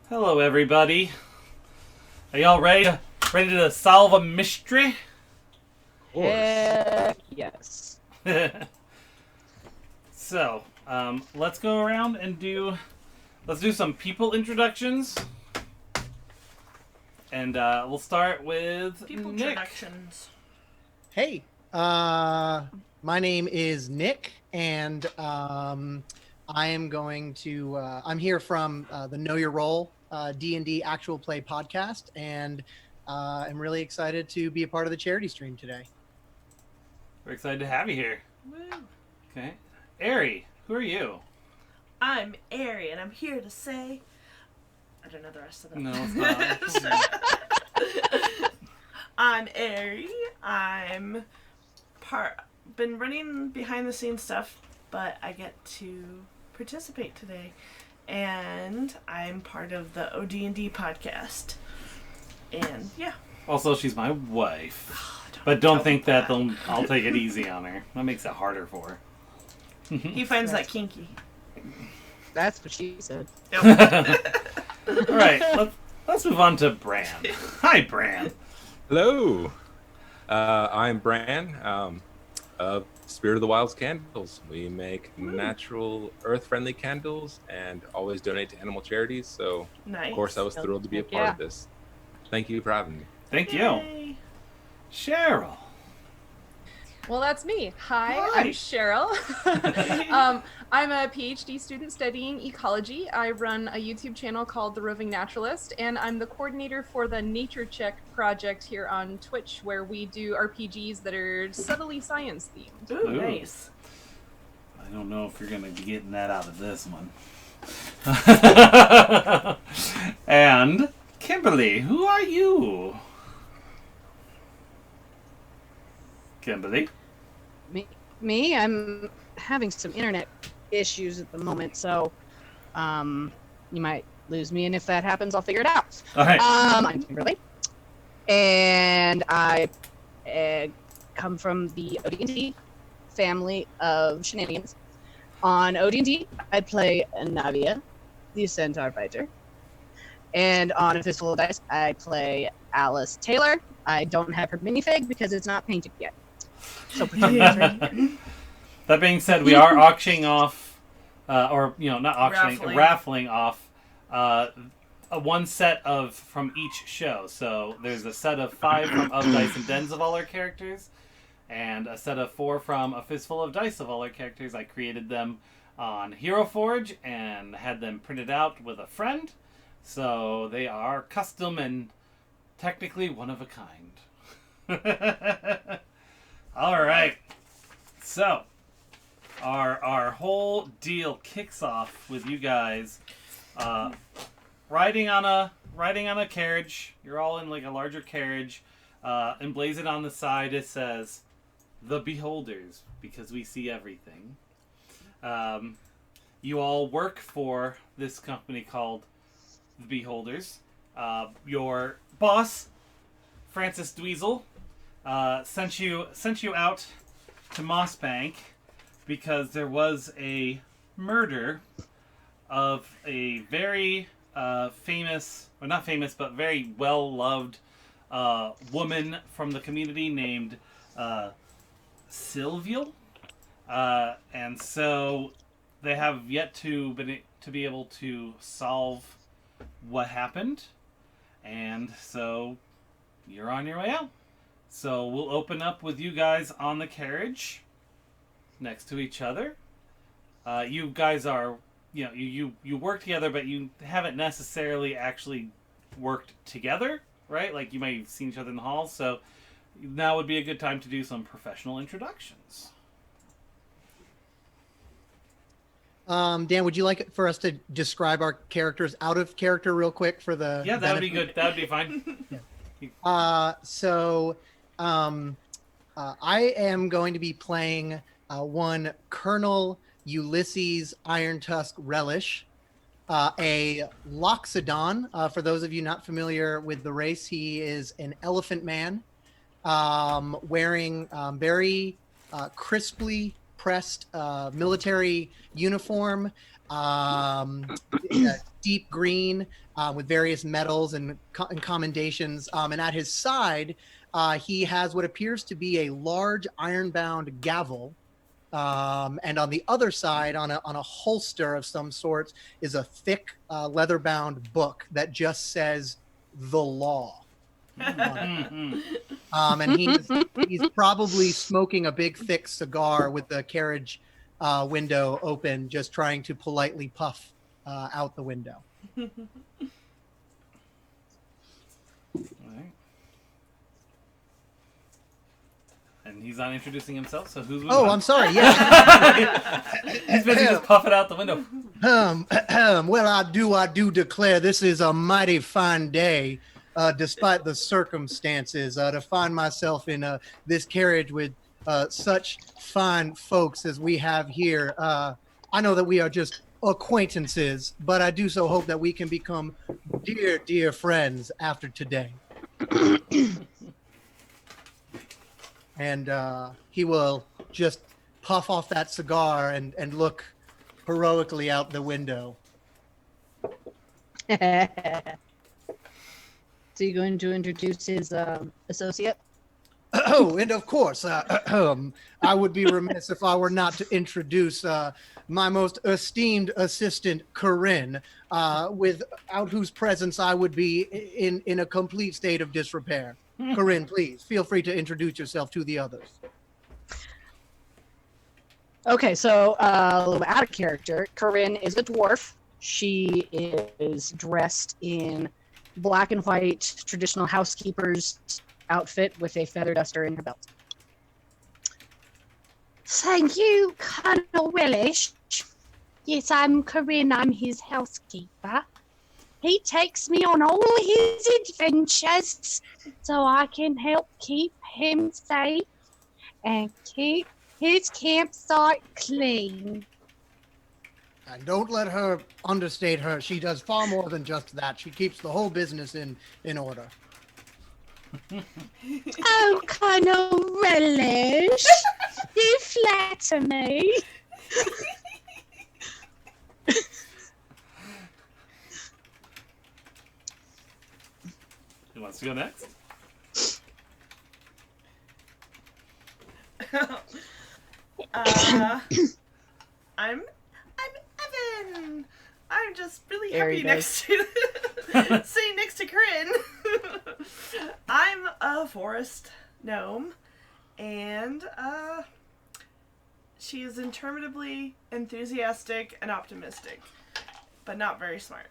Hello, everybody. Are y'all ready to solve a mystery? Yes. So, let's go around and let's do some people introductions. And we'll start with People Nick. introductions. Hey, my name is Nick, and I am going to. I'm here from the Know Your Role D&D actual play podcast, and I'm really excited to be a part of the charity stream today. We're excited to have you here. Woo. Okay, Ari, who are you? I'm Ari, and I'm here to say... I don't know the rest of them. No, it's not. I'm Ari. I'm been running behind the scenes stuff, but I get to participate today. And I'm part of the ODND podcast. And yeah. Also, she's my wife. Don't But don't tell think people that I'll take it easy on her. That makes it harder for her. He finds that kinky. That's what she said. All right, let's move on to Bran. Hi, Bran. Hello, I'm Bran of Spirit of the Wild's Candles. We make natural, earth-friendly candles and always donate to animal charities. So, Nice. of course, I was thrilled to be a part of this. Thank you for having me. Thank you, Yay. Cheryl. Well, that's me. Hi, Hi. I'm Cheryl. I'm a PhD student studying ecology. I run a YouTube channel called The Roving Naturalist, and I'm the coordinator for the Nature Check project here on Twitch, where we do RPGs that are subtly science themed. Ooh, Ooh. nice. I don't know if you're going to be getting that out of this one. And Kimberly, who are you? Kimberly? Me? I'm having some internet issues at the moment, so you might lose me, and if that happens, I'll figure it out. All right. I'm Kimberly, and I come from the ODND family of shenanigans. On ODND, I play Navia, the Centaur Fighter, and on A Fistful of Dice, I play Alice Taylor. I don't have her minifig because it's not painted yet. So That being said, we are auctioning off, not auctioning, raffling off one set from each show. So there's a set of 5 from Of Dice and Dens of all our characters, and a set of 4 from A Fistful of Dice of all our characters. I created them on Hero Forge and had them printed out with a friend. So they are custom and technically one of a kind. All right. So our whole deal kicks off with you guys riding on a carriage. You're all in like a larger carriage. Emblazoned on the side it says "The Beholders," because we see everything. You all work for this company called The Beholders. Your boss, Francis Dweezil, sent you out to Mossbank because there was a murder of a very famous, or not famous, but very well-loved woman from the community named Sylvia. And so they have yet to be able to solve what happened. And so you're on your way out. So we'll open up with you guys on the carriage next to each other. You guys are, you work together, but you haven't necessarily actually worked together, right? Like you might have seen each other in the hall. So now would be a good time to do some professional introductions. Dan, would you like for us to describe our characters out of character real quick for the? Yeah, that would be good. That would be fine. I am going to be playing one Colonel Ulysses Iron Tusk Relish, a Loxodon. For those of you not familiar with the race, he is an elephant man wearing very crisply pressed military uniform, in a deep green with various medals and commendations. And at his side, he has what appears to be a large iron-bound gavel. And on the other side, on a holster of some sorts, is a thick leather-bound book that just says "The Law." Mhm. And he's probably smoking a big thick cigar with the carriage window open, just trying to politely puff out the window. Alright. And he's not introducing himself, so who's Oh, I'm sorry. Yeah. He's busy just puffing out the window. Well, I do declare this is a mighty fine day, despite the circumstances, to find myself in this carriage with such fine folks as we have here. I know that we are just acquaintances, but I do so hope that we can become dear, dear friends after today. And he will just puff off that cigar and look heroically out the window. So you're going to introduce his associate? Oh, and of course, I would be remiss if I were not to introduce my most esteemed assistant, Corinne, without whose presence I would be in a complete state of disrepair. Corinne, please feel free to introduce yourself to the others. Okay, so a little bit out of character. Corinne is a dwarf. She is dressed in black and white traditional housekeeper's outfit with a feather duster in her belt. Thank you, Colonel Willish. Yes, I'm Corinne. I'm his housekeeper. He takes me on all his adventures so I can help keep him safe and keep his campsite clean. And don't let her understate her. She does far more than just that. She keeps the whole business in order. Oh, Colonel Relish, you flatter me. Who wants to go next? I'm Evan. I'm just really Very happy next to sitting next to Corinne. I'm a forest gnome, and she is interminably enthusiastic and optimistic, but not very smart.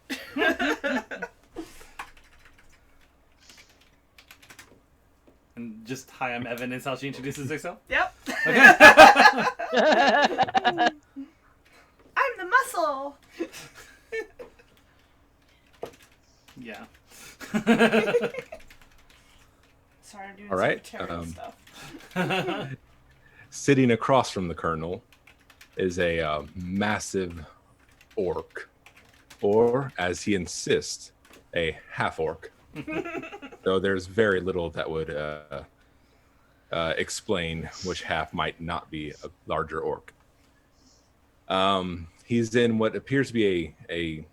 And just, hi, I'm Evan, is how she introduces herself? Yep. Okay. I'm the muscle. Yeah. Sorry, I'm doing All right, secretarial stuff. Sitting across from the colonel is a massive orc, or as he insists, a half orc. So there's very little that would explain which half might not be a larger orc. He's in what appears to be a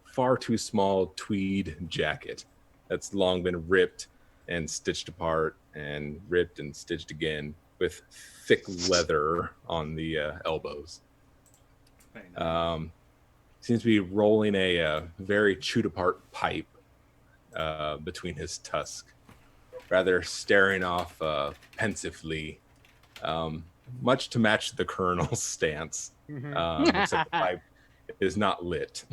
far too small tweed jacket that's long been ripped and stitched apart and ripped and stitched again with thick leather on the elbows. Very nice. Seems to be rolling a very chewed apart pipe between his tusk, rather staring off pensively, much to match the colonel's stance. Except the pipe is not lit.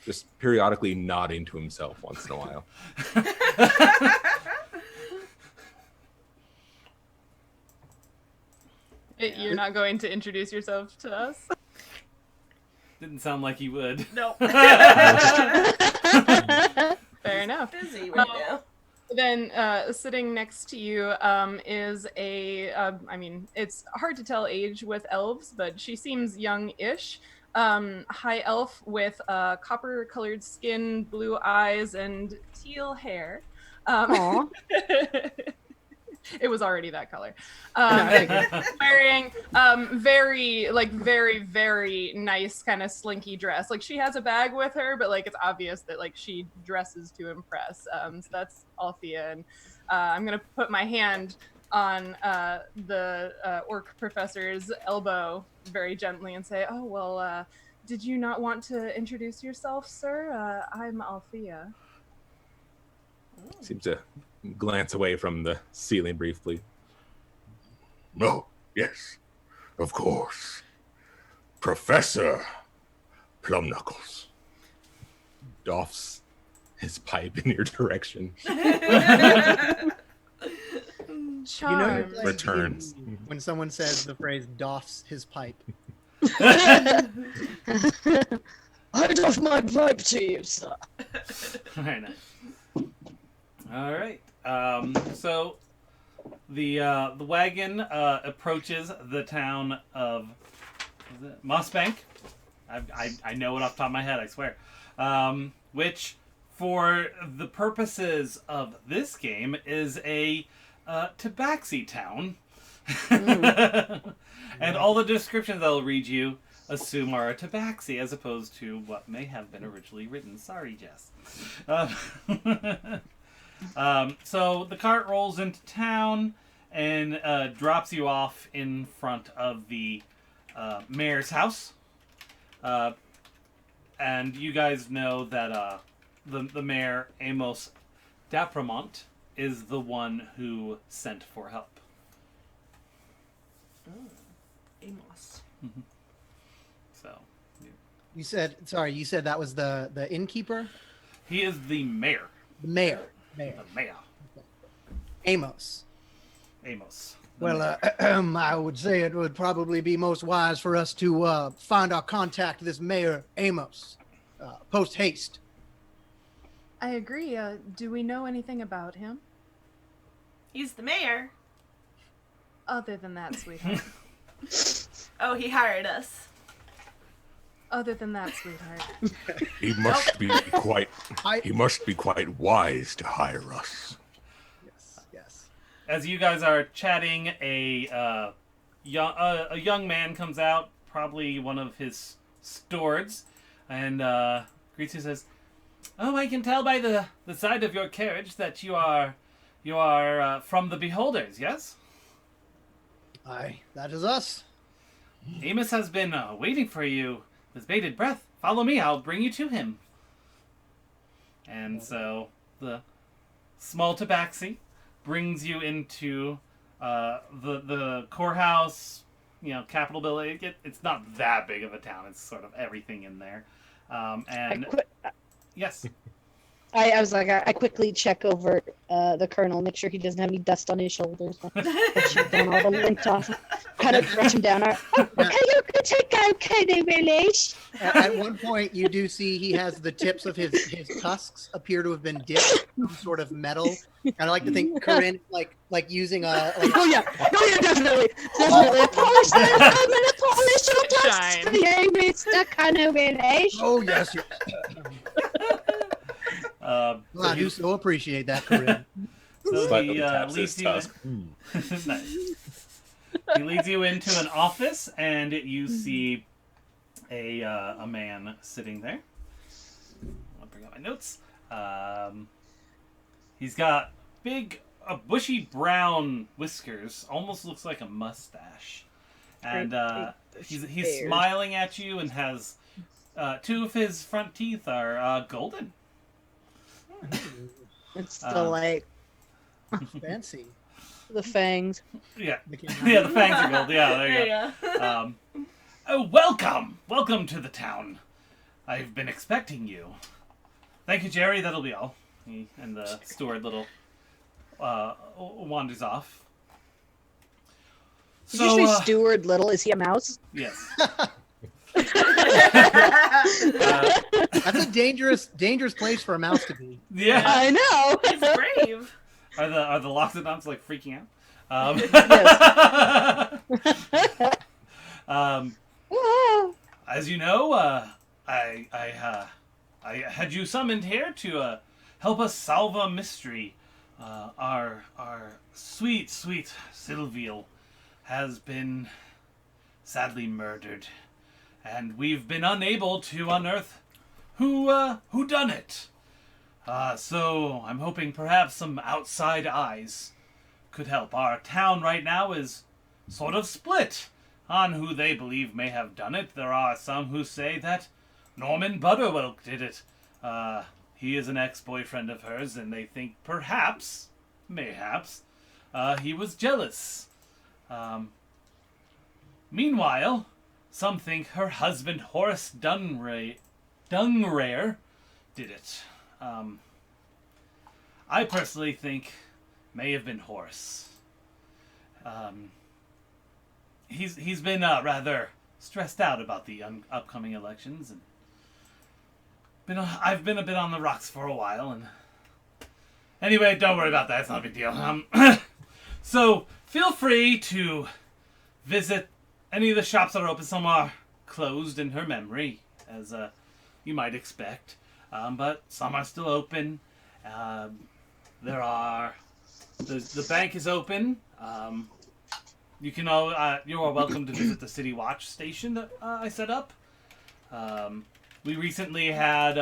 Just periodically nodding to himself once in a while. You're not going to introduce yourself to us? Didn't sound like he would. No. Fair enough. Busy right now. Then sitting next to you is a, I mean, it's hard to tell age with elves, but she seems young-ish. High elf with copper-colored skin, blue eyes, and teal hair. Aw. It was already that color. No, Wearing very, very nice kind of slinky dress. Like she has a bag with her, but like it's obvious that like she dresses to impress. So that's Althea, and I'm gonna put my hand on the orc professor's elbow very gently and say, "Oh well, did you not want to introduce yourself, sir? I'm Althea." Seems to glance away from the ceiling briefly. Oh, yes, of course. Professor Plumknuckles. Doffs his pipe in your direction. You know you're Charm. playing Returns. D&D when someone says the phrase "doffs his pipe." I doff my pipe to you, sir. Very nice. All right. So the wagon approaches the town of Mossbank. I know it off the top of my head, I swear. Which, for the purposes of this game, is a tabaxi town. And all the descriptions I'll read you assume are a tabaxi as opposed to what may have been originally written. Sorry, Jess. So the cart rolls into town and drops you off in front of the mayor's house. And you guys know that the mayor, Amos Dapramont, is the one who sent for help. Amos. So You said that was the innkeeper, he is the mayor. the mayor, The mayor. Amos. Amos. The Well, mayor. I would say it would probably be most wise for us to find our contact, this Mayor Amos, post haste. I agree. Do we know anything about him? He's the mayor. Other than that, sweetheart. Oh, he hired us. Other than that, sweetheart. He must be quite. I- He must be quite wise to hire us. Yes. As you guys are chatting, a young man comes out, probably one of his stewards, and greets you and says, "Oh, I can tell by the side of your carriage that you are from the Beholders, yes? Aye, that is us. Amos has been waiting for you with bated breath. Follow me, I'll bring you to him." And so the small tabaxi brings you into the courthouse, Capitol building. It's not that big of a town. It's sort of everything in there. And yes, I was like, I quickly check over the colonel, make sure he doesn't have any dust on his shoulders. Shoot down all the lint off. Kind of brush him down. Okay, you're good to go, Kenny Village. At one point, you do see he has the tips of his tusks appear to have been dipped in some sort of metal. And I like to think Corinne like using a. Like, Oh yeah, definitely. Polish them, I'm gonna polish your tusks Shine. for you, Mr. Kenny Village. oh yes. so I do so appreciate that, Corinne. Slightly he taps leads his you. tusk. Nice. He leads you into an office, and you see a man sitting there. I'll bring up my notes. He's got big, bushy brown whiskers. Almost looks like a mustache. And he's beard. smiling at you and has two of his front teeth are golden. It's the like Fancy. the fangs. Yeah, The yeah, the fangs are gold. Yeah, there you There go. you go. Oh, welcome to the town. I've been expecting you. Thank you, Jerry. That'll be all. And the steward little wanders off. Did you say Steward Little? Is he a mouse? Yes. That's a dangerous place for a mouse to be. Yeah. I know. He's brave. Are the Loxodonts like freaking out? As you know, I had you summoned here to help us solve a mystery our sweet Sylvial has been sadly murdered, and we've been unable to unearth who done it. So I'm hoping perhaps some outside eyes could help. Our town right now is sort of split on who they believe may have done it. There are some who say that Norman Butterwilk did it. He is an ex-boyfriend of hers, and they think mayhaps, he was jealous. Meanwhile, some think her husband, Horace Dunrare, did it. I personally think may have been Horace. He's been rather stressed out about the upcoming elections, and I've been a bit on the rocks for a while. And anyway, don't worry about that. It's not a big deal. So feel free to visit any of the shops that are open. Some are closed in her memory, as you might expect, but some are still open. There are the bank is open. You can you are welcome to visit the City Watch station that I set up. We recently had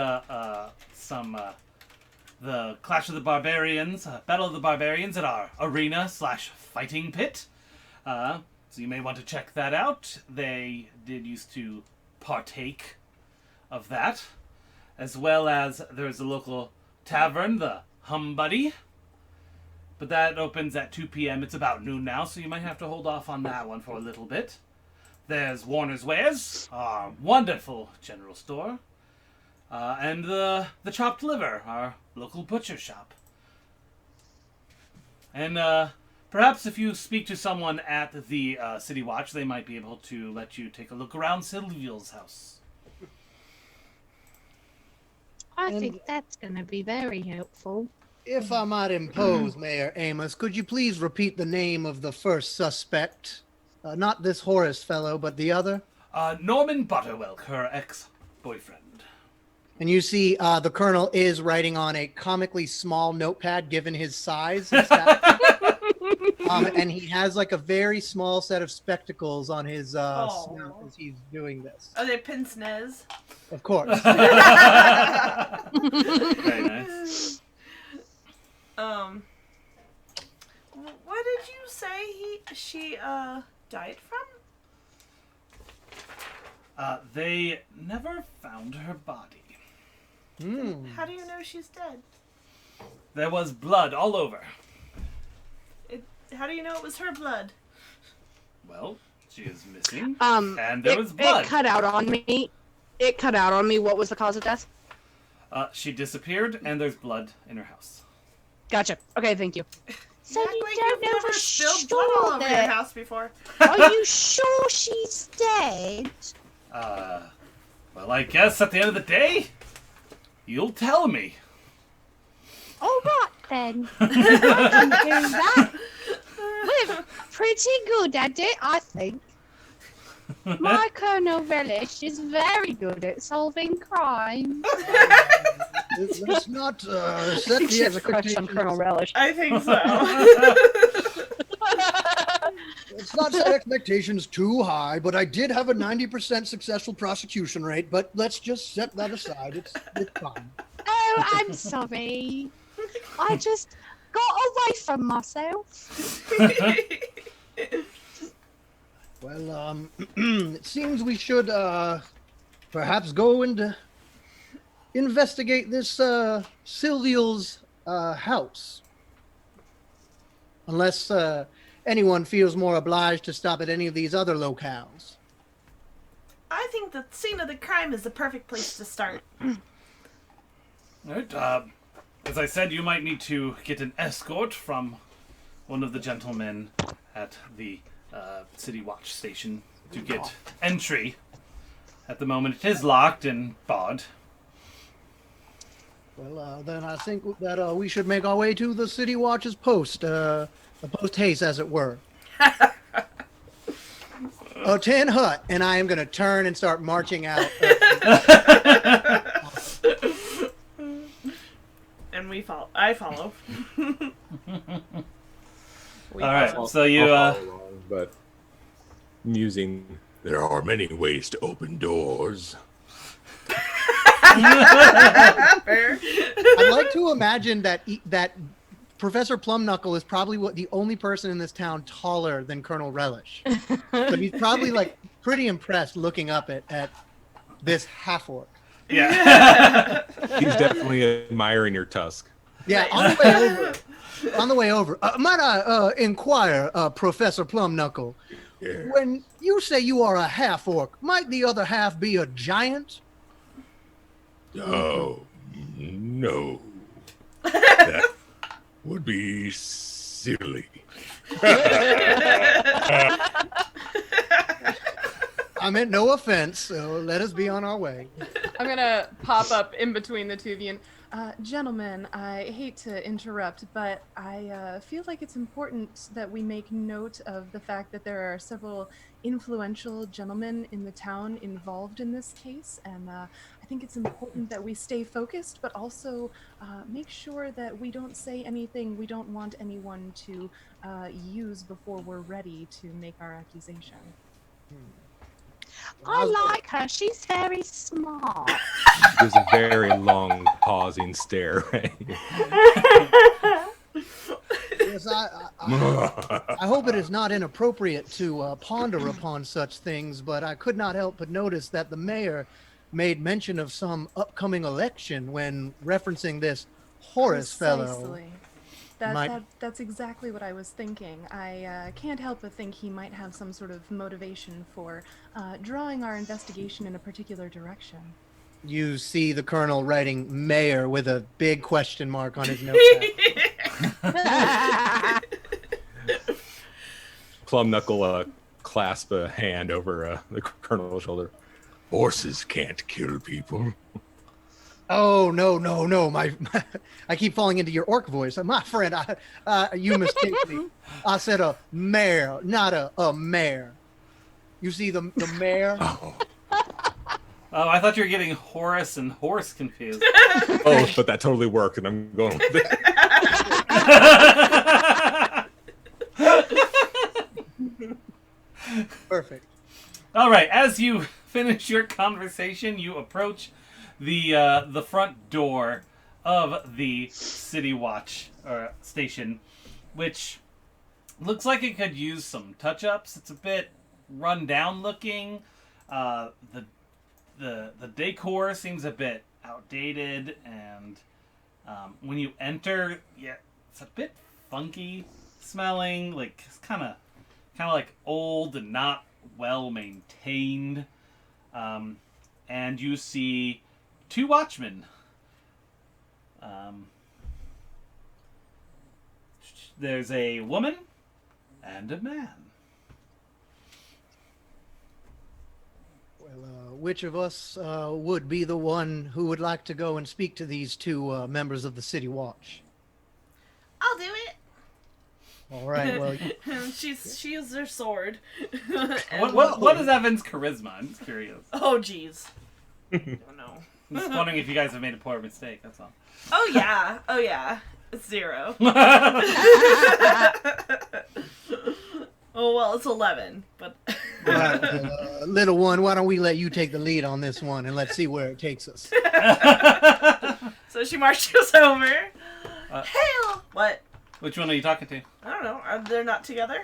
the Clash of the Barbarians, Battle of the Barbarians at our arena/fighting pit. So you may want to check that out. They did used to partake of that, as well as there's a local tavern, the Hum Buddy. But that opens at 2 p.m. It's about noon now, so you might have to hold off on that one for a little bit. There's Warner's Wares, our wonderful general store, and the Chopped Liver, our local butcher shop. And perhaps if you speak to someone at the City Watch, they might be able to let you take a look around Sylvial's house. I think that's going to be very helpful. If I might impose, Mayor Amos, could you please repeat the name of the first suspect? Not this Horace fellow, but the other? Norman Butterwilk, her ex-boyfriend. And you see the Colonel is writing on a comically small notepad given his size. And he has like a very small set of spectacles on his snout as he's doing this. Are they pince-nez? Of course. Very nice. What did you say she died from? They never found her body. How do you know she's dead? There was blood all over. How do you know it was her blood? Well, she is missing, And there was blood. It cut out on me. What was the cause of death? She disappeared, and there's blood in her house. Gotcha. Okay, thank you. So You act you like don't you've know never for spilled blood all sure over your that... house before. Are you sure she's dead? Well, I guess at the end of the day, you'll tell me. All right, then. I can do that. We're pretty good at it, I think. My Colonel Relish is very good at solving crime. Let's not set She the has a crush on expectations. Colonel Relish. I think so. Let's not set expectations too high, but I did have a 90% successful prosecution rate, but let's just set that aside. It's fine. Oh, I'm sorry. I just got away from myself. Well, it seems we should perhaps go and investigate this Sylvial's house. Unless anyone feels more obliged to stop at any of these other locales. I think the scene of the crime is the perfect place to start. Alright, as I said, you might need to get an escort from one of the gentlemen at the City Watch station to get entry. At the moment, it is locked and barred. Well, then I think that we should make our way to the City Watch's post, the post haste, as it were. A tin hut, and I am going to turn and start marching out. And I follow. We All right, will. so you I'll follow along, but musing. There are many ways to open doors. Fair. I'd like to imagine that that Professor Plumknuckle is probably the only person in this town taller than Colonel Relish. So he's probably like pretty impressed looking up at this half orc. yeah. He's definitely admiring your tusk. Yeah, Nice. on the way over. Might I inquire, Professor Plumknuckle, Yeah. when you say you are a half orc, might the other half be a giant? Oh, no. That would be silly. I meant no offense, so let us be on our way. I'm gonna pop up in between the two of you. Gentlemen, I hate to interrupt, but I feel like it's important that we make note of the fact that there are several influential gentlemen in the town involved in this case, and I think it's important that we stay focused, but also make sure that we don't say anything we don't want anyone to use before we're ready to make our accusation. I like her. She's very smart. There's a very long pausing stare. Right? Yes, I hope it is not inappropriate to ponder upon such things, but I could not help but notice that the mayor made mention of some upcoming election when referencing this Horace fellow. Precisely. That's exactly what I was thinking. I can't help but think he might have some sort of motivation for drawing our investigation in a particular direction. You see the colonel writing mayor with a big question mark on his notepad. Plumknuckle clasp a hand over the colonel's shoulder. Horses can't kill people. Oh, no. I keep falling into your orc voice. My friend, you mistake me. I said a mare, not a mare. You see the mare? Oh, Oh, I thought you were getting Horace and horse confused. Oh, but that totally worked, and I'm going with it. Perfect. All right, as you finish your conversation, you approach the front door of the City Watch station, which looks like it could use some touch-ups. It's a bit run down looking. The decor seems a bit outdated, and when you enter, yeah, it's a bit funky smelling. Like it's kind of like old and not well maintained. And you see two watchmen. There's a woman and a man. Well, which of us would be the one who would like to go and speak to these two members of the City Watch? I'll do it. All right, well, she used her sword. What is Evan's charisma? I'm just curious. Oh, jeez. Oh, no. I'm just wondering if you guys have made a poor mistake, that's all. Oh, yeah. It's 0. Oh, well, it's 11, but... little one, why don't we let you take the lead on this one, and let's see where it takes us. So she marches over. Hail! What? Which one are you talking to? I don't know. Are they not together?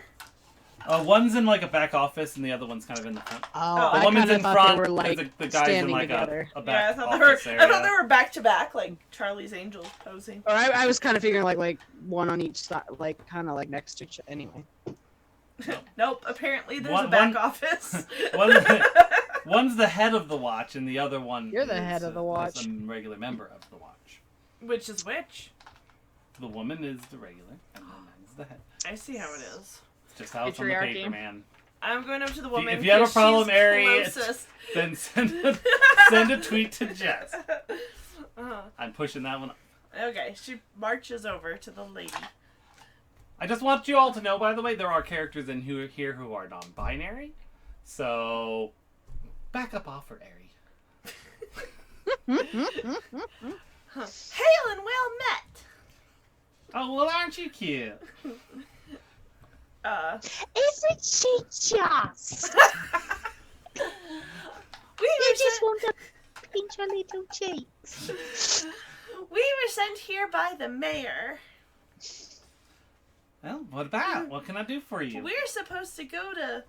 One's in like a back office and the other one's kind of in the front. Oh, The I woman's kind of in thought front. they were like the guy's in standing like together. a Yeah, back I thought they office were back to back, like Charlie's Angels posing. Or I was kind of figuring like one on each side, like kind of like next to each. Anyway. Nope. Apparently, there's One- a back one- office. One's the head of the watch, and the other one You're the is, head of the watch. a regular member of the watch. Which is which? The woman is the regular, and the man's the head. I see how it is. It's just how it's on the Patriarchy. paper, man. I'm going up to the woman. if you have a 'cause problem, she's Ari, closest. Then send a tweet to Jess. Uh-huh. I'm pushing that one up. Okay, she marches over to the lady. I just want you all to know, by the way, there are characters in here who are non-binary. So, back up off her, Ari. Hail and well met. Oh, well, aren't you cute? Isn't she just? We You were just sent, want to pinch her little cheeks. we were sent here by the mayor. Well, what about? What can I do for you? We're supposed to go to.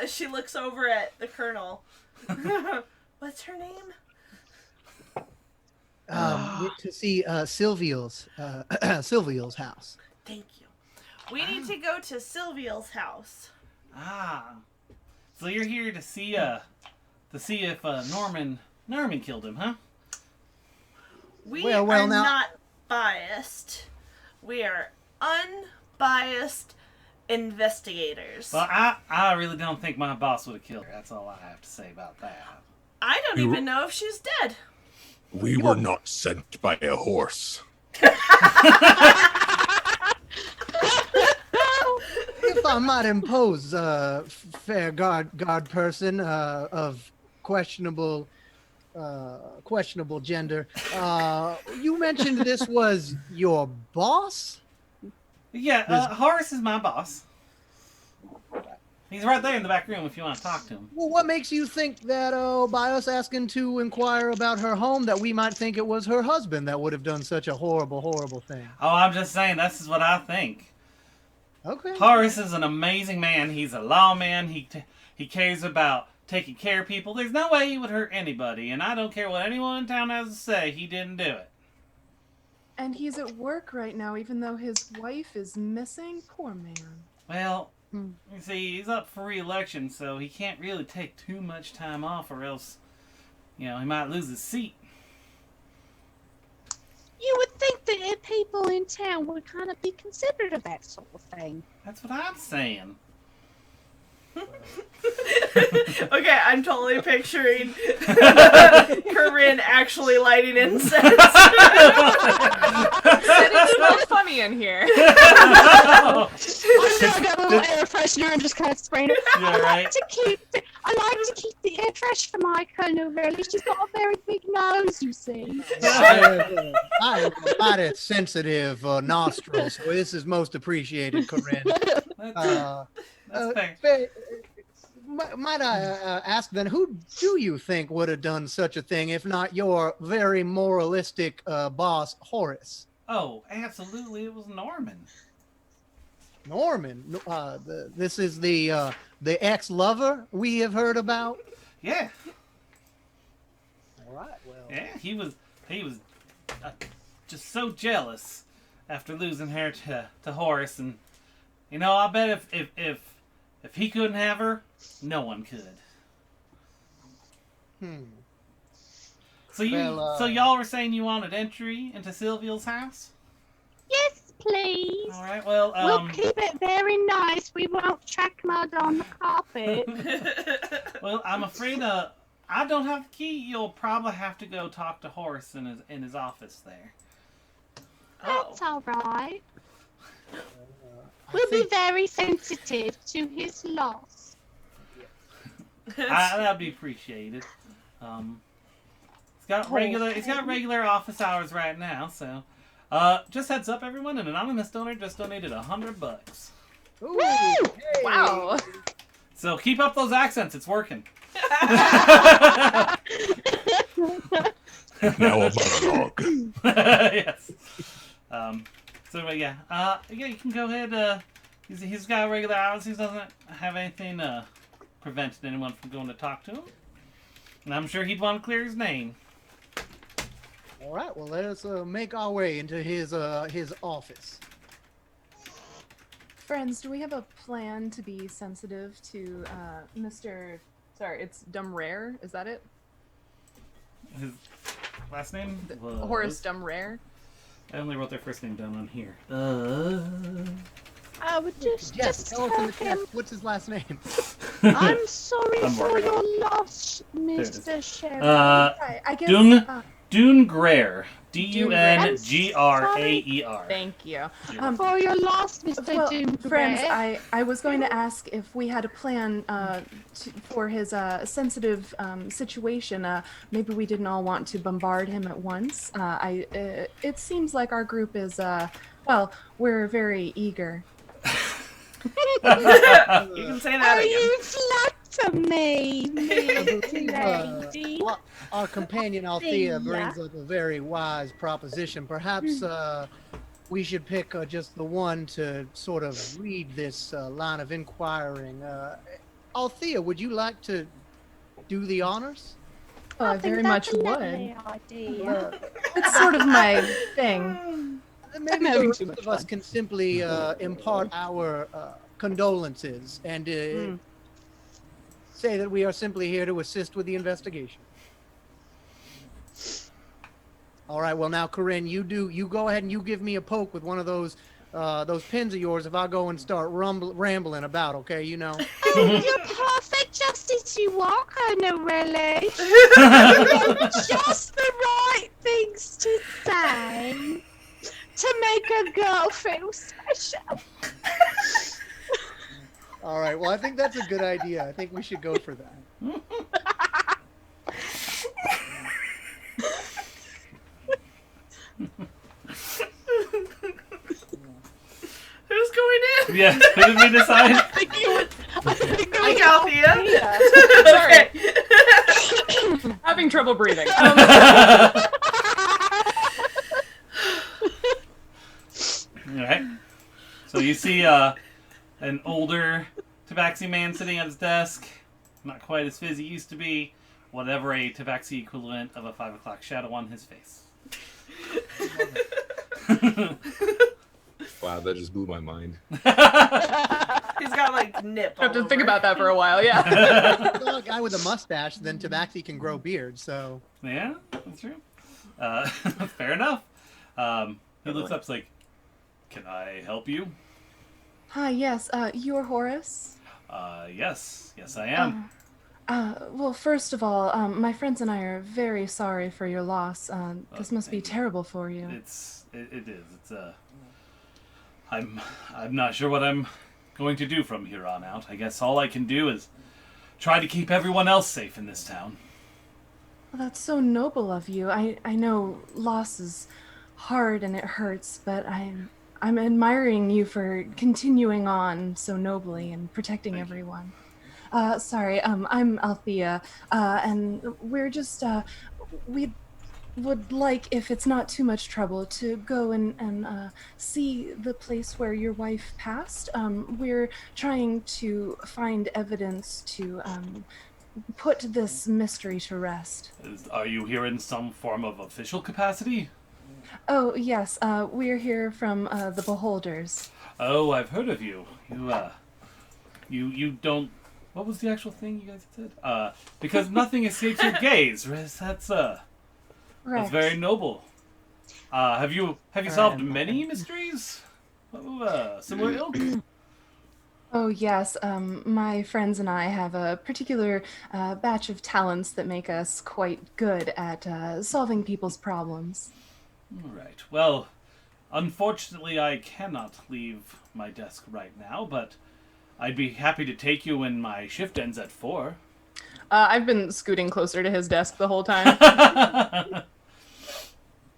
She looks over at the colonel. What's her name? To see Silvio's house. Thank you. We need to go to Sylvia's house. Ah, so you're here to see if Norman killed him, huh? We Well, are now- not biased. We are unbiased investigators. Well, I really don't think my boss would have killed her. That's all I have to say about that. I don't You- even know if she's dead. We were not sent by a horse. If I might impose, fair guard person of questionable gender, you mentioned this was your boss? Yeah, Horace is my boss. He's right there in the back room if you want to talk to him. Well, what makes you think that, by us asking to inquire about her home, that we might think it was her husband that would have done such a horrible, horrible thing? Oh, I'm just saying, this is what I think. Okay. Horace is an amazing man. He's a lawman. He cares about taking care of people. There's no way he would hurt anybody, and I don't care what anyone in town has to say. He didn't do it. And he's at work right now, even though his wife is missing. Poor man. Well, you see, he's up for re-election, so he can't really take too much time off, or else, he might lose his seat. You would think that people in town would kind of be considerate of that sort of thing. That's what I'm saying. Okay, I'm totally picturing Corinne actually lighting incense. It's so funny in here. I got a little air freshener and just kind of spraying it. Yeah, I right. like to keep the air fresh for my colonel, really. She's got a very big nose, you see. I have mighty sensitive nostrils, so this is most appreciated, Corinne. That's fair. Might I ask then, who do you think would have done such a thing if not your very moralistic boss, Horace? Oh, absolutely, it was Norman. Norman, this is the ex-lover we have heard about. Yeah, All right, well. yeah, he was just so jealous after losing her to Horace, and I bet if he couldn't have her, no one could. So so y'all were saying you wanted entry into Sylvia's house? Yes, please. All right. Well, We'll keep it very nice. We won't track mud on the carpet. well, I'm afraid I don't have the key. You'll probably have to go talk to Horace in his office there. That's all right. I We'll be think- very sensitive to his loss. That'd be appreciated. He's got regular office hours right now, so just heads up, everyone. An anonymous donor just donated $100. Ooh, Wow. So keep up those accents. It's working. Now a monologue. Yes. Yeah, you can go ahead. He's got regular hours. He doesn't have anything preventing anyone from going to talk to him. And I'm sure he'd want to clear his name. All right, well, let us make our way into his office. Friends, do we have a plan to be sensitive to Mr. Sorry, it's Dumrare? Is that it? His last name was Horace Dumrare? I only wrote their first name down on here. I would just Tell us in tell the chat, him, what's his last name? I'm sorry I'm for working on your loss, it is. Mr. Sheriff. I guess Dung Dungraer. Dungraer. Thank you. For your loss, Mr. Well, Doomgraer. friends, I was going to ask if we had a plan for his sensitive situation. Maybe we didn't all want to bombard him at once. It seems like our group is, well, we're very eager. You can say that again. You flatter me, lady. Our companion Althea brings up a very wise proposition. Perhaps we should pick just the one to sort of read this line of inquiring. Althea, would you like to do the honors? Oh, I very much would. Idea. It's sort of my thing. Maybe the rest of us can simply impart our condolences and say that we are simply here to assist with the investigation. All right. Well, now, Corinne, you go ahead and you give me a poke with one of those pins of yours if I go and start rambling about. Okay, you know. Oh, you're perfect just as you are, Colonel Raleigh. Just the right things to say to make a girl feel special. All right. Well, I think that's a good idea. I think we should go for that. Who's going in? Yeah, who did we decide? I think Like Althea? Sorry. Having trouble breathing. Alright. So you see an older tabaxi man sitting at his desk. Not quite as fit as he used to be. Whatever a tabaxi equivalent of a 5 o'clock shadow on his face. Wow, that just blew my mind. He's got like nip. I have to all think over. about that for a while, yeah. Well, a guy with a mustache, then Tabaxi can grow beard. So Yeah, that's true. Fair enough. He looks up, is like, "Can I help you?" Hi, yes. You're Horace? Yes, I am. Well, first of all, my friends and I are very sorry for your loss. This must be thank you. terrible for you. It is. It's I'm not sure what I'm going to do from here on out. I guess all I can do is try to keep everyone else safe in this town. Well, that's so noble of you. I know loss is hard and it hurts, but I'm admiring you for continuing on so nobly and protecting Thank you. everyone. Sorry, I'm Althea, and we're just, we would like, if it's not too much trouble, to go and see the place where your wife passed. We're trying to find evidence to put this mystery to rest. Are you here in some form of official capacity? Oh, yes, we're here from the Beholders. Oh, I've heard of you. You don't. What was the actual thing you guys said? Because nothing escapes your gaze. That's very noble. Have you solved many mysteries? Similar ilk? Oh, yes. My friends and I have a particular batch of talents that make us quite good at solving people's problems. All right. Well, unfortunately, I cannot leave my desk right now, but I'd be happy to take you when my shift ends at 4. I've been scooting closer to his desk the whole time.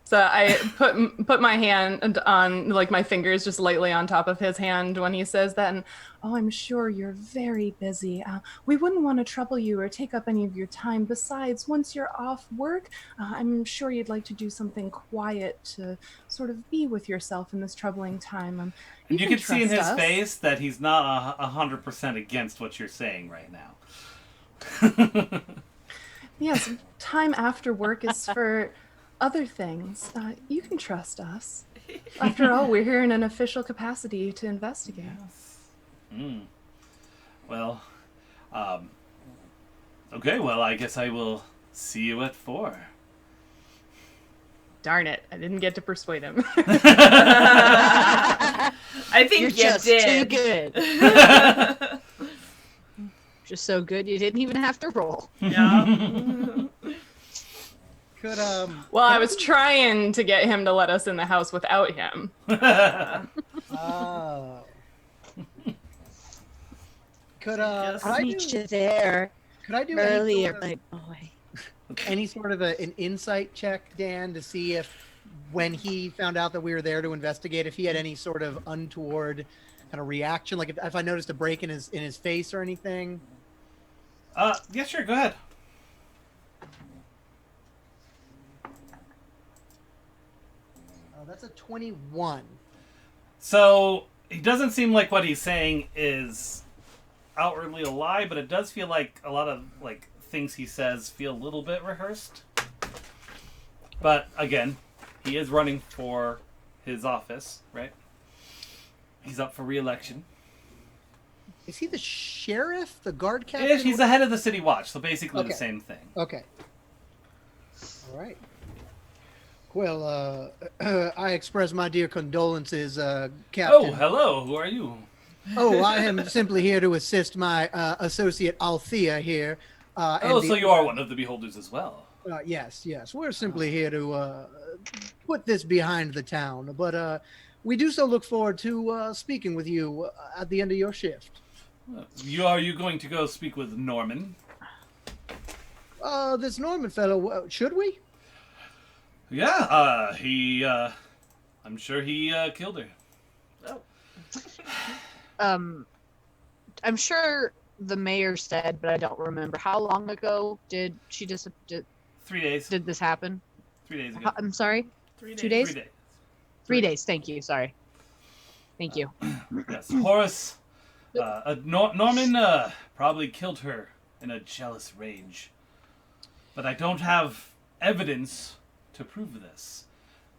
So I put my hand on, like, my fingers just lightly on top of his hand when he says that, and I'm sure you're very busy. We wouldn't want to trouble you or take up any of your time. Besides, once you're off work, I'm sure you'd like to do something quiet to sort of be with yourself in this troubling time. And you can see in his trust us. face that he's not 100% against what you're saying right now. Yes, time after work is for other things. You can trust us. After all, we're here in an official capacity to investigate. Well, okay, well, I guess I will see you at 4. Darn it, I didn't get to persuade him. I think You're you just did. too good. Just so good you didn't even have to roll. Yeah. Could Well, I was trying to get him to let us in the house without him. Oh. Could Yes. could I Meet do you there could I do earlier, any my boy. sort of an insight check, Dan, to see if when he found out that we were there to investigate, if he had any sort of untoward kind of reaction, like if I noticed a break in his face or anything? Yeah, sure, go ahead. That's a 21. So it doesn't seem like what he's saying is outwardly a lie, but it does feel like a lot of like things he says feel a little bit rehearsed. But again, he is running for his office, right? He's up for re-election. Is he the sheriff, the guard captain? He's the head of the city watch, so basically Okay. the same thing. Okay. All right. Well, I express my dear condolences, Captain. Oh, hello. Who are you? Oh, I am simply here to assist my associate Althea here. Oh, so you are one of the beholders as well. Yes. We're simply here to put this behind the town. But we do so look forward to speaking with you at the end of your shift. Are you going to go speak with Norman? This Norman fellow, should we? Yeah, I'm sure he killed her. Oh. I'm sure the mayor said, but I don't remember. How long ago did 3 days. did this happen? 3 days ago. I'm sorry. 3 days. 2 days? 3 days. 3 days. Thank you. Sorry. Thank you. Yes, Horace. Norman probably killed her in a jealous rage. But I don't have evidence to prove this.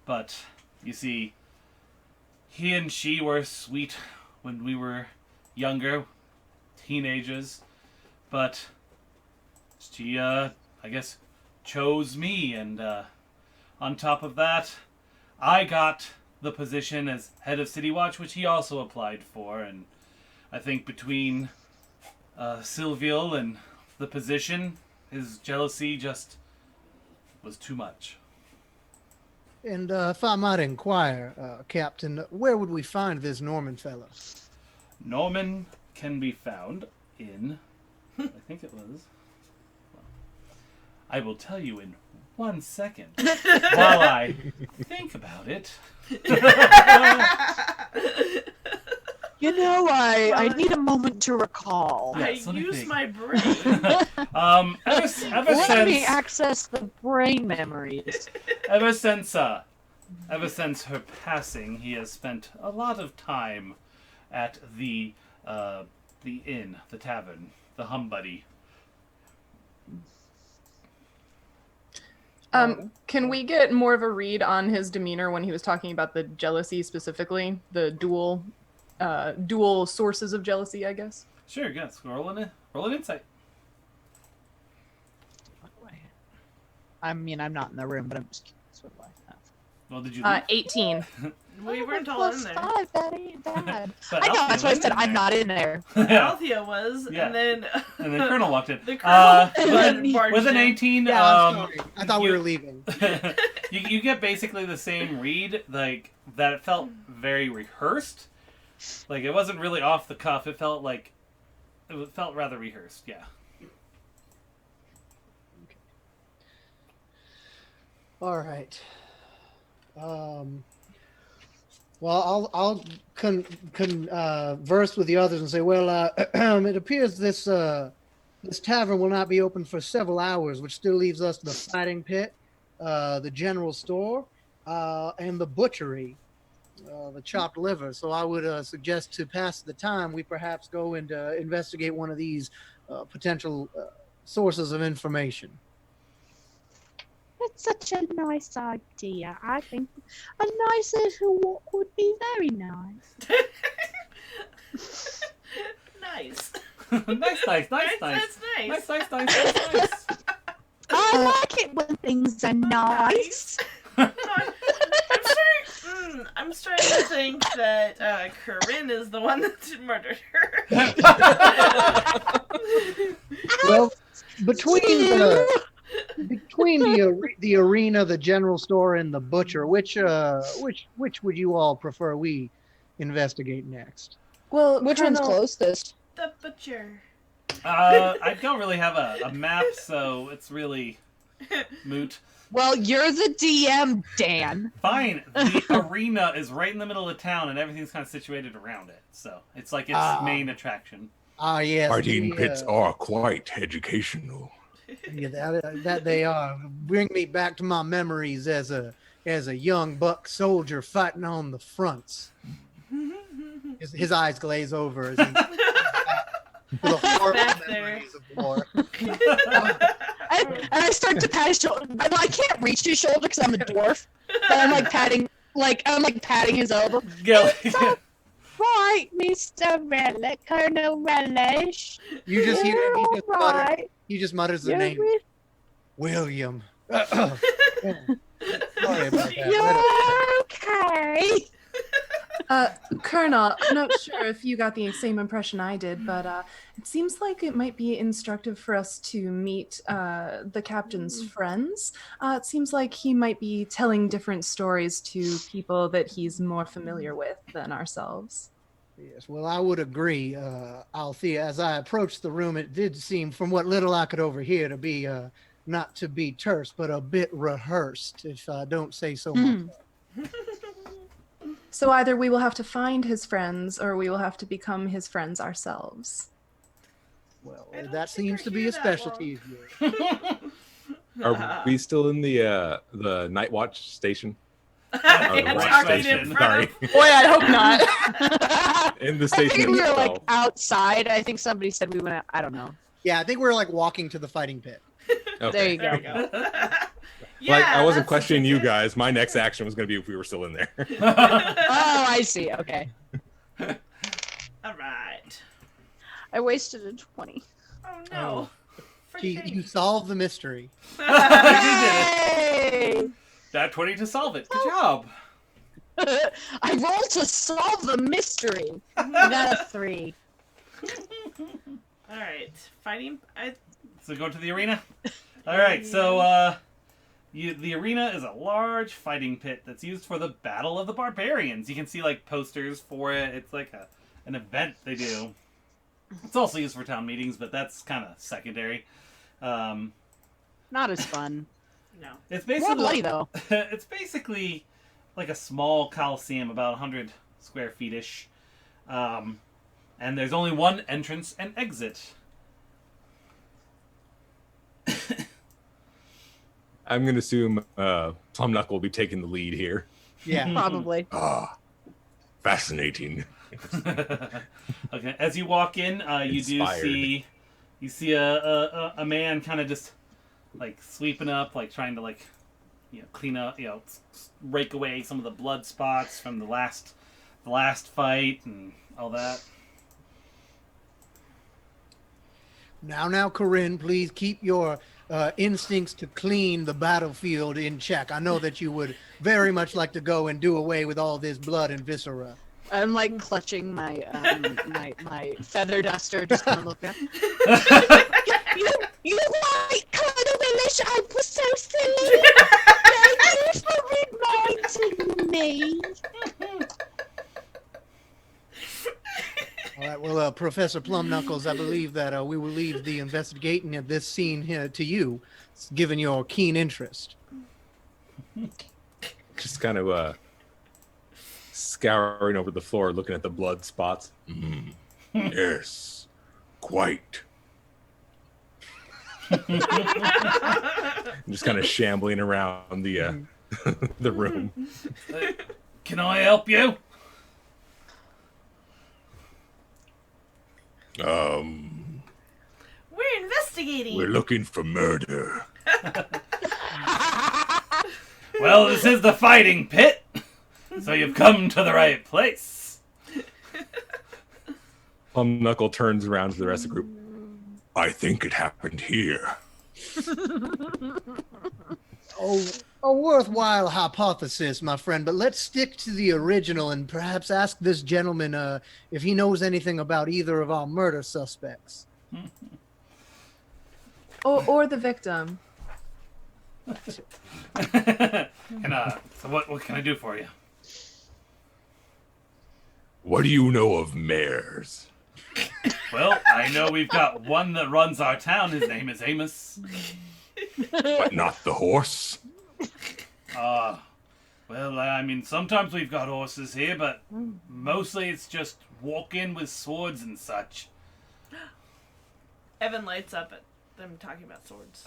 But, you see, he and she were sweet when we were younger, teenagers. But she, I guess, chose me. And on top of that, I got the position as head of City Watch, which he also applied for. And I think between Silvial and the position, his jealousy just was too much. And if I might inquire, Captain, where would we find this Norman fellow? Norman can be found in, I think it was, I will tell you in 1 second while I think about it. You know, I need a moment to recall. Yes, I let me use think. my brain. Ever Let me since access the brain memories. ever since her passing, he has spent a lot of time at the inn, the tavern, the Humbuddy. Can we get more of a read on his demeanor when he was talking about the jealousy specifically, the dual sources of jealousy, I guess? Sure, yes. Roll an insight. I mean, I'm not in the room, but I'm just curious. What do I have? Well, did you? Leave? 18. We weren't all Plus in there. 5, that ain't bad. But I know, Althea that's why I was said in I'm there. not in there. Yeah. Althea was, Yeah. and then And then Colonel walked in. the colonel barged With an in. 18, Yeah, I'm sorry. I thought we were leaving. you get basically the same read, like that. It felt very rehearsed. Like it wasn't really off the cuff. It felt like felt rather rehearsed. Yeah. All right. Well, I'll converse with the others and say, well, it appears this tavern will not be open for several hours, which still leaves us the fighting pit, the general store, and the butchery, the chopped liver. So I would suggest to pass the time, we perhaps go and investigate one of these potential sources of information. That's such a nice idea. I think a nice little walk would be very nice. Nice. Nice. That's nice. Nice. I like it when things are nice. I'm starting to think that Corinne is the one that murdered her. Well, between between the arena, the general store, and the butcher, which would you all prefer we investigate next? Well, Which one's Colonel, closest? The butcher. I don't really have a map, so it's really moot. Well, you're the DM, Dan. Fine. The arena is right in the middle of town, and everything's kind of situated around it. So it's like its main attraction. Ah, yes. Fighting pits are quite educational. Yeah, that they are. Bring me back to my memories as a young buck soldier fighting on the fronts. His eyes glaze over as he for the horrible Back memories of war. And I start to pat his shoulder. I can't reach his shoulder because I'm a dwarf. But I'm like patting his elbow. Go. Right, Mr. Relish, Colonel Relish. You just hear him. He just mutters the You're name with- William. Sorry about that. You're okay. Colonel, I'm not sure if you got the same impression I did, but it seems like it might be instructive for us to meet the captain's friends. It seems like he might be telling different stories to people that he's more familiar with than ourselves. Yes, well, I would agree, Althea. As I approached the room, it did seem, from what little I could overhear, to be not to be terse, but a bit rehearsed, if I don't say so myself. So either we will have to find his friends or we will have to become his friends ourselves. Well, I don't that think seems we're to be here a that specialty of yours. Are we still in the night watch station? And watch talking station. in front of. Boy, I hope not. In the I station think we were like itself. outside. I think somebody said we went out. I don't know. Yeah, I think we're like walking to the fighing pit. Okay. There you There go. we go. Like I wasn't that's questioning you okay. guys. My next action was going to be if we were still in there. Oh, I see. Okay. All right. I wasted a 20. Oh no. You Freaking- solved the mystery. You did it. Hey! That 20 to solve it. Good job. I rolled to solve the mystery. I got a 3. All right. Fighting. So go to the arena. All right. So the arena is a large fighting pit that's used for the Battle of the Barbarians. You can see like posters for it. It's like an event they do. It's also used for town meetings, but that's kind of secondary. Not as fun. No. It's More basically bloody though. it's basically like a small coliseum, about 100 square feet ish, and there's only one entrance and exit. I'm going to assume Plum Knuckle will be taking the lead here. Yeah. Probably. Ah, fascinating. Okay, as you walk in, Inspired. you see a man kind of just like sweeping up, like trying to like clean up, rake away some of the blood spots from the last fight and all that. Now, Corinne, please keep your instincts to clean the battlefield in check. I know that you would very much like to go and do away with all this blood and viscera. I'm like clutching my my feather duster, just kind of looking. You're right, Colonel Willis. I was so silly. Thank you for reminding me. All right, well, Professor Plumknuckles, I believe that we will leave the investigating of this scene here to you, given your keen interest. Just kind of scouring over the floor, looking at the blood spots. Yes, quite. Just kind of shambling around the the room. Can I help you? We're investigating. We're looking for murder. Well, this is the fighting pit, so you've come to the right place. Plum Knuckle turns around to the rest of the group. I think it happened here. Oh, a worthwhile hypothesis, my friend, but let's stick to the original and perhaps ask this gentleman if he knows anything about either of our murder suspects. Or the victim. And so what can I do for you? What do you know of mares? Well, I know we've got one that runs our town. His name is Amos. But not the horse? Well, I mean, sometimes we've got horses here, but mostly it's just walk in with swords and such. Evan lights up at them talking about swords.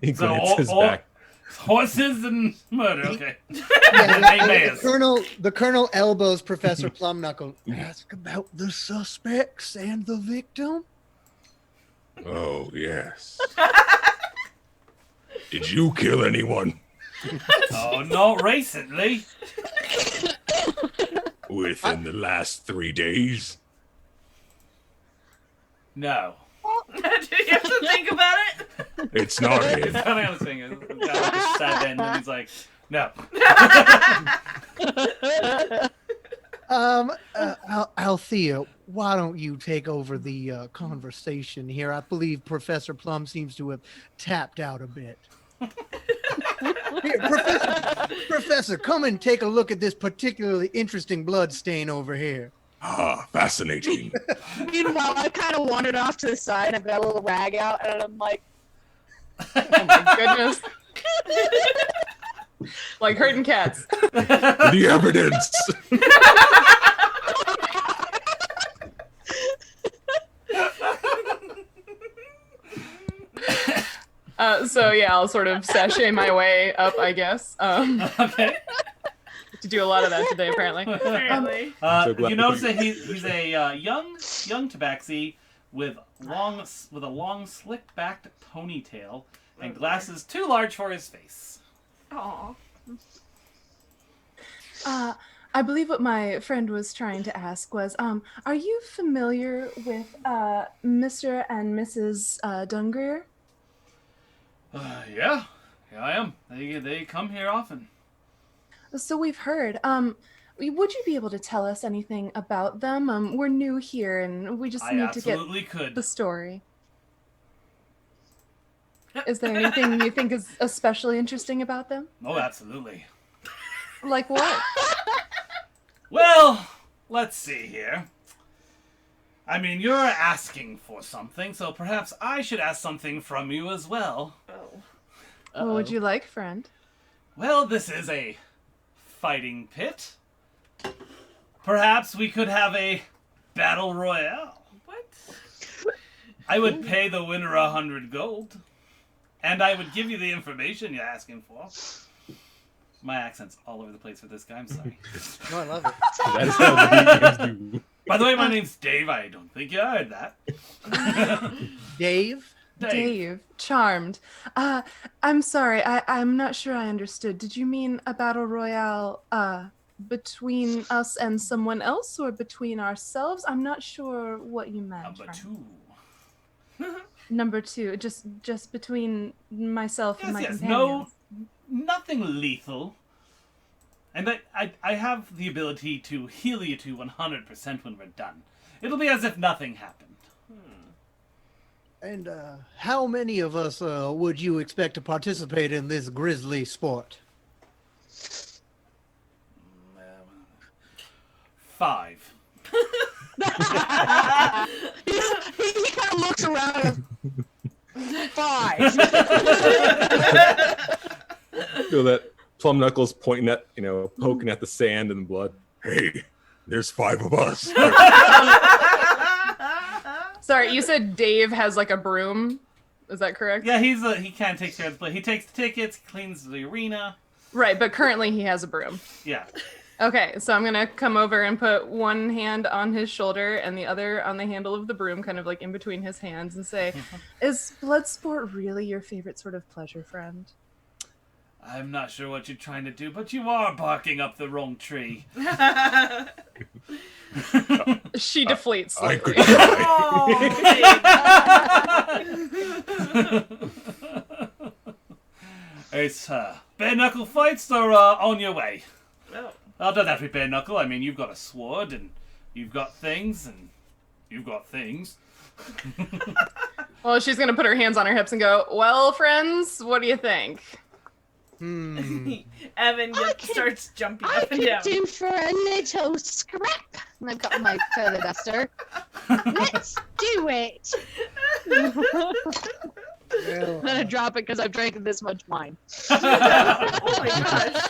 He glances back. Horses and murder, okay. Yeah, the colonel elbows Professor Plumknuckle. Ask about the suspects and the victim. Oh, yes. Did you kill anyone? Oh, not recently. Within the last 3 days? No. Do you have to think about it? It's not He's him. coming on his finger. He's got like a 7, and he's like, no. Althea, why don't you take over the conversation here? I believe Professor Plum seems to have tapped out a bit. Here, Professor, come and take a look at this particularly interesting blood stain over here. Ah, fascinating. Meanwhile, I kind of wandered off to the side and I've got a little rag out and I'm like, Oh my goodness. Like herding cats. The evidence. So yeah, I'll sort of sashay my way up, I guess. Okay. To do a lot of that today, apparently. Apparently. So glad You to notice hear- that he's a young tabaxi with a long slick-backed ponytail and glasses too large for his face. Aw. I believe what my friend was trying to ask was, are you familiar with Mr. and Mrs. Dungrear? Yeah, I am. They come here often. So we've heard. Would you be able to tell us anything about them? We're new here, and we just I need to get absolutely could. the story. Is there anything you think is especially interesting about them? Oh, absolutely. Like what? Well, let's see here. I mean, you're asking for something, so perhaps I should ask something from you as well. Oh. What would you like, friend? Well, this is a fighting pit. Perhaps we could have a battle royale. What? I would pay the winner 100 gold. And I would give you the information you're asking for. My accent's all over the place for this guy, I'm sorry. No, I love it. That is how the DMs do. By the way, my name's Dave. I don't think you heard that. Dave? Dave, charmed. I'm sorry, I'm not sure I understood. Did you mean a battle royale between us and someone else, or between ourselves? I'm not sure what you meant. Number friend. 2. Number 2, just between myself and my Yes, companions. nothing lethal. And I have the ability to heal you to 100% when we're done. It'll be as if nothing happened. And how many of us would you expect to participate in this grisly sport? 5. he kind of looks around. 5. Feel that Plum Knuckles pointing at, poking at the sand and the blood. Hey, there's 5 of us. Sorry, you said Dave has like a broom. Is that correct? Yeah, he can't take care of the play. He takes the tickets, cleans the arena. Right, but currently he has a broom. Yeah. Okay, so I'm gonna come over and put one hand on his shoulder and the other on the handle of the broom, kind of like in between his hands, and say, "Is blood sport really your favorite sort of pleasure, friend?" I'm not sure what you're trying to do, but you are barking up the wrong tree. She deflates I slightly. could try. It's bare knuckle fights or on your way. Oh. I'll do that with bare knuckle. I mean, you've got a sword and you've got things, and you've got things. Well, she's gonna put her hands on her hips and go, well, friends, what do you think? Evan starts jumping I up and could down. do for a little scrap. And I've got my feather duster. Let's do it. Well, I'm gonna drop it because I've drank this much wine. Oh my gosh.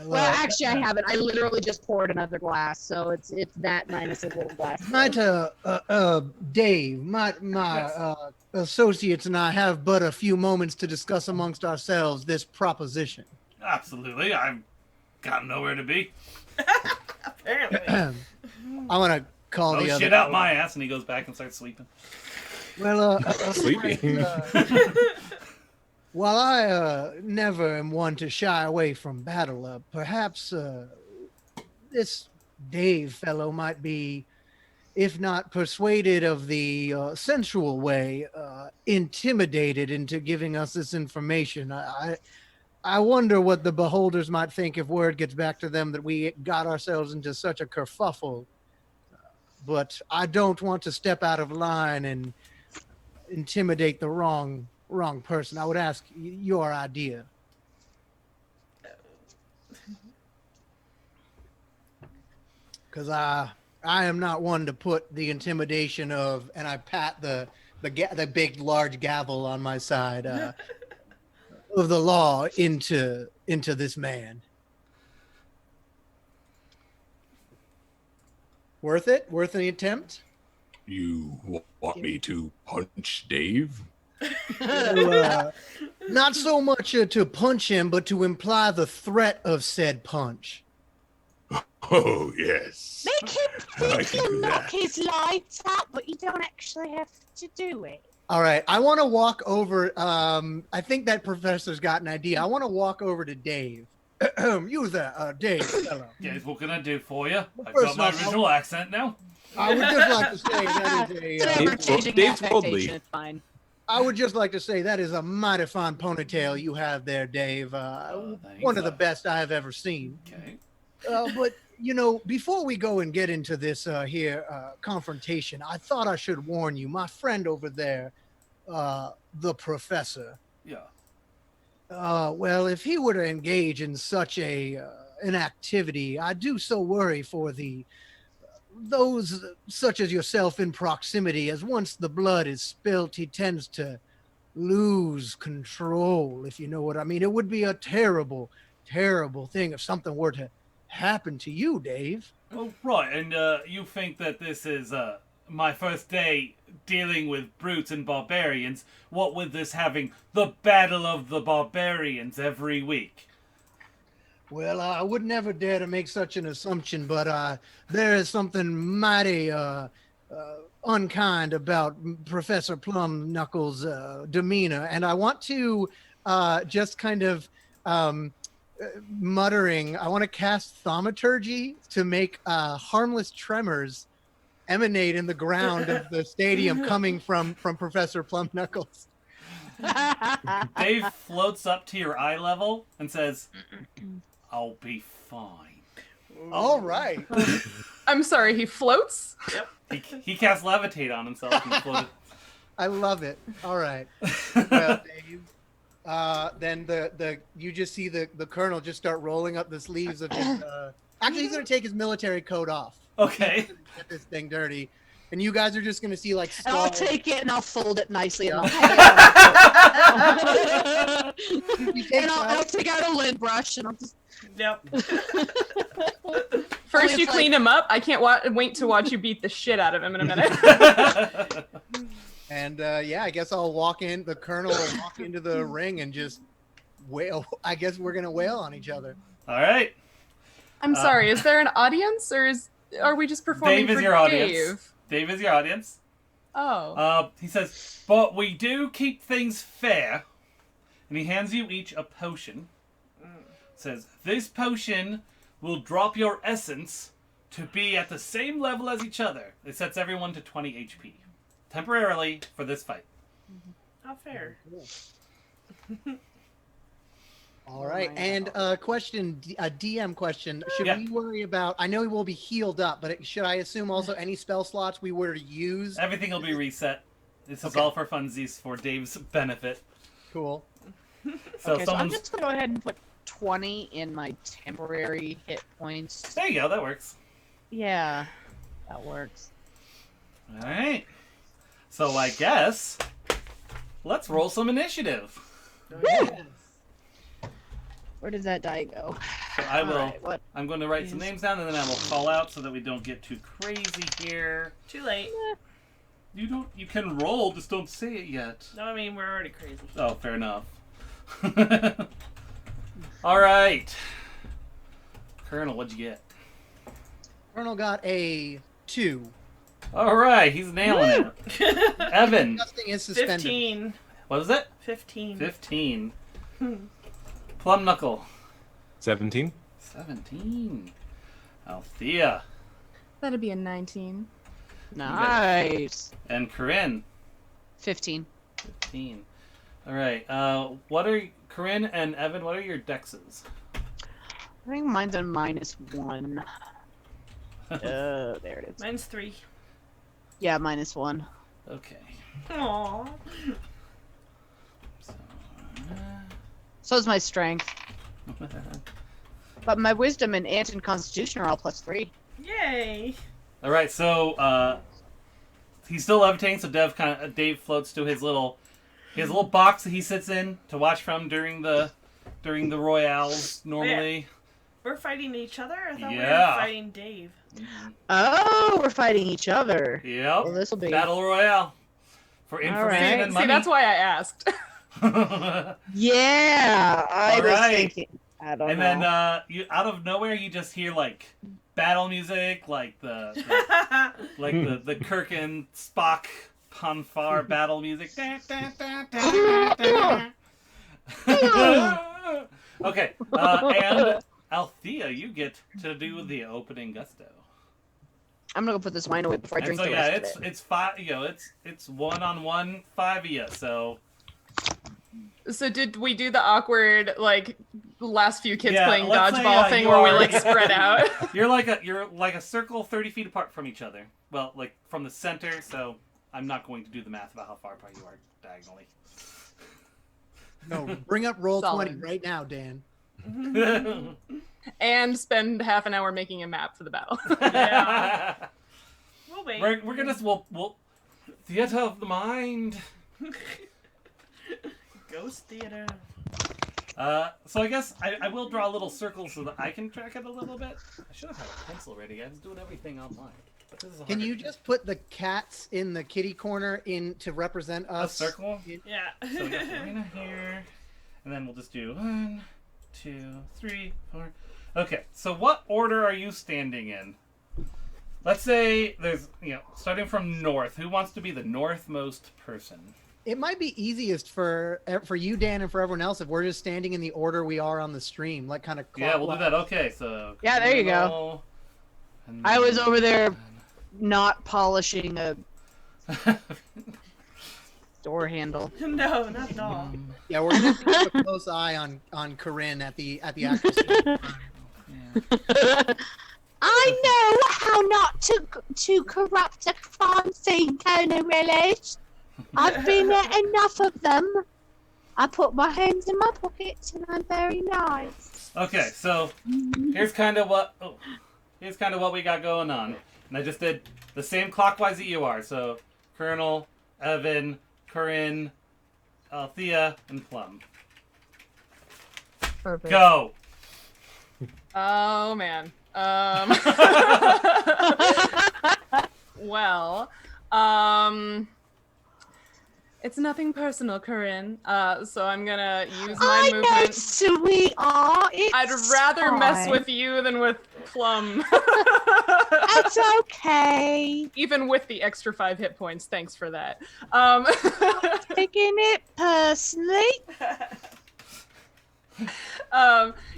Well, actually, I haven't. I literally just poured another glass, so it's that minus a little glass. might Dave, my associates and I have but a few moments to discuss amongst ourselves this proposition. Absolutely, I've got nowhere to be. Apparently. I want to call Oh the other. shit out my ass, and he goes back and starts sleeping. Well, Sleeping. while I never am one to shy away from battle, perhaps this Dave fellow might be, if not persuaded of the sensual way, intimidated into giving us this information. I wonder what the beholders might think if word gets back to them that we got ourselves into such a kerfuffle. But I don't want to step out of line and intimidate the wrong person. I would ask your idea. Because I am not one to put the intimidation of, and I pat the big large gavel on my side of the law into this man. Worth it? Worth the attempt? You want me to punch Dave? Not so much to punch him, but to imply the threat of said punch. Oh, yes. Make him I think can do you knock that. his lights out, but you don't actually have to do it. All right, I want to walk over. I think that professor's got an idea. I want to walk over to Dave. You there, Dave, fellow. Guys, what can I do for you? I've first got my off, original accent now. I would just like to say that is It's a. an Dave- ever-changing Dave's worldly. affectation. It's fine. I would just like to say that is a mighty fine ponytail you have there, Dave. Thanks. One of the best I have ever seen. Okay. But before we go and get into this confrontation, I thought I should warn you. My friend over there, the professor. Yeah. Well, if he were to engage in such an activity, I do so worry for those such as yourself in proximity, as once the blood is spilt, he tends to lose control, if you know what I mean. It would be a terrible, terrible thing if something were to happen to you, Dave. Oh, right, and you think that this is my first day dealing with brutes and barbarians? What with this having the Battle of the Barbarians every week? Well, I would never dare to make such an assumption, but there is something mighty unkind about Professor Plum Knuckles' demeanor, and I want to just kind of muttering. I want to cast thaumaturgy to make harmless tremors emanate in the ground of the stadium coming from Professor Plum Knuckles. Dave floats up to your eye level and says, I'll be fine. All right. I'm sorry, he floats? He cast levitate on himself and floated. I love it. All right. Well, Dave, then you just see the colonel just start rolling up the sleeves of his. Actually, he's gonna take his military coat off. Okay. Get this thing dirty, and you guys are just gonna see like. And I'll skulls. take it and I'll fold it nicely and I'll You take I'll take out a lint brush and I'll just. Yep. First, it's you like- clean him up. I can't wait to watch you beat the shit out of him in a minute. And I guess I'll walk in. The colonel will walk into the ring and just wail. I guess we're gonna wail on each other. All right. I'm sorry, is there an audience or are we just performing Dave is for your audience. Dave? Dave is your audience. Oh. He says, but we do keep things fair. And he hands you each a potion. Says, this potion will drop your essence to be at the same level as each other. It sets everyone to 20 HP. Temporarily for this fight. How fair. All right. my And God. a question, a DM question. Should Yeah. we worry about, I know we will be healed up, but should I assume also any spell slots we were to use? Everything will be reset. This is Okay. all for funsies for Dave's benefit. Cool. So Okay, so I'm someone's. just gonna go ahead and put 20 in my temporary hit points. There you go. That works. Yeah, that works. All right. So I guess let's roll some initiative. Where did that die go? So I will. Alright, what? I'm going to write some Yes. names down, and then I will call out so that we don't get too crazy here. Too late. You don't. You can roll, just don't say it yet. No, I mean, we're already crazy. Oh, fair enough. All right, Colonel, what'd you get? Colonel got a 2. All right, he's nailing it. Evan, Nothing is suspended. 15. what was it? 15. 15. Plum Knuckle, 17. 17. Althea That'd be a 19. Nice. and Corinne, 15. 15. All right. What are Corinne and Evan? What are your dexes? I think mine's a -1. There it is. Mine's 3. Yeah, -1. Okay. Aww. So, So is my strength. But my wisdom and ant and constitution are all +3. Yay. all right. So he's still levitating. So Dave floats to his little box that he sits in to watch from during the royales normally. We're fighting each other? I thought we were Yeah. fighting Dave. Oh, we're fighting each other. Yep. Well, this will be. Battle royale for information and money. See, that's why I asked. Yeah, I was Alright. thinking. I don't And know. then you out of nowhere you just hear like battle music, like the Kirk and Spock Ponfar battle music. Okay, and Althea, you get to do the opening gusto. I'm gonna go put this wine away before I And drink so the yeah, rest of it. it's 5. It's 1-on-1, 5 of you. So So did we do the awkward, like, last few kids Yeah, playing let's say, dodgeball thing you where we, are- like, spread out? you're like a circle 30 feet apart from each other. Well, like from the center. So I'm not going to do the math about how far apart you are diagonally. No, bring up roll Solid. 20 right now, Dan. And spend half an hour making a map for the battle. Yeah. We'll wait. We're gonna we'll theater of the mind. Ghost theater. So I guess I will draw a little circle so that I can track it a little bit. I should have had a pencil ready. I was doing everything online. But this is a Can harder you thing. just put the cats in the kitty corner in to represent a us? circle? Yeah. So we got Serena here, and then we'll just do 1, 2, 3, 4. Okay. So what order are you standing in? Let's say there's starting from north. Who wants to be the northmost person? It might be easiest for you, Dan, and for everyone else if we're just standing in the order we are on the stream, like kind of. Yeah, we'll do that. Okay, so Yeah, there you go. Colonel, and I was then- over there not polishing a door handle. No, not at all. Yeah, we're gonna have to keep a close eye on Corinne at the actual. Yeah. I know how not to corrupt a crime scene, Colonel Relish. I've been at enough of them. I put my hands in my pockets and I'm very nice. Okay, so here's kind of what we got going on, and I just did the same clockwise that you are. So Colonel, Evan, Corinne, Althea, and Plum. Perfect. Go. Oh, man. Well, it's nothing personal, Corinne. So I'm gonna use my I know, movement. sweetheart. It's I'd rather mess fine. with you than with Plum. That's okay. Even with the extra 5 hit points, thanks for that. Taking it personally.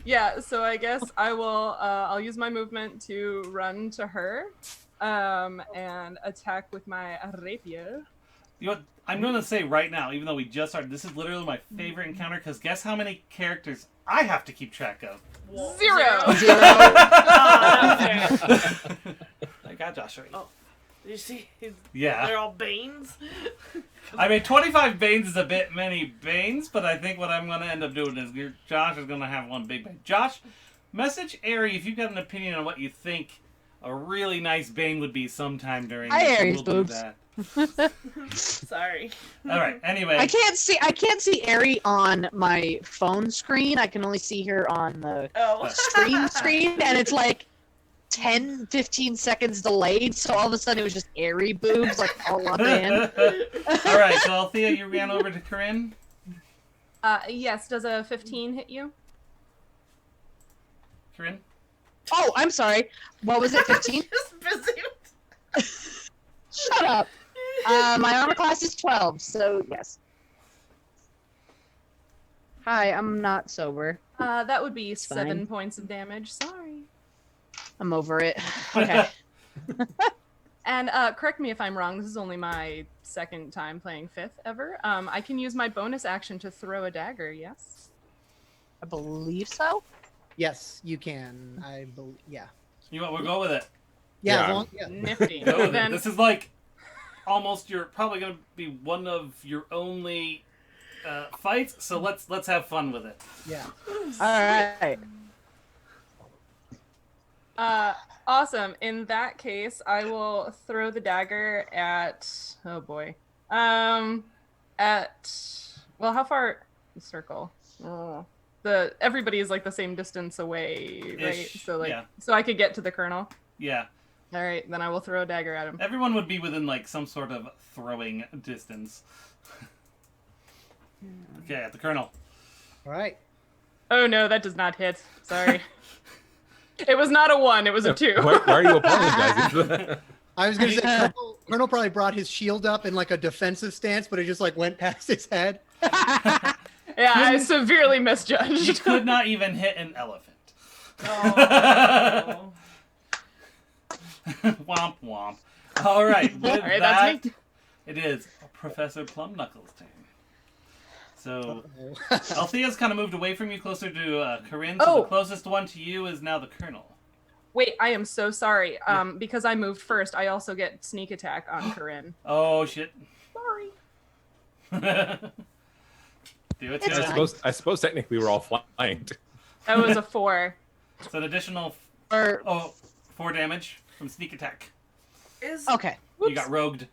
Yeah, so I guess I'll use my movement to run to her, and attack with my rapier. You know what? I'm going to say right now, even though we just started, this is literally my favorite encounter, because guess how many characters I have to keep track of. Whoa, 0. Oh, that's fair. I got Josh right. Oh. You see? Yeah. They're all Banes. I mean, 25 Banes is a bit many Banes, but I think what I'm going to end up doing is Josh is going to have one big Bane. Josh, message Ari if you've got an opinion on what you think a really nice Bane would be sometime during Hi, this. Aries We'll do boobs. that. Sorry. All right. Anyway, I can't see Ari on my phone screen. I can only see her on the Oh. screen, and it's like 10, 15 seconds delayed. So all of a sudden, it was just Ari boobs like all up in. all right. So Althea, you ran over to Corinne. Yes, does a 15 hit you? Corinne. Oh, I'm sorry. What was it? 15? Just busy. Shut up. My armor class is 12, so yes. Hi, I'm not sober. That would be It's 7 fine. points of damage. Sorry. I'm over it. Okay. And correct me if I'm wrong. This is only my second time playing 5th ever. I can use my bonus action to throw a dagger. Yes. I believe so. Yes, you can. I believe. Yeah. You want? We'll go with it. Yeah. Yeah. As long, yeah. Nifty. Go with it. Then This is like almost probably going to be one of your only fights. So let's have fun with it. Yeah. All right. awesome. In that case, I will throw the dagger at. Oh boy. Well, how far? The circle. Oh. Everybody is like the same distance away, right? Ish, So yeah. so I could get to the colonel. Yeah. All right, then I will throw a dagger at him. Everyone would be within like some sort of throwing distance. Okay, at the colonel. All right. Oh no, that does not hit. Sorry. It was not a 1, it was a 2. Why are you apologizing for that? I was gonna say Colonel probably brought his shield up in like a defensive stance, but it just like went past his head. Yeah, I severely You misjudged. could not even hit an elephant. Oh. Womp womp. All right, with All right, that, that's me. it is Professor Plumknuckles' turn. So Uh-oh. Althea's kind of moved away from you, closer to Corinne. So Oh. the closest one to you is now the colonel. Wait, I am so sorry. Because I moved first, I also get sneak attack on Corinne. Oh shit. Sorry. Do it It's to fine. it. I suppose technically we're all flanked. That was a 4. It's an additional Or 4 damage from sneak attack. Is okay. You got rogued.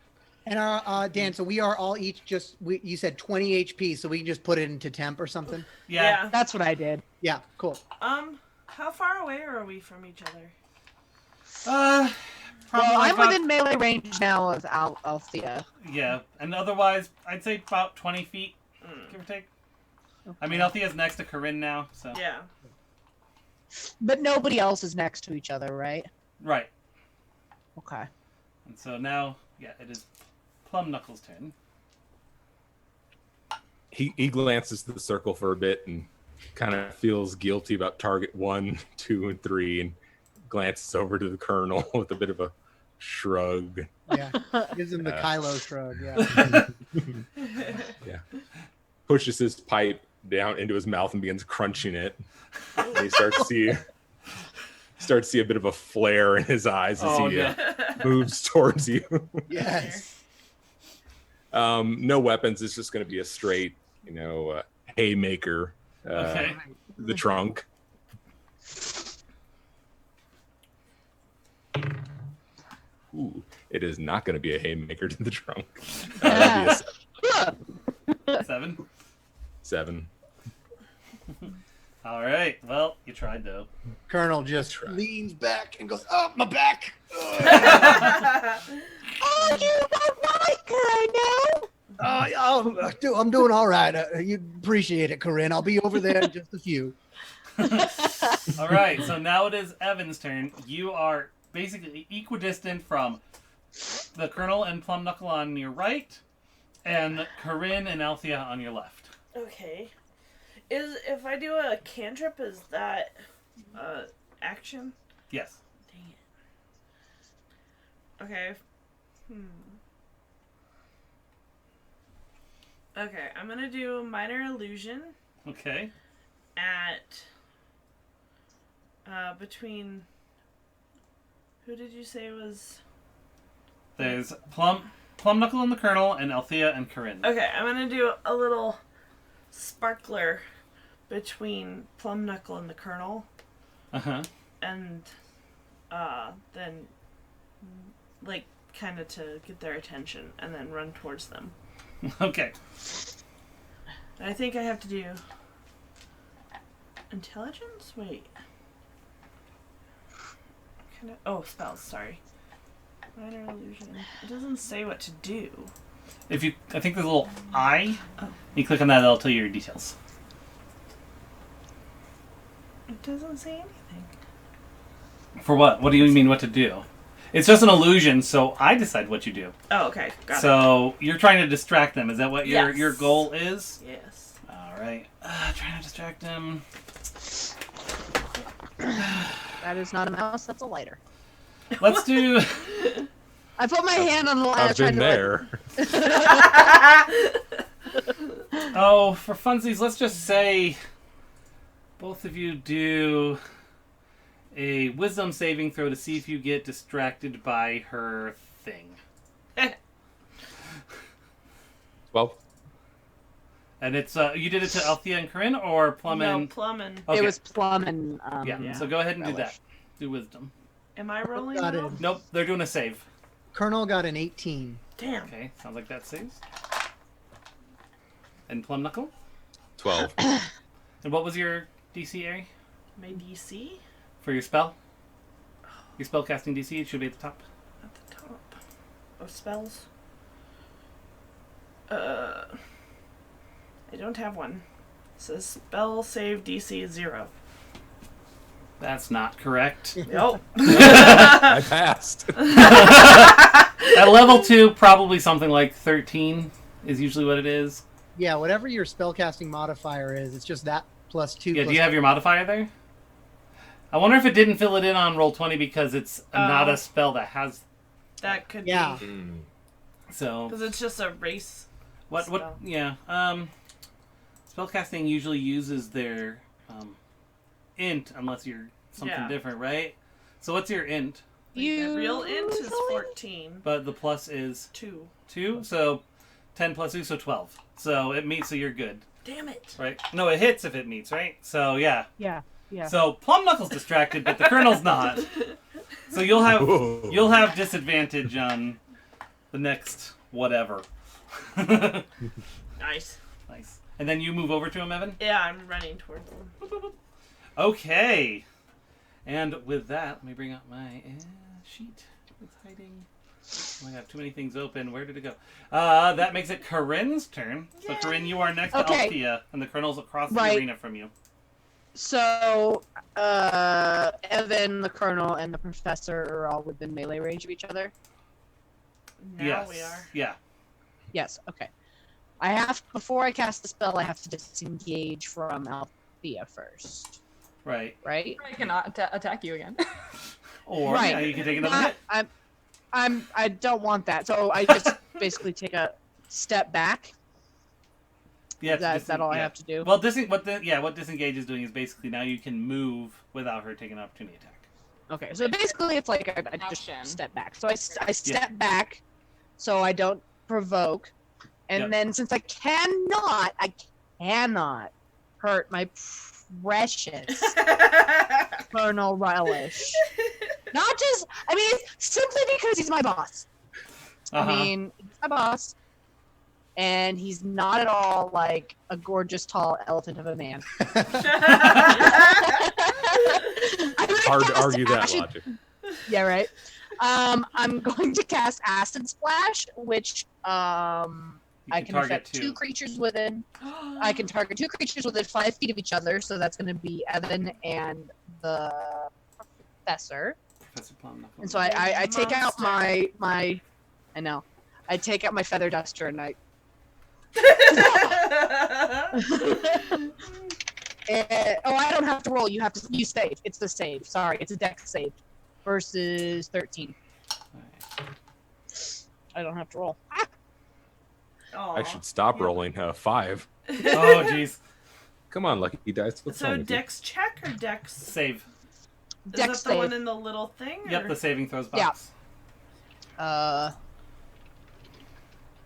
And Dan, so we are all each just you said 20 HP, so we can just put it into temp or something. Yeah. That's what I did. Yeah, cool. How far away are we from each other? Probably Well, I'm about- within melee range now of Althea. Yeah, and otherwise, I'd say about 20 feet, give or take. I mean, Althea's next to Corinne now, so. Yeah. But nobody else is next to each other, right? Right. Okay. And so now, yeah, it is Plumknuckles' turn. He glances the circle for a bit and kind of feels guilty about target 1, 2, and 3, and glances over to the colonel with a bit of a shrug. Yeah. Gives him the Kylo shrug. Yeah. Yeah. Pushes his pipe down into his mouth and begins crunching it. And he starts to see a bit of a flare in his eyes as Oh, he yeah. moves towards you. Yes. No weapons. It's just going to be a straight, haymaker. Okay. The trunk. Ooh, it is not going to be a haymaker to the trunk. That'd be a 7. 7. All right. Well, you tried, though. Colonel just leans back and goes, "Oh, my back." Oh, you don't like Colonel? I'm doing all right. You appreciate it, Corinne. I'll be over there in just a few. All right. So now it is Evan's turn. You are basically equidistant from the Colonel and Plumknuckle on your right, and Corinne and Althea on your left. Okay. If I do a cantrip, is that action? Yes. Dang it. Okay. Okay, I'm gonna do minor illusion, Okay. at between. Who did you say was? There's Plumknuckle and the Colonel, and Althea and Corinne. Okay, I'm gonna do a little sparkler between Plumknuckle and the Colonel, Uh-huh. and then like kind of to get their attention, and then run towards them. Okay. I think I have to do intelligence. Wait. Oh, spells. Sorry. Minor illusion. It doesn't say what to do. I think there's a little I. You click on that, that'll tell you your details. It doesn't say anything. For what? What do you mean what to do? It's just an illusion, so I decide what you do. Oh, okay. Got it. So you're trying to distract them. Is that what Yes. your goal is? Yes. All right. Trying to distract them. That is not a mouse. That's a lighter. Let's do. I put my hand on the lighter. I've been there. Oh, for funsies, let's just say both of you do a wisdom saving throw to see if you get distracted by her thing. 12. And it's you did it to Althea and Corinne or Plum No, and Plummin. Okay. It was Plum and yeah. So go ahead and do Relish. that. Do wisdom. Am I rolling Got now? it. Nope, they're doing a save. Colonel got an 18. Damn. Okay, sounds like that saves. And Plum Knuckle. 12. And what was your DC, Ari, My DC for your spell? Your spell casting DC, it should be at the top. at the top of spells. I don't have one. It says spell save DC 0. That's not correct. Nope. I passed. At level 2, probably something like 13 is usually what it is. Yeah, whatever your spellcasting modifier is, it's just that plus 2. Yeah, plus do you have your modifier there? I wonder if it didn't fill it in on Roll20 because it's not a spell that has... That could Yeah. be. So... Because it's just a race. What? spell. Yeah. Spellcasting usually uses their int unless you're something Yeah. different, right? So what's your int? Like, the real int is 14. But the plus is 2. 2, so 10 plus 2, so 12. So it meets, so you're good, Damn it. right? No, it hits if it meets, right? So yeah. Yeah. So Plum Knuckle's distracted, but the Colonel's not. So you'll have disadvantage on the next whatever. Nice. Nice. And then you move over to him, Evan? Yeah, I'm running towards them. Okay. And with that, let me bring up my sheet. It's hiding. Oh, I got too many things open. Where did it go? That makes it Corinne's turn. So Corinne, you are next to Okay. Althea, and the Colonel's across Right. the arena from you. So, Evan, the Colonel, and the Professor are all within melee range of each other? Now yes. we are. Yeah. Yes, okay. Before I cast the spell, I have to disengage from Althea first, Right. right? I cannot attack you again. Or Right. yeah, you can take another hit. I don't want that, so I just basically take a step back. Yeah. Is that all I have to do? Well, what disengage is doing is basically now you can move without her taking an opportunity attack. Okay, so basically it's like I just Action. step back. So I step back so I don't provoke. And Yep. then since I cannot hurt my precious Colonel Relish. Not just, simply because he's my boss. Uh-huh. He's my boss. And he's not at all like a gorgeous, tall elephant of a man. Hard to argue that logic. Yeah, right. I'm going to cast Acid Splash, which You I can target affect two creatures within. I can target 2 creatures within 5 feet of each other, so that's going to be Evan and the Professor. Professor Plum Knuckle. And so I take out Monster. my I know. I take out my feather duster and I. I don't have to roll. You save. It's the save. Sorry, it's a dex save versus 13. Alright. I don't have to roll. I should stop rolling 5. Oh, jeez. Come on, Lucky Dice. What's So wrong with you? dex check or dex? Save. Is Dex that the one save. in the little thing? Yep, or- the saving throws Yeah. box.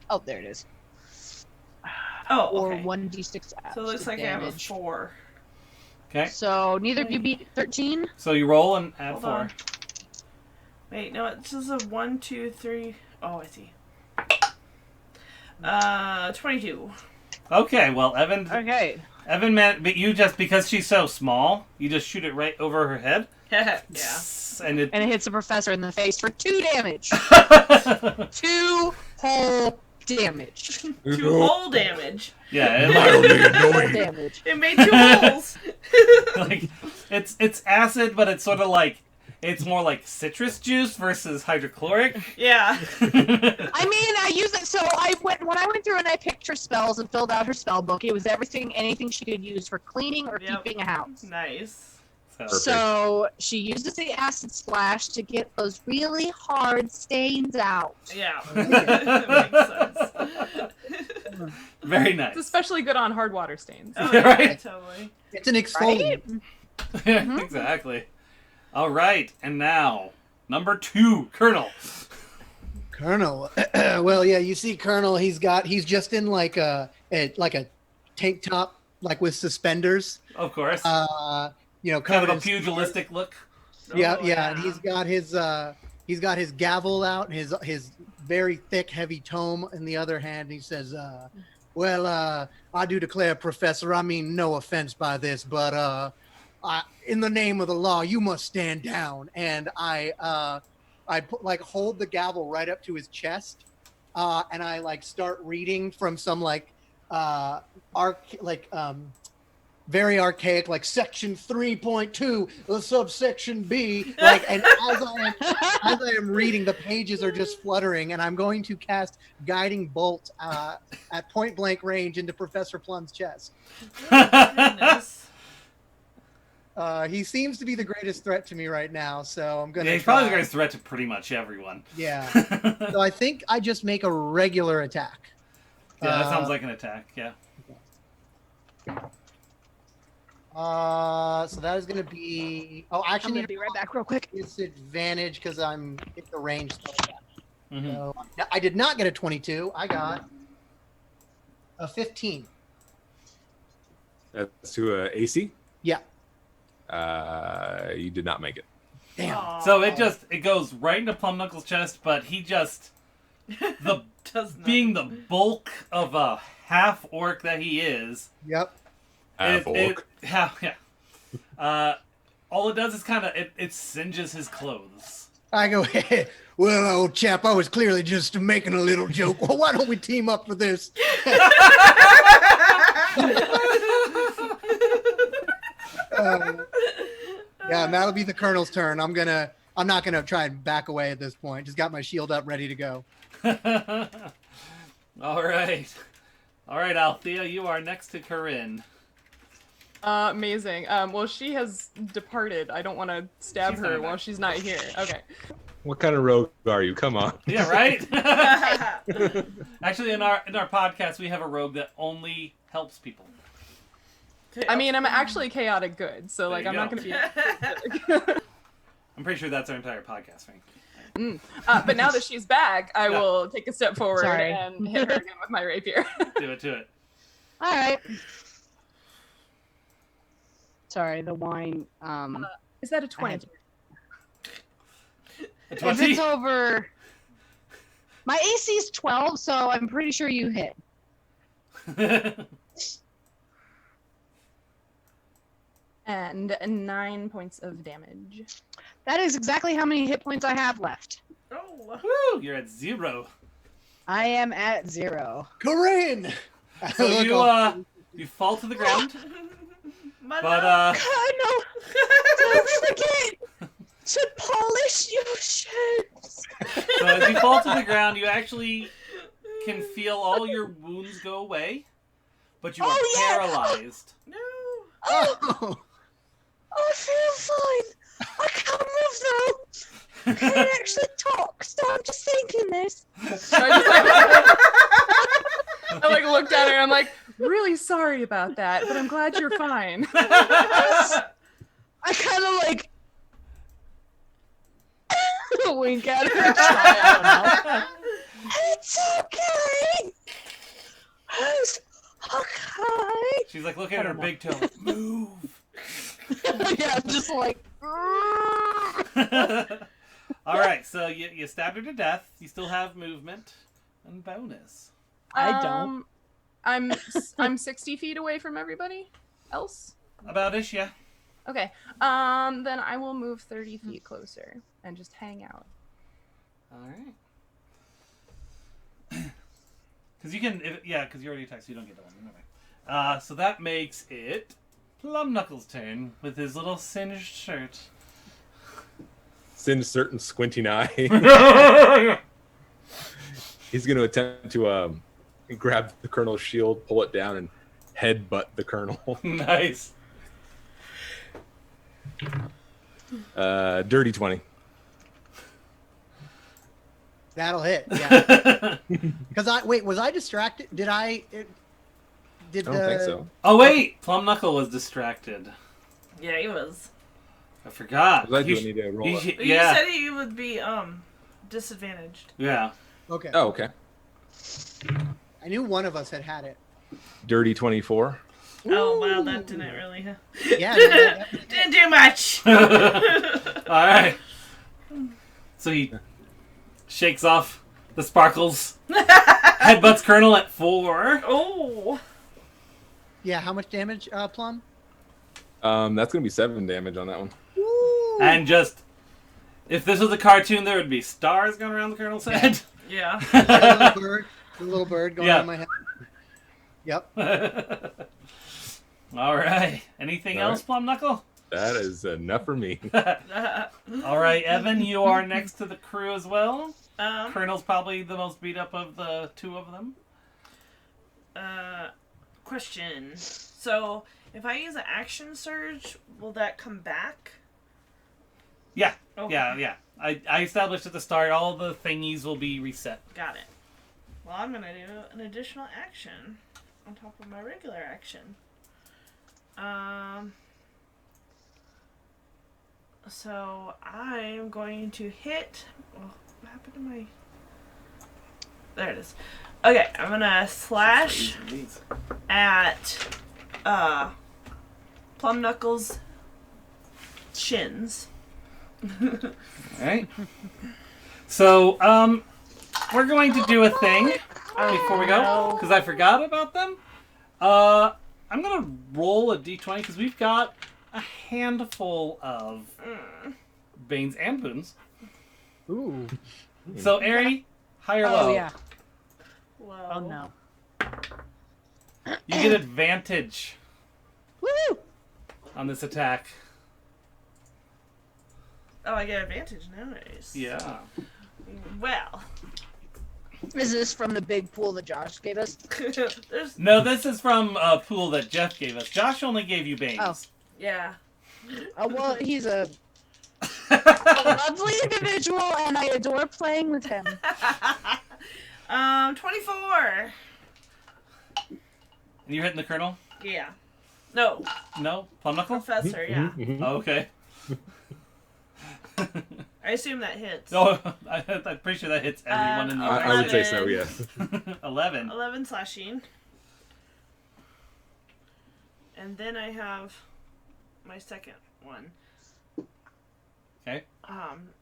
Oh, there it is. Oh, Or okay. 1d6 So it looks like I have a damage. 4. Okay. So neither of you beat 13. So you roll and add Hold 4. on. Wait, no, it's just a 1, 2, 3. Oh, I see. 22. Okay, well, Evan, Okay. but you just, because she's so small, you just shoot it right over her head. Yeah. And it... And it hits the professor in the face for 2 damage. 2 whole damage. 2 whole damage. yeah, Mildly annoying. Damage. It made 2 holes. like it's acid, but it's sort of like it's more like citrus juice versus hydrochloric. Yeah. I mean, I use it. So when I went through and I picked her spells and filled out her spell book, it was anything she could use for cleaning or Yep. keeping a house. Nice. So, So she uses the acid splash to get those really hard stains out. Yeah. Makes sense. very It's nice. especially good on hard water stains. Oh, Yeah, yeah, right. totally. It's an exfoliant. Exactly. All right, and now number 2, Colonel. Colonel. Well, yeah, you see Colonel, he's just in like a tank top, like with suspenders. Of course, You know, kind covered of a in pugilistic look. Yeah, Oh, yeah, and he's got his gavel out, his very thick, heavy tome in the other hand. He says, "Well, I do declare, Professor. I mean, no offense by this, but in the name of the law, you must stand down." And I hold the gavel right up to his chest, and I start reading from some very archaic, like section 3.2, the subsection B, and as I am reading, the pages are just fluttering, and I'm going to cast Guiding Bolt at point blank range into Professor Plum's chest. Goodness. He seems to be the greatest threat to me right now, so I'm gonna. Yeah, he's probably the greatest threat to pretty much everyone. Yeah. So I think I just make a regular attack. Yeah, that sounds like an attack. Yeah. So that is going to be. Oh, I'm actually, gonna be right back, real quick. disadvantage because I'm in the range. Mhm. So I did not get a 22. I got a 15. That's to AC. Yeah. You did not make it. Damn. Aw. So it goes right into Plum Knuckles' chest, but he just Does not. being the bulk of a half orc that he is. Yep. Half orc. Yeah. All it does is kind of it singes his clothes. I go, hey, well, old chap, I was clearly just making a little joke. Well, why don't we team up for this? Yeah, and that'll be the Colonel's turn. I'm not gonna try and back away at this point. Just got my shield up, ready to go. All right, Althea, you are next to Corinne. Amazing. Well, she has departed. I don't want to stab She's her not while back. she's not here. Okay. What kind of rogue are you? Come on. Yeah, right. Actually, in our podcast, we have a rogue that only helps people. I mean, I'm actually chaotic good, so There like you I'm not go. gonna be. I'm pretty sure that's our entire podcast, Frank. But now that she's back, I Yeah. will take a step forward Sorry. and hit her again with my rapier. Do it. All right. Sorry, the wine. Is that a 20? A If 20? it's over, my AC is 12, so I'm pretty sure you hit. And 9 points of damage. That is exactly how many hit points I have left. Oh. Woo! You're at 0. I am at 0. Corinne. So Look, you fall to the ground, My but love. Colonel, don't forget to polish your shoes. so as you fall to the ground, you actually can feel all your wounds go away, but you are Oh, yeah. paralyzed. No. oh, I feel fine. I can't move though. I can't actually talk, so I'm just thinking this. So I just like, I like looked at her and I'm like, really sorry about that, but I'm glad you're fine. I kind of like wink at her. Try, I don't know. It's okay. It's okay. She's like looking at her big toe. Like, move. Yeah, just like. All right, so you stabbed her to death. You still have movement and bonus. I don't. I'm 60 feet away from everybody else. About-ish, yeah. Okay. Then I will move 30 feet closer and just hang out. All right. Because you can, because you already attacked, so you don't get that one. Okay. So that makes it Plum Knuckles' turn with his little singed shirt. Singed shirt and squinting eye. He's going to attempt to grab the Colonel's shield, pull it down, and headbutt the Colonel. Nice. Dirty 20. That'll hit. Yeah. Because was I distracted? Did I? I don't think so. Oh, wait! Plum Knuckle was distracted. Yeah, he was. I forgot. I do need to roll it. But Yeah. you said he would be disadvantaged. Yeah. Okay. Oh, okay. I knew one of us had it. Dirty 24. Oh wow, that didn't really. Yeah. No, Didn't do much. All right. So he shakes off the sparkles. Headbutts Colonel at 4. Oh. yeah. How much damage, Plum? That's going to be 7 damage on that one. Woo! And just, if this was a cartoon, there would be stars going around the Colonel's head. Yeah. The little bird going Yeah. on my head. Yep. All right. Anything All else, right. Plum Knuckle? That is enough for me. All right, Evan, you are next to the crew as well. Um. Colonel's probably the most beat up of the two of them. Question. So, if I use an action surge, will that come back? Yeah. Okay. Yeah. I established at the start all the thingies will be reset. Got it. Well, I'm gonna do an additional action on top of my regular action. So I'm going to hit. Oh, what happened to my? There it is. Okay, I'm gonna slash at Plum Knuckles' shins. All right. So, we're going to do a thing before we go because I forgot about them. I'm gonna roll a d20 because we've got a handful of banes and boons. Ooh. So, Ari, high or low? Oh yeah. Whoa. Oh no. You get advantage Woo! on this attack. Oh, I get advantage. Nice. Yeah. Well. Is this from the big pool that Josh gave us? There's. No, this is from a pool that Jeff gave us. Josh only gave you banes. Oh. Yeah. Oh well, he's a lovely individual, and I adore playing with him. 24. And you're hitting the Colonel? Yeah. No, No? Plum Knuckle? Professor, yeah. Oh, okay. I assume that hits. Oh, I'm pretty sure that hits everyone in the I would say so, 11. yes. 11. 11 slashing. And then I have my second one. Okay.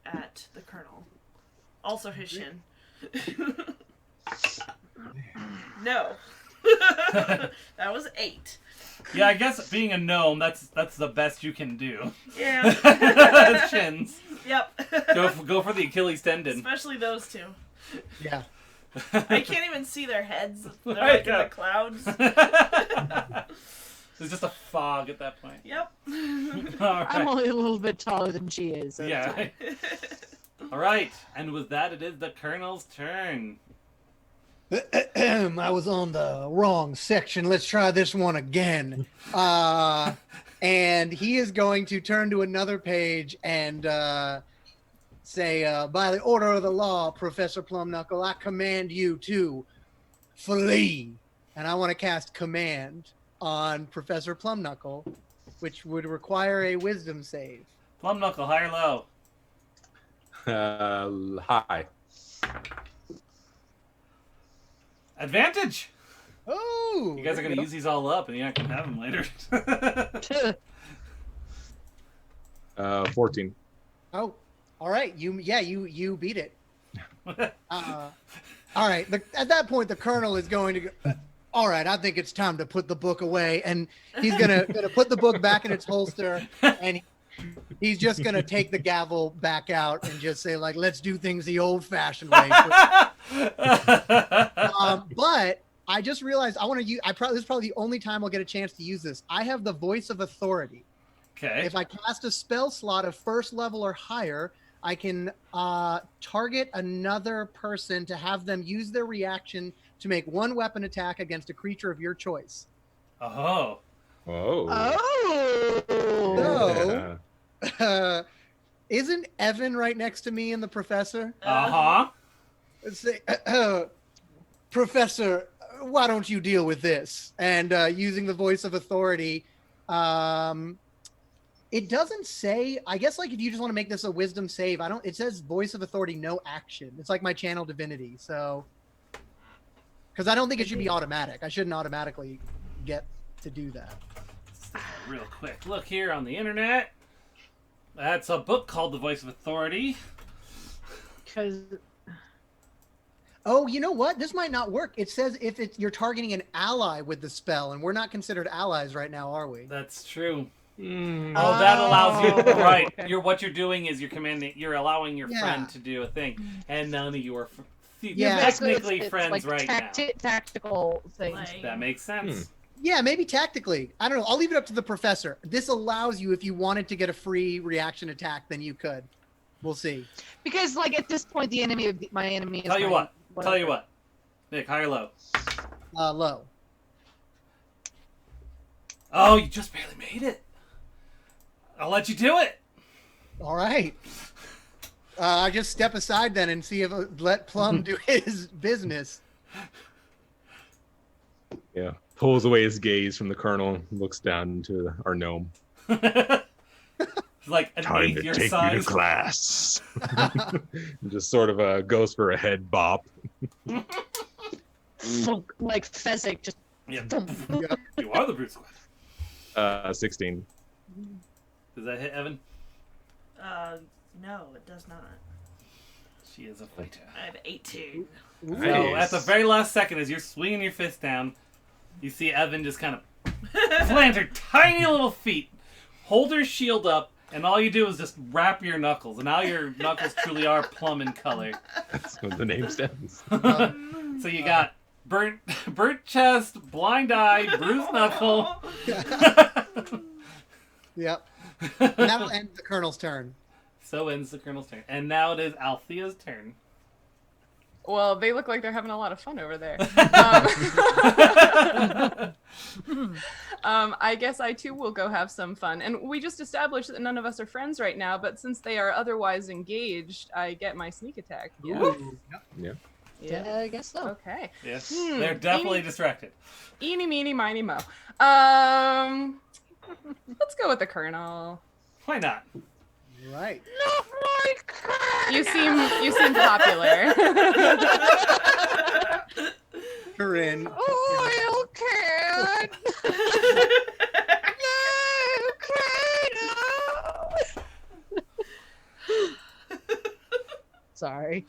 At the Colonel. Also his shin. No. That was 8. Yeah, I guess being a gnome, that's the best you can do. Yeah. Shins. Yep. Go for the Achilles tendon. Especially those two. Yeah. I can't even see their heads. They're Right, like in yeah. the clouds. There's just a fog at that point. Yep. All right. I'm only a little bit taller than she is. So Yeah. Right. All right, and with that, it is the Colonel's turn. I was on the wrong section. Let's try this one again. And he is going to turn to another page and say, by the order of the law, Professor Plumknuckle, I command you to flee. and I want to cast Command on Professor Plumknuckle, which would require a Wisdom save. Plumknuckle, high or low? Hi. Advantage! Oh, You guys are going to use these all up, and you're not going to have them later. 14. Oh, all right. You beat it. All right. At that point, the Colonel is going to go. All right. I think it's time to put the book away, and he's gonna put the book back in its holster, and he's just gonna take the gavel back out and just say, like, let's do things the old-fashioned way. But I just realized this is probably the only time I'll get a chance to use this. I have the voice of authority. Okay. If I cast a spell slot of first level or higher, I can target another person to have them use their reaction to make one weapon attack against a creature of your choice. Oh. Oh. Oh. So, isn't Evan right next to me and the professor? Uh-huh. Let's say, Professor, why don't you deal with this? And using the voice of authority, it doesn't say, I guess, like, if you just want to make this a wisdom save, it says voice of authority, no action. It's like my channel divinity. So, because I don't think it should be automatic. I shouldn't automatically get to do that. Real quick look here on the internet. That's a book called The Voice of Authority. Because Oh, you know what? This might not work. It says if you're targeting an ally with the spell, and we're not considered allies right now, are we? That's true. Mm. Oh, that allows you. Right. What you're doing is you're allowing your Yeah. friend to do a thing, and none of you are Yeah. technically it's friends like right now. tactical things. Like- That makes sense. Yeah, maybe tactically. I don't know. I'll leave it up to the professor. This allows you, if you wanted to get a free reaction attack, then you could. We'll see. Because, like, at this point, my enemy is Tell you my- what. Tell you what. Nick, high or low? Low. Oh, you just barely made it. I'll let you do it. All right. I just step aside then and see if let Plum do his business. Yeah. Pulls away his gaze from the Colonel, looks down into our gnome. It's like an Time eighth to your take you size. to class. Just sort of goes for a head bop. Thunk, like Fezzik, just Yeah. thump. You are the brute squad. 16. Does that hit Evan? No, it does not. She is a fighter. I have 18. So Nice. at the very last second, as you're swinging your fist down, you see Evan just kind of plant her tiny little feet, hold her shield up, and all you do is just wrap your knuckles. And now your knuckles truly are plum in color. That's what the name stands. So you got burnt chest, blind eye, bruised knuckle. Yep. And that'll end the Colonel's turn. So ends the Colonel's turn. And now it is Althea's turn. Well, they look like they're having a lot of fun over there. I guess I too will go have some fun. And we just established that none of us are friends right now, but since they are otherwise engaged, I get my sneak attack. Yeah. Ooh. Yeah. Yeah, I guess so. Okay. Yes. Hmm. They're definitely distracted. Eeny, meeny, miny, mo. Let's go with the Colonel. Why not? Right. Not my cat. You seem popular. Corinne. Oil can. Sorry.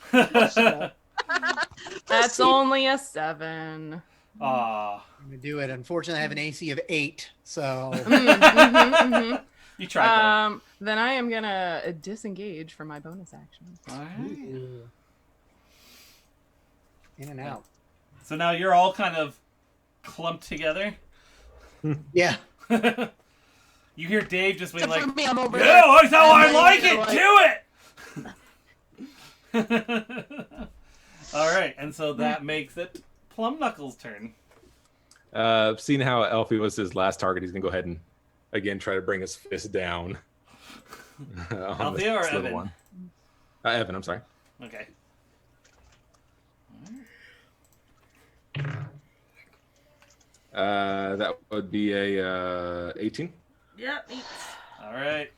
That's only a 7. Aw. I'm gonna do it. Unfortunately, I have an AC of 8, so You tried Then I am gonna disengage for my bonus action. though. Alright. in and out. So now you're all kind of clumped together. Yeah. You hear Dave just being Except like, for me, I'm over yeah, there. that's how I And like then it. you're Do it. All right, and so that makes it Plum Knuckles' turn. Seeing how Elfie was his last target, he's gonna go ahead and again try to bring his fist down. On Althea or this little Evan? one. Evan, I'm sorry. Okay. That would be a 18. Yep. Eats. All right.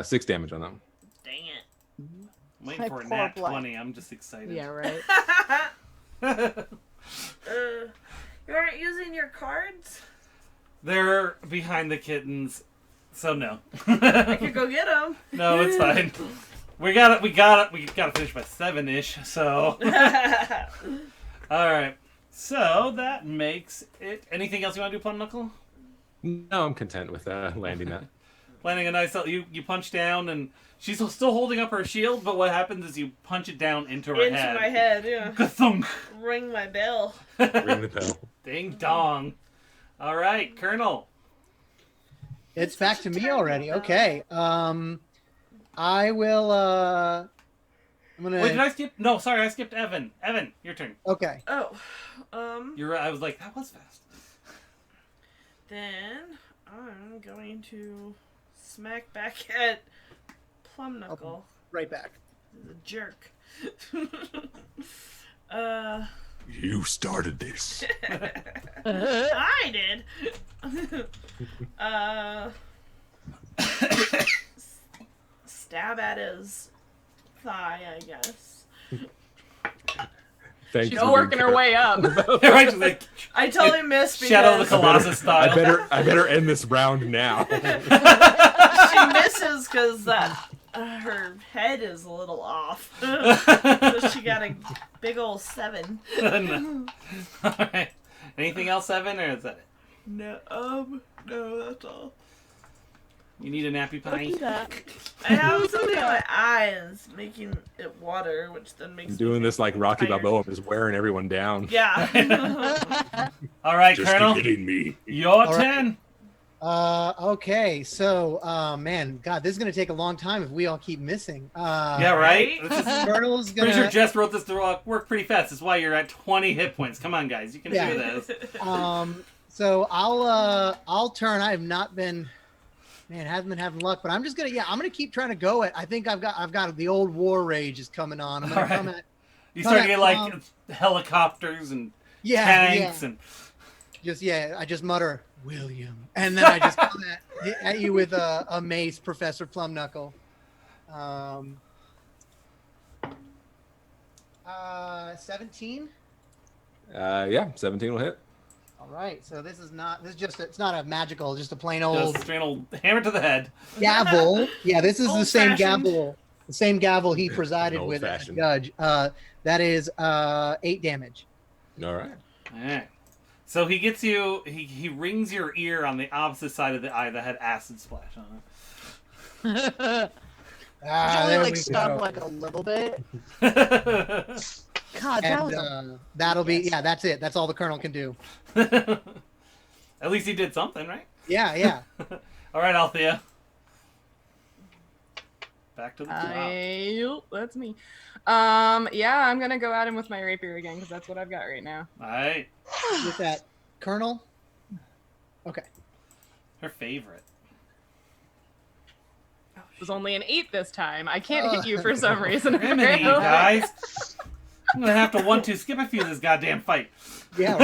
Six damage on that one. Dang it. I'm waiting My for a poor nat blood. 20. I'm just excited. Yeah, right. You aren't using your cards? They're behind the kittens, so no. I could go get them. No, it's fine. We gotta finish by 7-ish. So, all right. So that makes it. Anything else you want to do, Plum Knuckle? No, I'm content with landing that. Landing a nice. You punch down, and she's still holding up her shield. But what happens is you punch it down into her Into head. my head, yeah. Ka-thunk. Ring my bell. Ring the bell. Ding dong. All right, Colonel. It's back to me already. Okay. I will. I'm gonna. Wait, did I skip? No, sorry, I skipped Evan. Evan, your turn. Okay. Oh. You're right. I was like, that was fast. Then I'm going to smack back at Plum Knuckle. Right back. The jerk. You started this. I did. Stab at his thigh, I guess. Thanks She's for being working her careful. way up. Right, she's like, I totally missed because Shadow of the Colossus style. I better end this round now. she misses because her head is a little off. So she got a big old 7. No. All right. Anything else, Evan, or is that it? No, that's all. You need a nappy pie? I have something on my eyes making it water, which then makes I'm me doing think this like Rocky tired. Balboa, just wearing everyone down. Yeah. All right, Just Colonel. keep hitting me. Your All right. turn. Okay. So, man, God, this is gonna take a long time if we all keep missing. Yeah, right? right? This is, Colonel's pretty sure gonna. Jess wrote this to work pretty fast. That's why you're at 20 hit points. Come on, guys. You can Yeah. do this. So I'll turn. I have not been. Man, haven't been having luck, but I'm just gonna keep trying to go it. I think I've got the old war rage is coming on. I'm gonna All right. come at. You Come start to at get like Plum. helicopters and Yeah, tanks and I just mutter William, and then I just come at you with a mace, Professor Plum Knuckle. 17. Yeah, 17 will hit. All right, so it's not a magical, just a plain old just straight old hammer to the head. gavel. Yeah, this is the same Old-fashioned. gavel. The same gavel he presided with as a Old-fashioned. judge. That is 8 damage. All right. All right. So he gets you. He rings your ear on the opposite side of the eye that had acid splash on Did Ah, you there only we stung go. like a little bit? it. God, that And was that'll be that's it. That's all the colonel can do. At least he did something, right? Yeah. All right, Althea. Back to the top. That's me. Yeah, I'm gonna go at him with my rapier again because that's what I've got right now. All right. With that, colonel. Okay. Her favorite. It was only an 8 this time. I can't hit you for some reason. Remedy, guys. I'm gonna have to 1-2 skip a few of this goddamn fight. Yeah.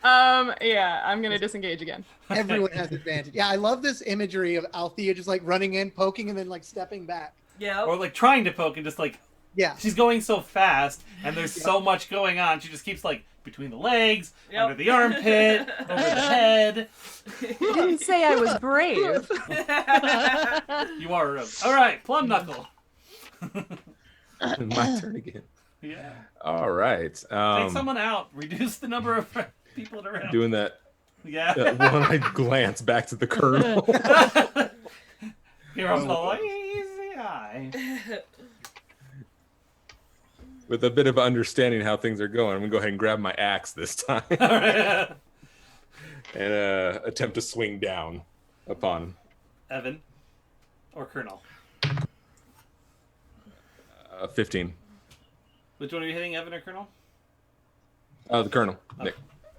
Right. Yeah, I'm gonna disengage again. Everyone has advantage. Yeah, I love this imagery of Althea just like running in, poking, and then like stepping back. Yeah. Or like trying to poke and just like Yeah. she's going so fast and there's so much going on. She just keeps like between the legs, Yep. under the armpit, over the head. You didn't say I was brave. You are all right, Plum Knuckle. My turn again. Yeah. All right. Take someone out. Reduce the number of people around. Doing that Yeah. one-eyed glance back to the colonel. You're a lazy eye. With a bit of understanding how things are going, I'm gonna go ahead and grab my axe this time All right. and attempt to swing down upon Evan or Colonel. 15. Which one are you hitting, Evan or Colonel? The colonel. Nick.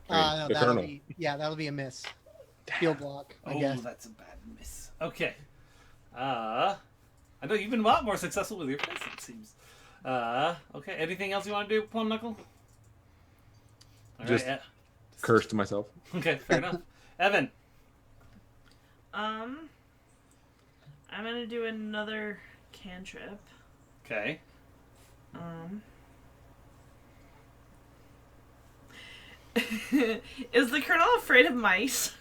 No, the colonel. that'll be a miss. Field block, I guess. That's a bad miss. Okay. I know you've been a lot more successful with your fists, it seems. Okay. Anything else you want to do, Plum Knuckle? All Just right, curse to myself. Okay, fair enough. Evan. I'm gonna do another cantrip. Okay. Is the Colonel afraid of mice?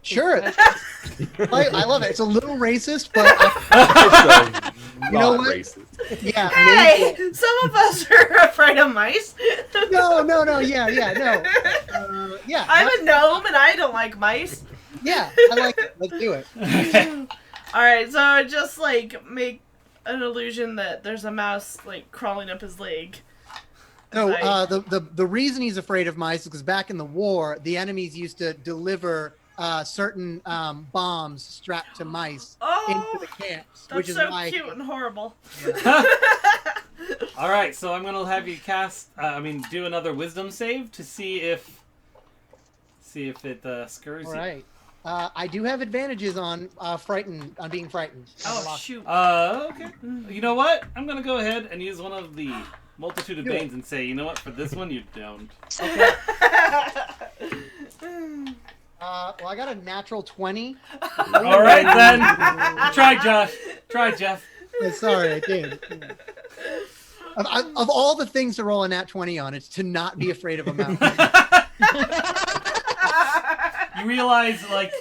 Sure. I love it. It's a little racist, but You know not what? racist. yeah. Hey, maybe- some of us are afraid of mice. No, no. Yeah. Yeah. I'm a gnome and I don't like mice. Yeah, I like it. Let's do it. Alright, so I just like make an illusion that there's a mouse like crawling up his leg. So Right. the reason he's afraid of mice is because back in the war, the enemies used to deliver certain bombs strapped to mice into the camps, That's which is so why. cute and horrible. All right, so I'm gonna have you do another wisdom save to see if it scurs All you. right. I do have advantages on being frightened. Oh shoot. Okay. You know what? I'm gonna go ahead and use one of the multitude of Do it. banes and say, you know what? For this one, you don't. Well, I got a natural 20. All right then. Try, Josh. Try, Jeff. Sorry, I did. Of all the things to roll a nat 20 on, it's to not be afraid of a mouse. You realize, like,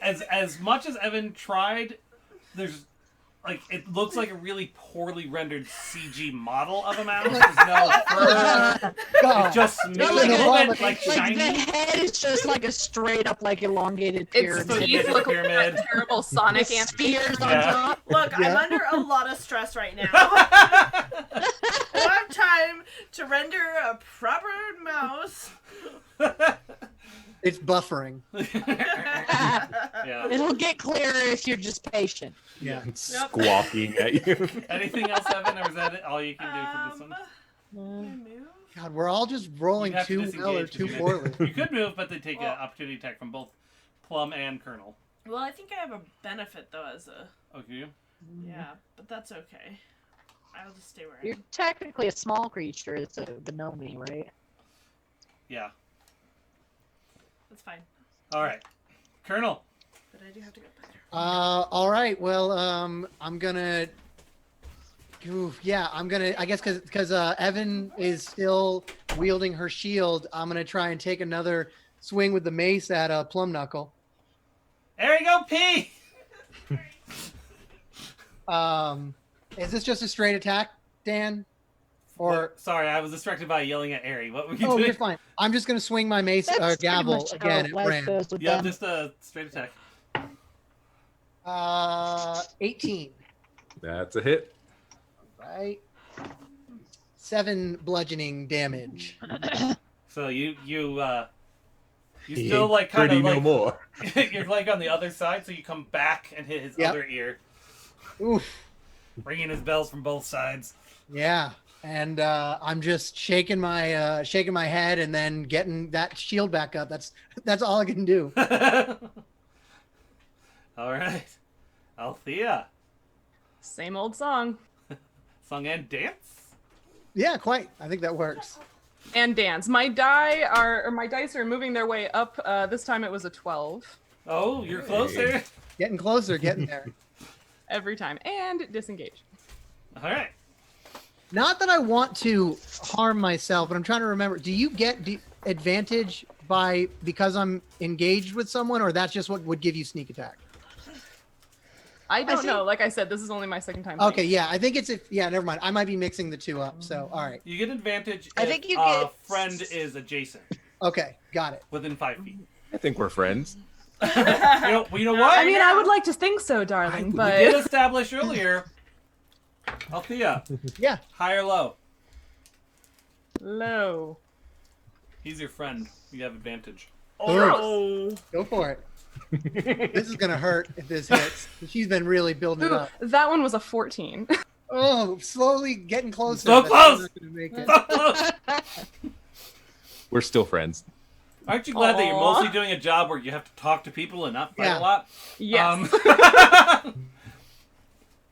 as much as Evan tried, there's like it looks like a really poorly rendered CG model of a mouse. There's no fur. It's just maybe a like little a- bit like Like shiny. the head is just like a straight up like elongated Its pyramid. teeth look like Pyramid. that terrible Sonic With animation. spears on Yeah. top. Look, I'm Yeah. under a lot of stress right now. I don't have time to render a proper mouse. It's buffering. Yeah. It'll get clearer if you're just patient. Yeah. Squawking at you. Anything else, Evan, or is that all you can do for this one? Can I move? God, we're all just rolling You'd have to too well or disengage too if you poorly. did. You could move, but they take an Well- opportunity attack from both Plum and Colonel. Well, I think I have a benefit though as a Okay. yeah, but that's okay. I'll just stay where I You're am. technically a small creature. It's a gnome, right? Yeah. That's fine. All right. Colonel. But I do have to go better. All right. Well, I'm gonna. I guess because Evan is still wielding her shield, I'm gonna try and take another swing with the mace at Plum Knuckle. There you go, P. Is this just a straight attack, Dan? Or Sorry, I was distracted by yelling at Ari. What were you oh, doing? you're fine. I'm just gonna swing my mace That's pretty gavel much how again at life Bran. goes with Yeah, them. just a straight attack. 18. That's a hit. Right. 7 bludgeoning damage. So you still ain't like kind pretty of like no more. you're like on the other side, so you come back and hit his Yep. other ear, Oof. ringing his bells from both sides. Yeah. And I'm just shaking my head and then getting that shield back up. That's all I can do. All right, Althea, Same old song. song and dance. Yeah, quite. I think that works. And dance. My dice are moving their way up. This time it was a 12 Oh, you're closer. Getting closer, getting there. every time. And disengage. All right. Not that I want to harm myself, but I'm trying to remember. Do you get advantage because I'm engaged with someone, or that's just what would give you sneak attack? I don't think- know. Like I said, this is only my second time. Okay, playing. yeah, I think never mind. I might be mixing the two up. So, all right. You get advantage I if think you a get- friend is adjacent, Okay, got it. within 5 feet. I think we're friends. You know what? I mean, I would like to think so, darling, we but did establish earlier. Althea, Yeah. high or low? low. He's your friend. You have advantage. Oh. Go for it. This is gonna hurt if this hits. She's been really building it Ooh, up. that one was a 14. Oh, slowly getting closer. So but close! I'm not gonna make it. We're still friends. Aren't you glad that you're Aw. mostly doing a job where you have to talk to people and not fight Yeah. a lot? Yes.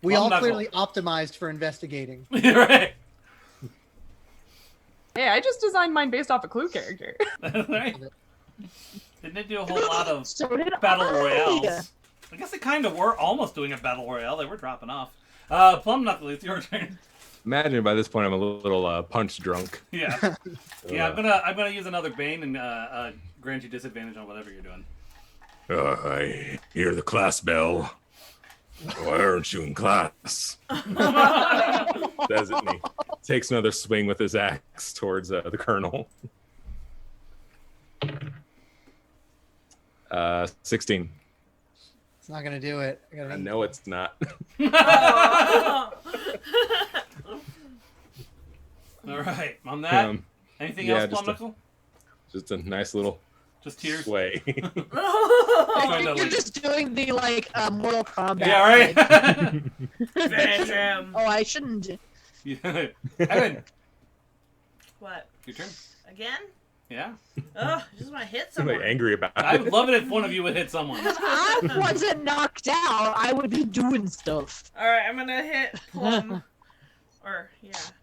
We Plum all knuckle. clearly optimized for investigating. Right. Hey, I just designed mine based off a Clue character. Right. Didn't it do a whole lot of So did battle I. royales? I guess they kind of were almost doing a battle royale. They were dropping off. Plum Knuckle, it's your turn. Imagine by this point I'm a little punch drunk. Yeah. Yeah, I'm gonna use another Bane and grant you disadvantage on whatever you're doing. I hear the class bell. Why aren't you in class? Says it, and he takes another swing with his axe towards the colonel. 16. It's not gonna do it. I know it's not. All right, on that. Anything yeah, else, Plum just a- Knuckle? Just a nice little Just tears. sway. I Trying think to, you're like- just doing the Mortal Kombat. Yeah, thing. right. Finish Oh, I shouldn't. Yeah. Evan, What? your turn. Again? Yeah. Ugh, I just want to hit I'm someone. like angry about I it. would love it if one of you would hit someone. If I wasn't knocked out, I would be doing stuff. Alright, I'm gonna hit Plum.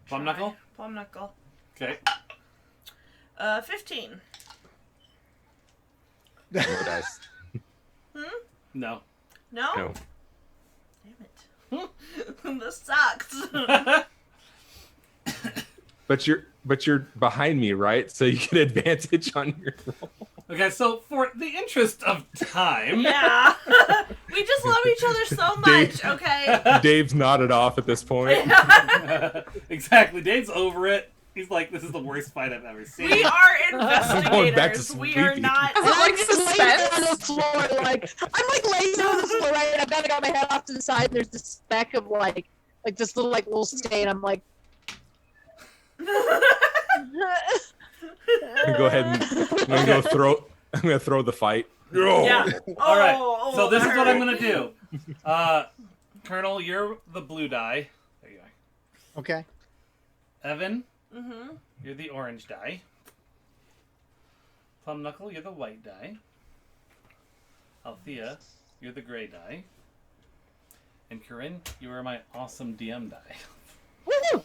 Plum Knuckle? Plum Knuckle. Okay. 15. No dice. No. No? No. Damn it. This sucks. But you're behind me, right? So you get advantage on your roll. Okay, so for the interest of time. Yeah. We just love each other so much, okay? Dave's nodded off at this point. Exactly. Dave's over it. He's like, this is the worst fight I've ever seen. We are going back to investigators. We are sleepy. not. Is it like I'm just laying suspense? on the floor, I'm like laying on the floor, right? And I've got my head off to the side, and there's this speck of like this little stain. I'm like, Go ahead and I'm gonna throw the fight. Yeah. All right. Oh, So this is that what I'm hurt. going to do. Colonel, you're the blue die. There you are. Okay. Evan, Mm-hmm. you're the orange die. Plum Knuckle, you're the white die. Althea, you're the gray die. And Corinne, you are my awesome DM die. woo!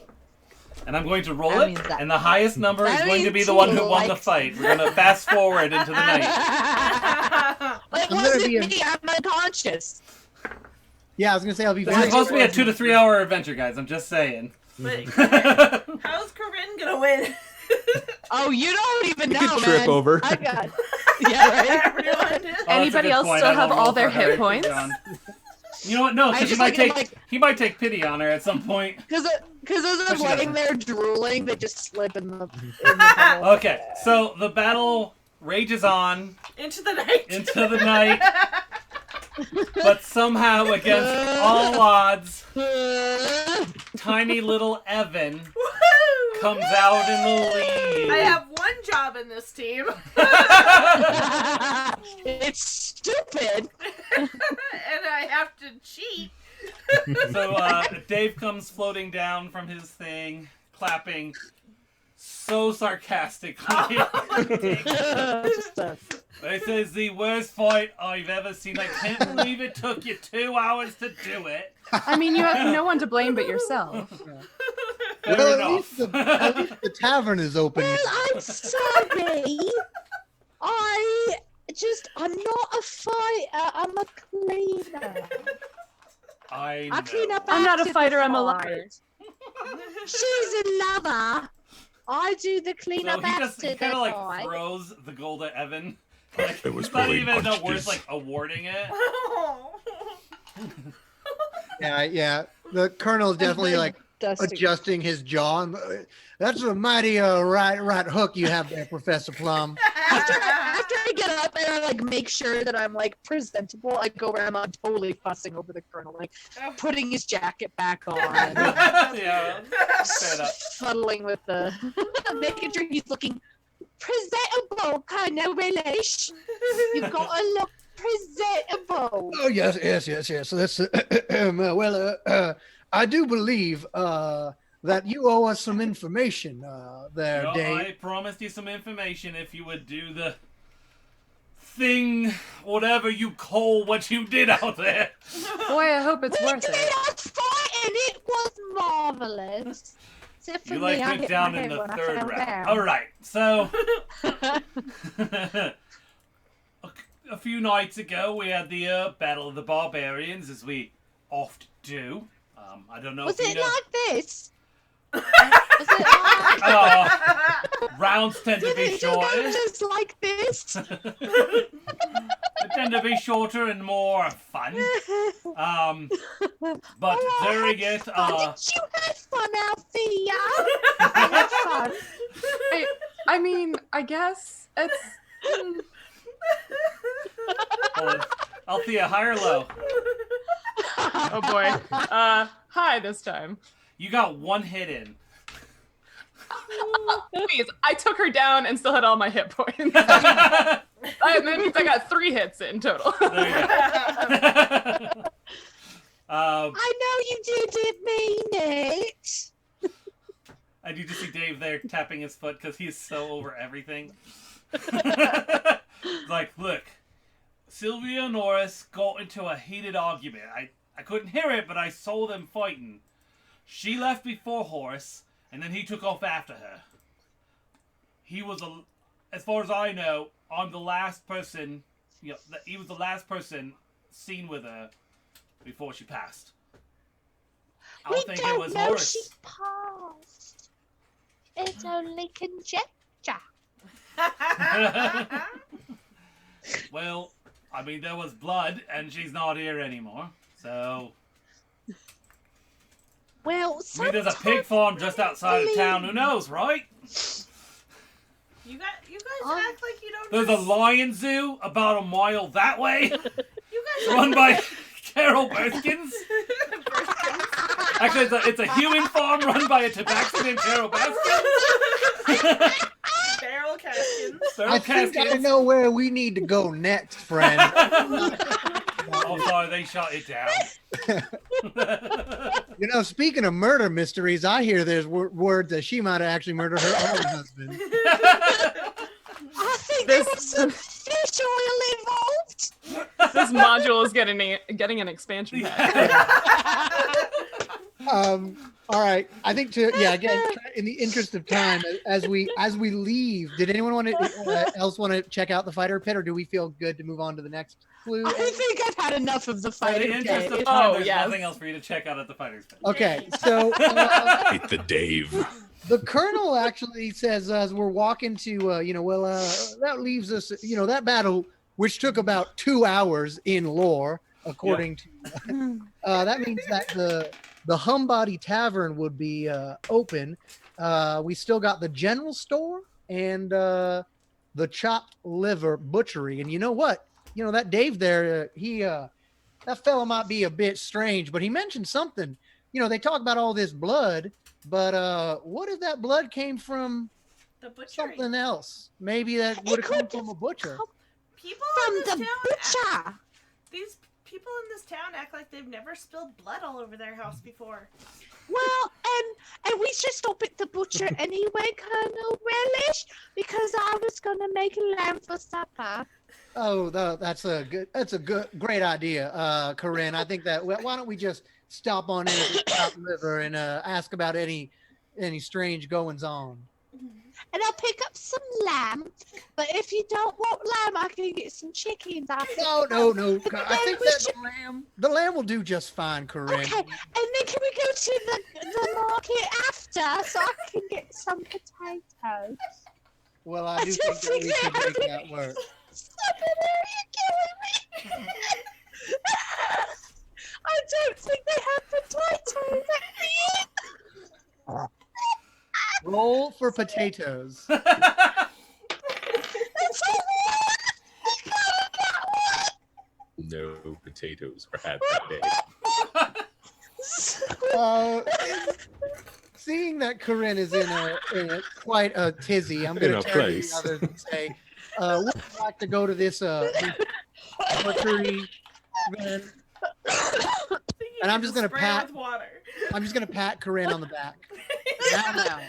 And I'm going to roll That it, means that- and the highest number is that going to means be the one who you won the like- fight. We're going to fast forward into the night. It I'm gonna wasn't be a- me. I'm unconscious. Yeah, I was gonna say I'll be This very is supposed to be a surprised. 2 to 3 hour adventure, guys. I'm just saying. But how's Corinne gonna win? Oh, you don't even You know, could trip man. over. I got. Yeah, right. Everyone did. Oh, that's a Anybody good else point. still I have won't all roll their for hit her. points? John. You know what? No, I because he just might like- take he might take pity on her at some point. Because as I'm Push it laying over. there drooling, they just slip in the tunnel. Okay, so the battle rages on Into the night. into the night, but somehow against all odds, tiny little Evan Woo! comes out in the lead. I have one job in this team, It's stupid. and I have to cheat. So Dave comes floating down from his thing, clapping so sarcastically. Just a- This is the worst fight I've ever seen. I can't believe it took you 2 hours to do it. I mean, you have no one to blame but yourself. Fair Well, enough. at least the tavern is open. Well, I'm sorry. I'm not a fighter. I'm a cleaner. I I clean know. up. I'm not a after fighter, the I'm a fight. lover. She's a lover. I do the So cleanup he just after he the kind of like fight. throws the gold at Evan. Like, It was it's not really even punches. worth like awarding it. Yeah. The colonel's definitely like Dusty. adjusting his jaw. That's a mighty right hook you have there, Professor Plum. After I get up and I like make sure that I'm like presentable, I go around. I'm totally fussing over the colonel, like putting his jacket back on, Yeah, fair enough. fuddling with the, making sure he's looking presentable, kind of relish. You've got to look presentable. Oh yes. So that's I do believe that you owe us some information there, No, Dave. I promised you some information if you would do the thing, whatever you call what you did out there. Boy, I hope it's We worth did it. a fight and it was marvelous. Except for You me, like I went hit down my in head the when I third fell round. down. All right, so a few nights ago we had the Battle of the Barbarians, as we oft do. I don't know Was if you it know. like this? Was it like... Rounds tend to Did be it go shorter. just like this? They tend to be shorter and more fun. But during it, Did you have fun, Althea? I had fun. I mean, I guess it's. hold on. Althea, high or low? Oh boy. High this time. You got one hit in. Please, I took her down and still had all my hit points. There That means I got 3 hits in total. you go. I know you didn't mean it. I need to see Dave there tapping his foot because he's so over everything. Like, look, Sylvia and Norris got into a heated argument. I couldn't hear it, but I saw them fighting. She left before Horace, and then he took off after her. He was, as far as I know, I'm the last person, he was the last person seen with her before she passed. I We don't think it don't was know Horace. she passed. It's only conjecture. Well, I mean, there was blood, and she's not here anymore. So, Well, I mean, there's a pig farm just outside of town. Who knows, right? You guys act like you don't. There's a just- lion zoo about a mile that way, You guys run by Carol Baskins. Actually, it's a human farm run by a tabaxi named Carol Baskins. Barrel Caskins. Feral I think I Caskins. know where we need to go next, friend. Oh, sorry, they shot it down. You know, speaking of murder mysteries, I hear there's word that she might have actually murdered her own husband. I think there was some fish oil involved. This module is getting an expansion pack. All right. I think again, in the interest of time, as we leave, did anyone else want to check out the fighter pit, or do we feel good to move on to the next clue? I think I've had enough of the In fighter the interest pit. of time, Oh, there's yes. nothing else for you to check out at the Fighter's Pit. Okay, so Hit the Dave. the colonel actually says as we're walking to, that leaves us, that battle, which took about 2 hours in lore, according to, that means that the Humbody Tavern would be open. We still got the general store and the chopped liver butchery. And you know what? That Dave there, that fella might be a bit strange, but he mentioned something. They talk about all this blood, but what if that blood came from The butchery. something else? Maybe that would have come from a butcher. People From in this the town. butcher. These people in this town act like they've never spilled blood all over their house before. Well, and we should stop at the butcher anyway, Colonel Relish, because I was gonna make lamb for supper. Oh, that's a great idea, Corinne. I think that why don't we just stop on in at the chopped liver and ask about any strange goings on. And I'll pick up some lamb, but if you don't want lamb, I can get some chickens. No. I think that the lamb will do just fine, Corinne. Okay, and then can we go to the market after so I can get some potatoes? Well, I do think that we should make that work. Stop it, are you killing me? I don't think they have potatoes at the inn. Roll for potatoes. That's a one. No potatoes were had that day. Seeing that Corinne is in quite a tizzy, I'm going In to a turn to the place. others and say, would you like to go to this butchery? And I'm just going to pat. With water. I'm just going to pat Corinne on the back. Now,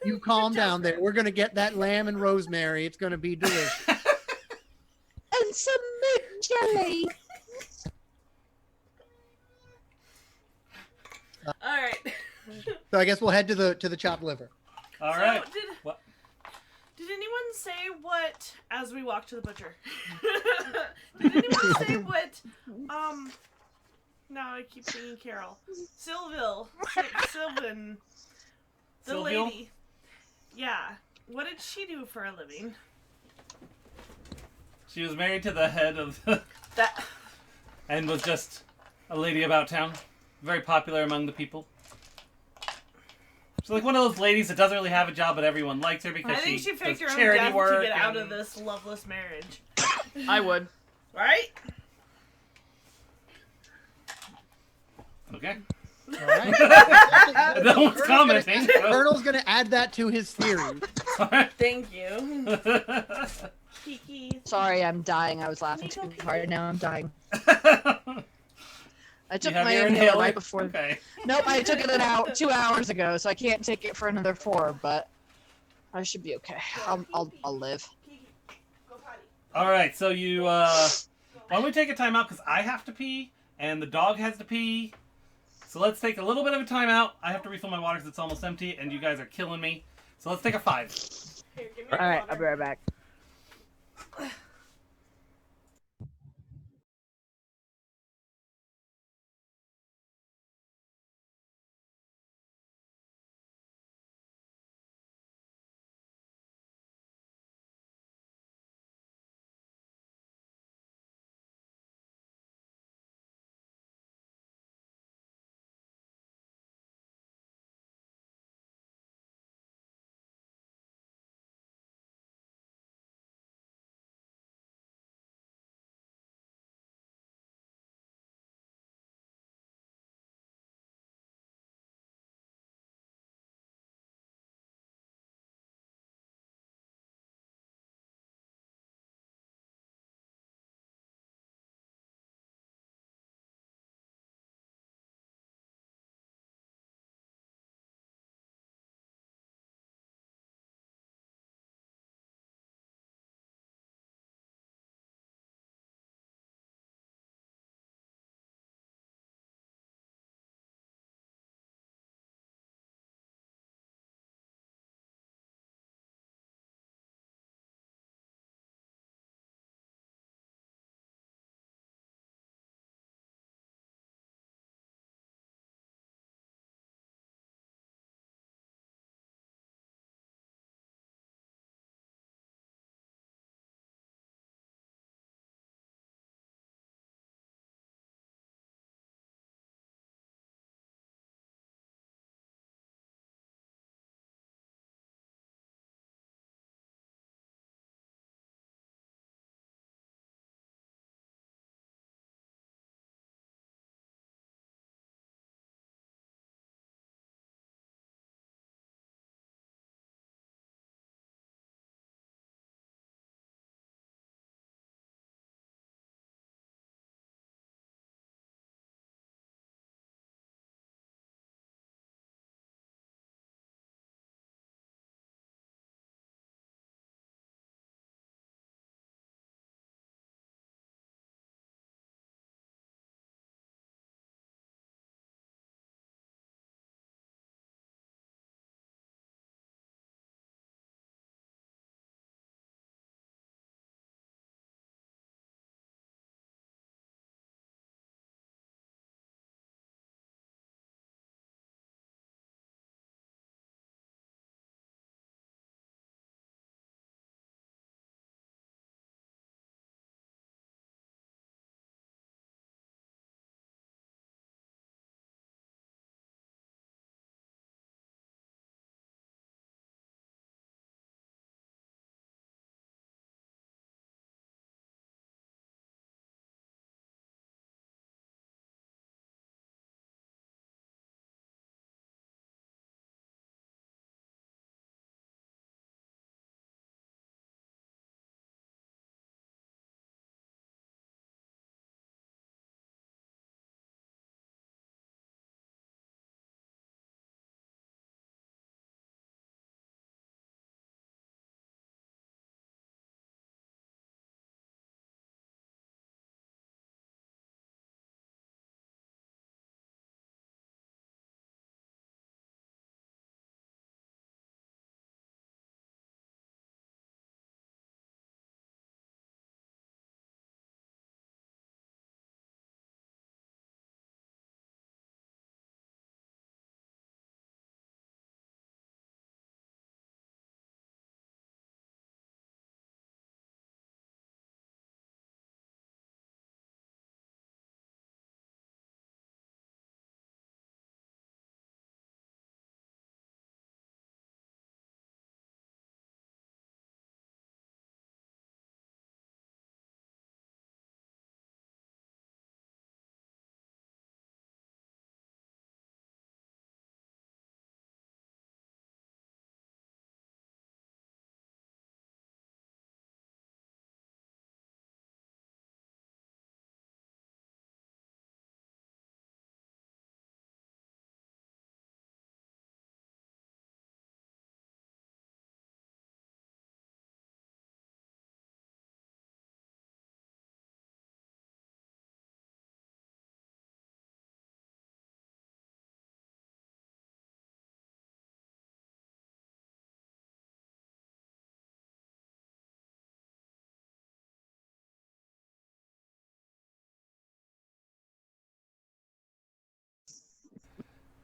you calm down there. We're going to get that lamb and rosemary. It's going to be delicious. And Jelly. All right. So I guess we'll head to the chopped liver. All right. So did anyone say what as we walk to the butcher? Did anyone say what? No, I keep singing Carol. Sylville, Sylvan, the Sylville? lady. Yeah. What did she do for a living? She was married to the head of the... That. and was just a lady about town. Very popular among the people. She's like one of those ladies that doesn't really have a job, but everyone likes her because I think she does faked her own charity death work to get out and- of this loveless marriage. I would. Right? Okay. All right. No one's commenting. Colonel's gonna add that to his theory. Thank you. Kiki. Sorry, I'm dying. I was laughing too hard. Now I'm dying. I took You have my your inhaler inhaler? right before. Okay. Nope, I took it out 2 hours ago, so I can't take it for another 4. But I should be okay. I'll live. Kiki, go potty. All right. So you. Why don't we take a time out because I have to pee and the dog has to pee. So let's take a little bit of a time out. I have to refill my water because it's almost empty, and you guys are killing me. So let's take a 5. Here, give me All right, water. I'll be right back.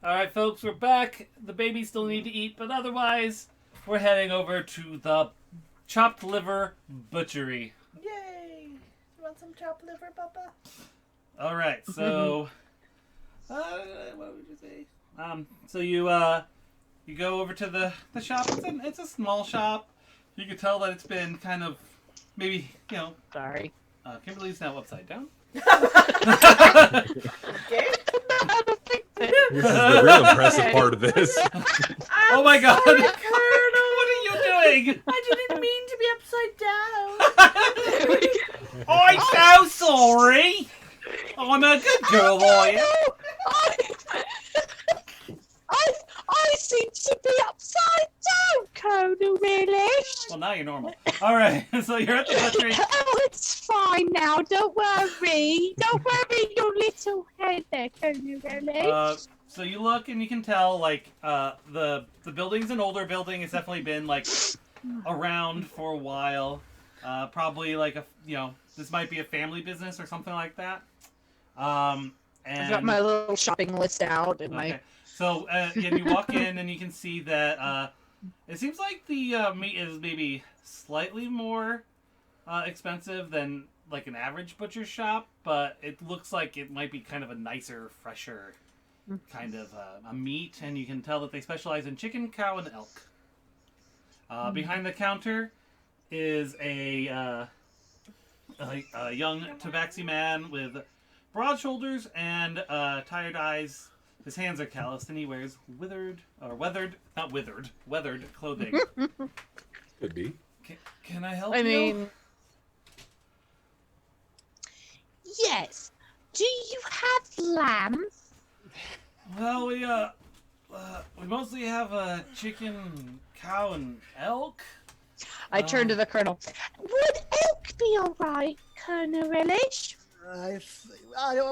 All right, folks, we're back. The babies still need to eat, but otherwise, we're heading over to the chopped liver butchery. Yay! You want some chopped liver, Papa? All right, so what would you say? So you go over to the shop. It's a small shop. You can tell that it's been kind of maybe Sorry. Kimberly's now upside down. Okay. This is the real impressive part of this. Oh my God! Sorry, What are you doing? I didn't mean to be upside down. I'm so sorry. I'm a good girl, are you? I seem to be upside down, Colonel, really. Well, now you're normal. All right, so you're at the butchery. Oh, it's fine now. Don't worry. Don't worry your little head there, Colonel, really. So you look and you can tell, like, the building's an older building. It's definitely been, like, around for a while. Probably, like, this might be a family business or something like that. And I've got my little shopping list out and okay. So, you walk in and you can see that it seems like the meat is maybe slightly more expensive than, like, an average butcher shop, but it looks like it might be kind of a nicer, fresher kind of a meat, and you can tell that they specialize in chicken, cow, and elk. Behind the counter is a young tabaxi man with broad shoulders and tired eyes. His hands are calloused, and he wears weathered clothing. Could be. Can I help I you? mean, yes. Do you have lamb? Well, we mostly have chicken, cow, and elk. I turn to the Colonel. Would elk be all right, Colonel Relish? I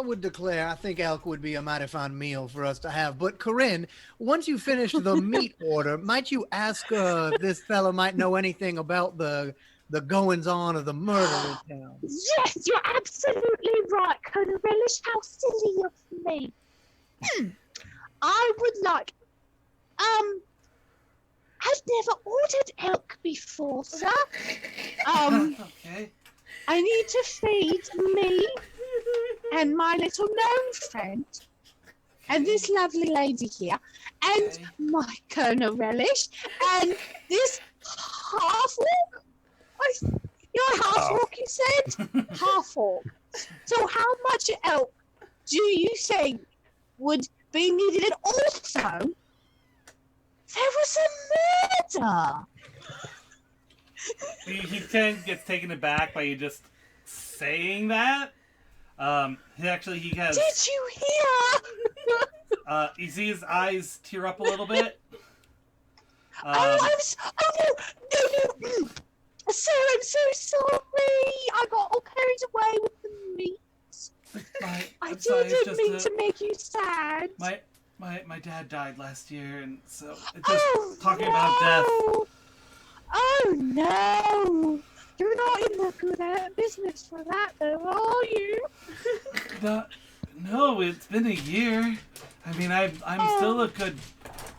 would declare I think elk would be a mighty fine meal for us to have. But Corinne, once you finish the meat order, might you ask if this fella might know anything about the goings-on of the murder in town? Yes, you're absolutely right, Colonel Relish. How silly of me. I would like... I've never ordered elk before, sir. Okay. I need to feed me and my little gnome friend and this lovely lady here and my Colonel Relish and this half-orc. You're a half-orc, you said? Half-orc. So how much elk do you think would be needed? And also, there was a murder. He kind of gets taken aback by you just saying that. He has. Did you hear? You see his eyes tear up a little bit. No. Sir, I'm so sorry. I got all carried away with the meat. I didn't mean to make you sad. My dad died last year, and so just talking about death. Oh no! You're not in the good business for that, though, are you? No, it's been a year. I mean, I'm still a good,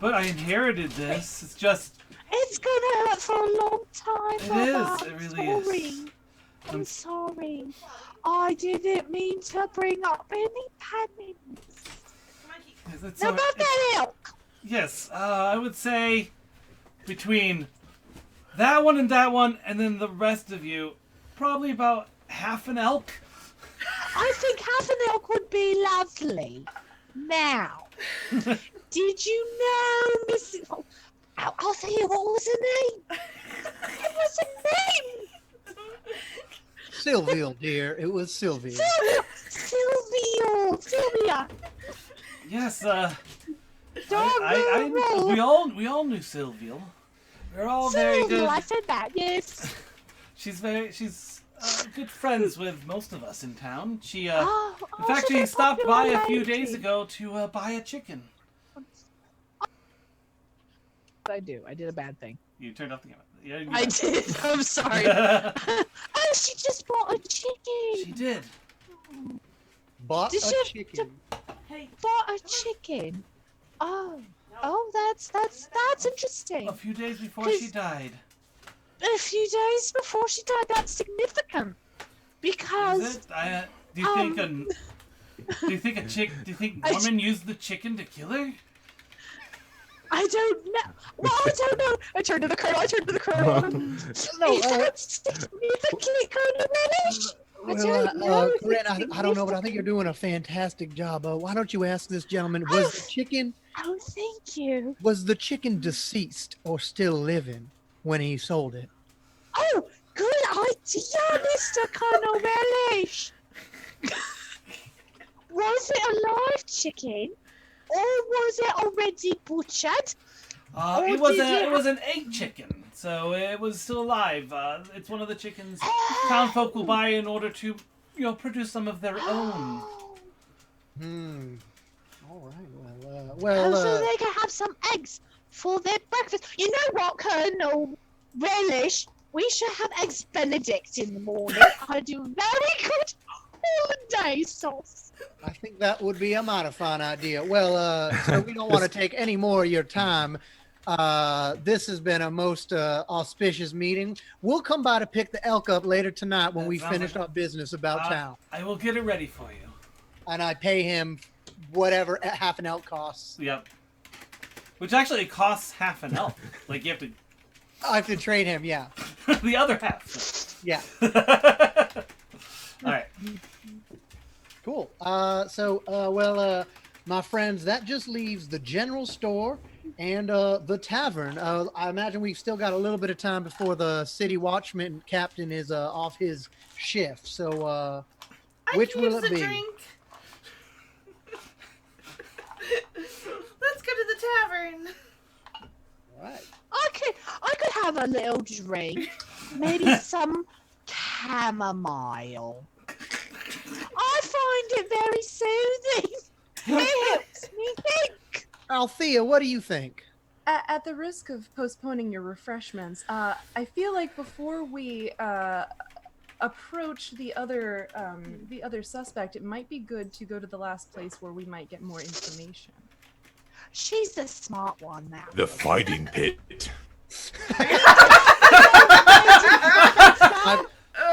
but I inherited this. It's just. It's gonna hurt for a long time. It Mama. is. It really is. I'm sorry. I didn't mean to bring up any panic. Now about that elk. Yes, I would say between that one, and then the rest of you, probably about half an elk. I think half an elk would be lovely. Now, did you know, Miss? Oh, I'll tell you, what was her name? What was her name? Sylvia, dear. It was Sylvia. Sylvia. Yes, Dog we all knew Sylvia. We're all very good. I said that, yes. She's good friends with most of us in town. She in she's fact she a stopped by a few popular days lady. ago to buy a chicken. I did a bad thing. You turned off the camera. Yeah, I did. I'm sorry. Oh, she just bought a chicken. She did. Bought Did a she- chicken. Bought a chicken. Oh, that's interesting. A few days before she died. A few days before she died. That's significant because Is it? Do you think Do you think Norman used the chicken to kill her? I don't know. Well, I don't know. I turned to the colonel. No, Is that significant, Colonel Relish? Corinne, I don't know, but I think you're doing a fantastic job. Why don't you ask this gentleman, was the chicken thank you. deceased or still living when he sold it? Oh, good idea, Mr. Colonel Relish. Was it a live chicken, or was it already butchered? It was an egg chicken, so it was still alive. It's one of the chickens town folk will buy in order to, produce some of their own. All right. So they can have some eggs for their breakfast. You know what, Colonel Relish? We should have eggs Benedict in the morning. I do very good hollandaise sauce. I think that would be a mighty fine idea. Well, so we don't want to take any more of your time. This has been a most auspicious meeting. We'll come by to pick the elk up later tonight when we finish our business about town. I will get it ready for you. And I pay him whatever half an elk costs. Yep. Which actually costs half an elk. Like you have to. I have to trade him. Yeah. The other half. Yeah. All right. Cool. My friends, that just leaves the general store and the tavern. I imagine we've still got a little bit of time before the city watchman captain is off his shift. So, which will it be? Drink. Let's go to the tavern. All right. I could have a little drink. Maybe some chamomile. I find it very soothing. It helps me think. Althea, what do you think? At the risk of postponing your refreshments, I feel like before we approach the other suspect, it might be good to go to the last place where we might get more information. She's the smart one now. The fighting pit.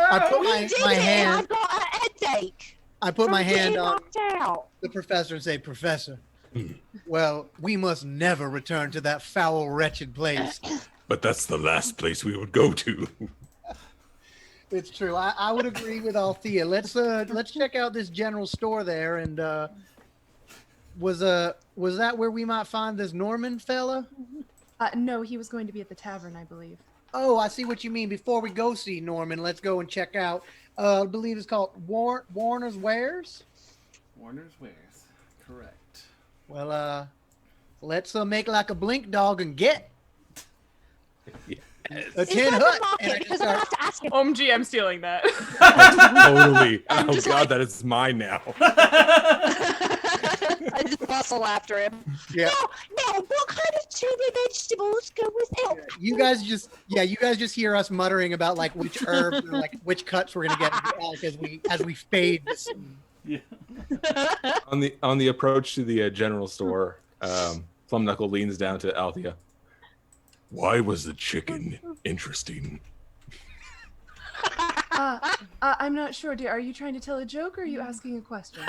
I put my hand. I got a headache. I put my hand on out. the professor and say, Professor, well, we must never return to that foul, wretched place. But that's the last place we would go to. It's true. I would agree with Althea. Let's check out this general store there. And was that where we might find this Norman fella? No, he was going to be at the tavern, I believe. Oh, I see what you mean. Before we go see Norman, let's go and check out. I believe it's called Warner's Wares. Warner's Wares, correct. Well, let's make like a blink dog and get a tin hut. Because I have to ask him. OMG, I'm stealing that. Totally. Oh God, that is mine now. I just bustle after him. Yeah. No, what kind of tuna vegetables go with elk? You guys just hear us muttering about like which herbs or like which cuts we're gonna get with elk as we fade this. Yeah. On the approach to the general store, Plum Knuckle leans down to Althea. Why was the chicken interesting? I'm not sure, dear. Are you trying to tell a joke or are you asking a question?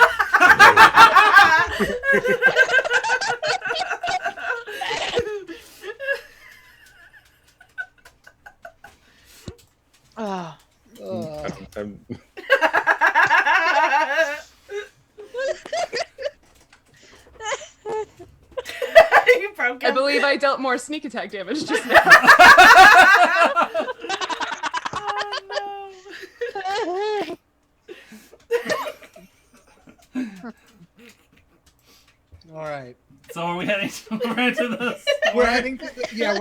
You broke I him. believe I dealt more sneak attack damage just now. Oh no. All right. So are we heading to the store? We're heading into the. Yeah,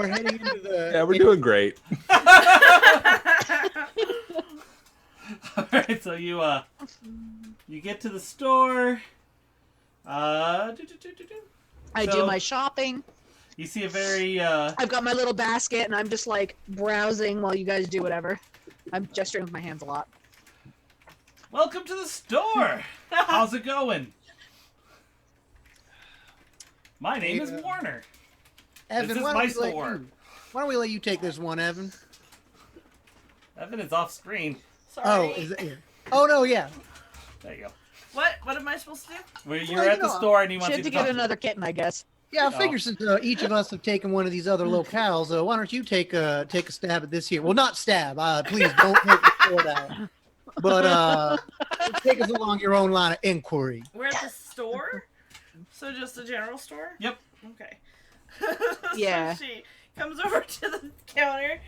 we're doing great. All right, so you get to the store. I do my shopping. You see a very I've got my little basket, and I'm just like browsing while you guys do whatever. I'm gesturing with my hands a lot. welcome to the store. How's it going? My name is Warner. Evan, This is why my don't we let store. why don't we let you take this one, Evan? Evan is off screen. Sorry. Oh, is it? Yeah. Oh no, yeah. There you go. What am I supposed to do? Where you're Well, at the store and he She wants had you to to get talk another kitten, I guess. Yeah, I Oh. figure since each of us have taken one of these other locales, why don't you take a stab at this here? Well, not stab. Please don't take the sword out. But take us along your own line of inquiry. We're at the store? So just a general store? Yep. Okay. Yeah. So she comes over to the counter.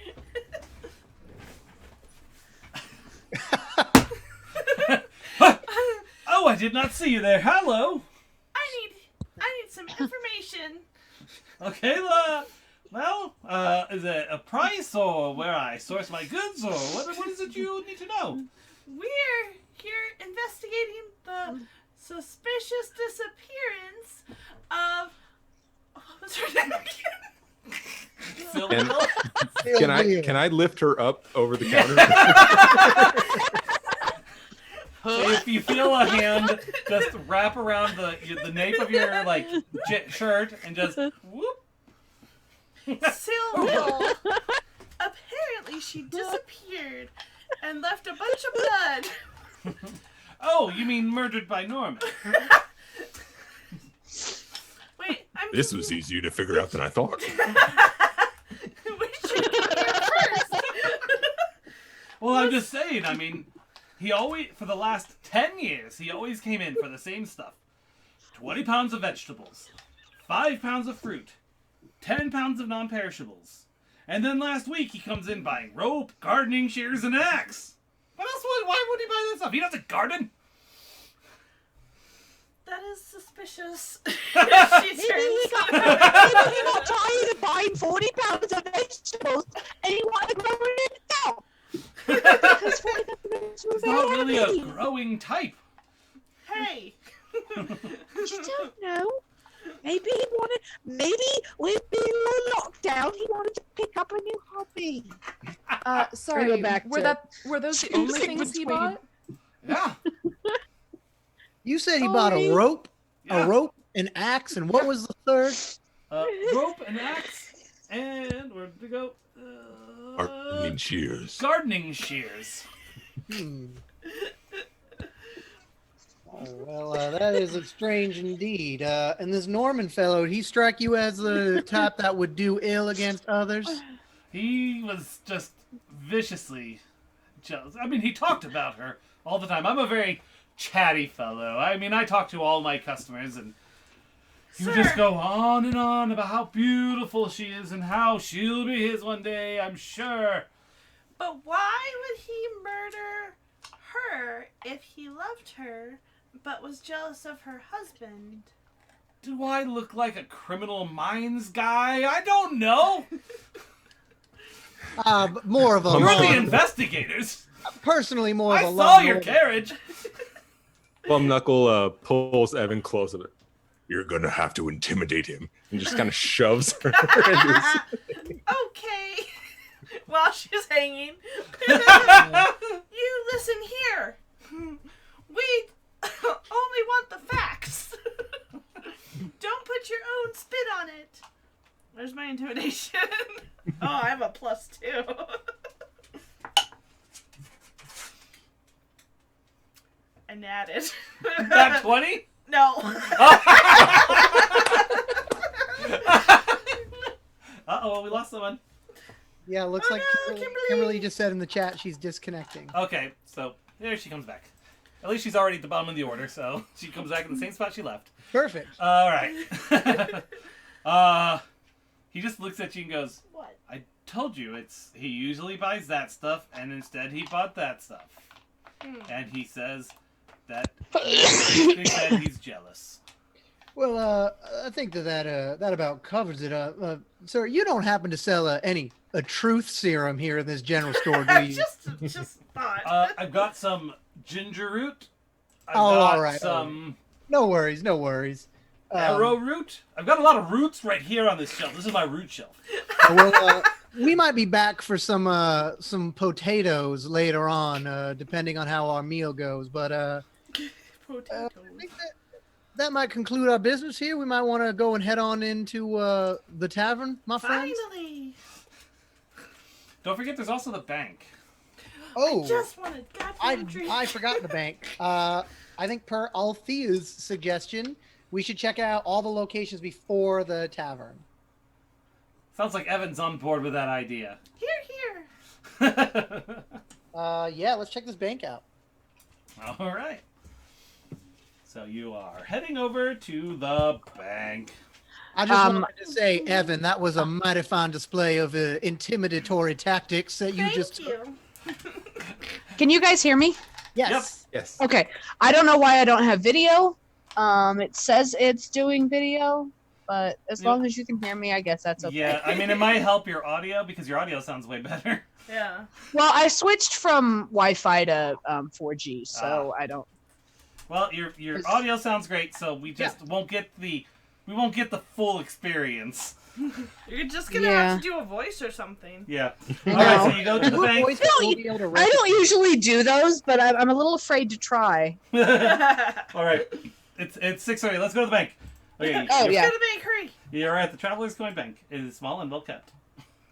Oh, I did not see you there. Hello. I need some information. Okay, well, is it a price or where I source my goods or what is it you need to know? We're here investigating the suspicious disappearance of what was her name again? Phil. And Sylvia. can I lift her up over the counter? If you feel a hand just wrap around the nape of your shirt and just whoop. Sylvia. Apparently she disappeared and left a bunch of blood. Oh, you mean murdered by Norman? Wait, I'm This was easier to figure out than I thought. we should get here first. Well, I'm just saying. I mean, he always for the last 10 years he always came in for the same stuff: 20 pounds of vegetables, 5 pounds of fruit, 10 pounds of non-perishables, and then last week he comes in buying rope, gardening shears, and an axe. What else? Why would he buy that stuff? He doesn't garden. That is suspicious. She Maybe turns. he got tired of buying 40 pounds of vegetables and he wanted to grow it himself. Because 40 pounds of vegetables He's not really a heavy. growing type. Hey. You don't know. Maybe with being on lockdown, he wanted to pick up a new hobby. Sorry, Go back were those the only choosing things he between- bought? Yeah. You said he bought a Sorry. rope, Yeah. an axe, and what was the third? Rope, an axe, and where did we go? Gardening shears. Gardening shears. Oh, well, that is strange indeed. And this Norman fellow, he struck you as the type that would do ill against others? He was just viciously jealous. I mean, he talked about her all the time. I'm a very chatty fellow. I mean, I talk to all my customers, and he would just go on and on about how beautiful she is and how she'll be his one day, I'm sure. But why would he murder her if he loved her but was jealous of her husband? Do I look like a criminal minds guy? I don't know. But more of a You're the law- investigators. personally more of I a law saw and your order. carriage. Plum Knuckle pulls Evan close a bit. You're gonna have to intimidate him. And just kind of shoves her into his... Okay. While she's hanging. You listen here. We only want the facts. Don't put your own spin on it. There's my intimidation. Oh, I have a +2. I natted. Not 20? No. Uh-oh, we lost someone. Yeah, it looks Oh like no, Kimberly Kimberly. just said in the chat she's disconnecting. Okay, so there she comes back. At least she's already at the bottom of the order, so she comes back in the same spot she left. Perfect. All right. He just looks at you and goes, What? I told you, he usually buys that stuff, and instead he bought that stuff. And he says that basically said he's jealous. Well, I think that about covers it. Sir, you don't happen to sell a truth serum here in this general store, do you? just thought. I've got some ginger root. I've Oh, got all right, some No worries, no worries. arrowroot. I've got a lot of roots right here on this shelf. This is my root shelf. Well, we might be back for some potatoes later on, depending on how our meal goes. But I Potatoes. think that that might conclude our business here. We might want to go and head on into the tavern, my friends. Finally! Don't forget, there's also the bank. Oh, Just wanted goddamn drink. I forgot the bank. I think per Althea's suggestion, we should check out all the locations before the tavern. Sounds like Evan's on board with that idea. Here. Yeah, let's check this bank out. All right. So you are heading over to the bank. I just wanted to say, Evan, that was a mighty fine display of intimidatory tactics that you Thank just. you. Can you guys hear me? Yes. Yes. Okay. I don't know why I don't have video. It says it's doing video, but as long as you can hear me, I guess that's okay. Yeah, I mean, it might help your audio because your audio sounds way better. Yeah. Well, I switched from Wi-Fi to 4G, so I don't. Well, your audio sounds great, so we just won't get the full experience. You're just gonna Yeah. have to do a voice or something. Yeah. I All right, know. so you go to the bank. I don't usually do those, but I'm a little afraid to try. All right, it's 6:30. Let's go to the bank. Okay. Oh, you're, yeah. Go to the bank, hurry! You're at the Travelers Coin Bank. It is small and well kept.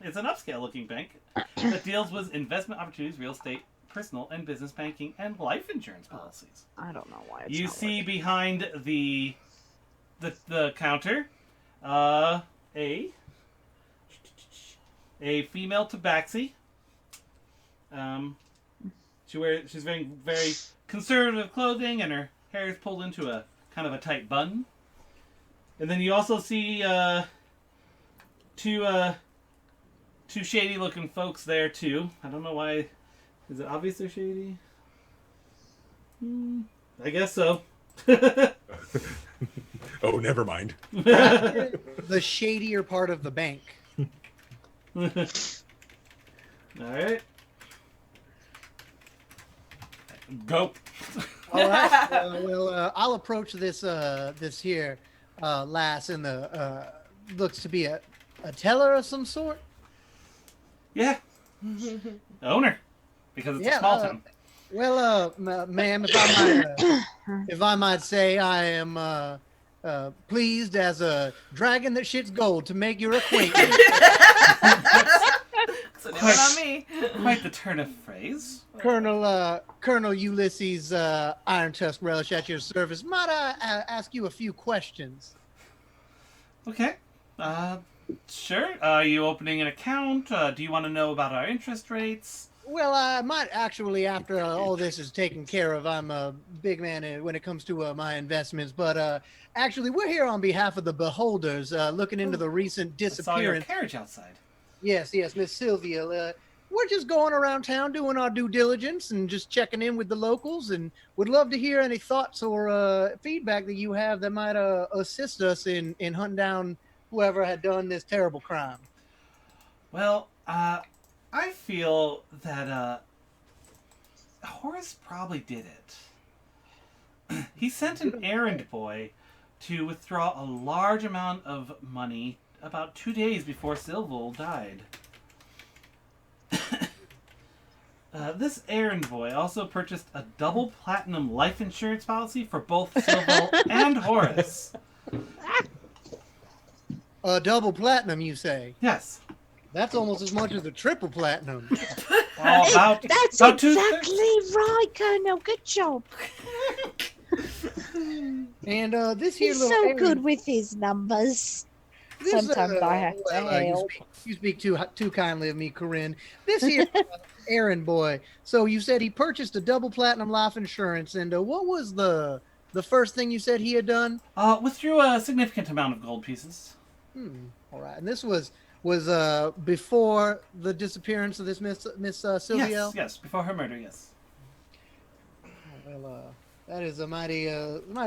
It's an upscale-looking bank that deals with investment opportunities, real estate, personal and business banking, and life insurance policies. I don't know why. You see behind the counter, a female tabaxi. She's wearing very conservative clothing, and her hair is pulled into a kind of a tight bun. And then you also see two shady-looking folks there too. I don't know why. Is it obvious they're shady? I guess so. Oh, never mind. The shadier part of the bank. All right. Go. All right. I'll approach this here lass in the looks to be a teller of some sort. Yeah. Owner. Because it's a small town. Well, ma'am, if I might say, I am pleased as a dragon that shits gold to make your acquaintance. So now it's on me. Quite the turn of phrase. Colonel Ulysses Iron Tusk Relish at your service. Might I ask you a few questions? Okay. Sure. Are you opening an account? Do you want to know about our interest rates? Well, I might actually, after all this is taken care of, I'm a big man when it comes to my investments. But actually, we're here on behalf of the beholders, looking into the recent I saw your disappearance. carriage outside. Yes, Miss Sylvia. We're just going around town doing our due diligence and just checking in with the locals, and would love to hear any thoughts or feedback that you have that might assist us in hunting down whoever had done this terrible crime. Well, I feel that Horace probably did it. He sent an errand boy to withdraw a large amount of money about 2 days before Silval died. This errand boy also purchased a double platinum life insurance policy for both Silval and Horace. A double platinum, you say? Yes. That's almost as much as a triple platinum. About That's about exactly right, Colonel. Good job. And this here He's little so errand, good with his numbers. this, Sometimes I have to help. You speak too kindly of me, Corinne. This here errand boy. So you said he purchased a double platinum life insurance, and what was the first thing you said he had done? withdrew a significant amount of gold pieces. All right, and this was before the disappearance of this Miss Sylvia. Yes, before her murder, yes. Well, that is a mighty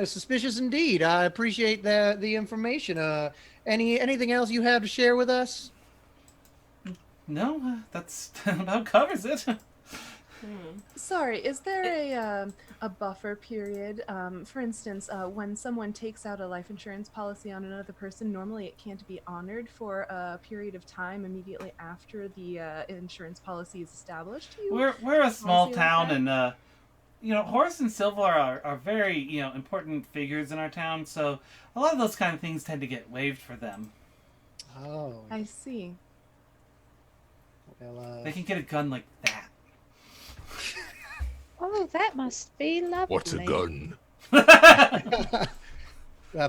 suspicious indeed. I appreciate the information. Anything else you have to share with us? No, that's about covers it. Sorry, is there a buffer period? For instance, when someone takes out a life insurance policy on another person, normally it can't be honored for a period of time immediately after the insurance policy is established. We're a small Policy like town, that? and Horace and Silva are very, important figures in our town, so a lot of those kind of things tend to get waived for them. Oh. I see. Well, They can get a gun like that. Oh, that must be lovely. What's a gun?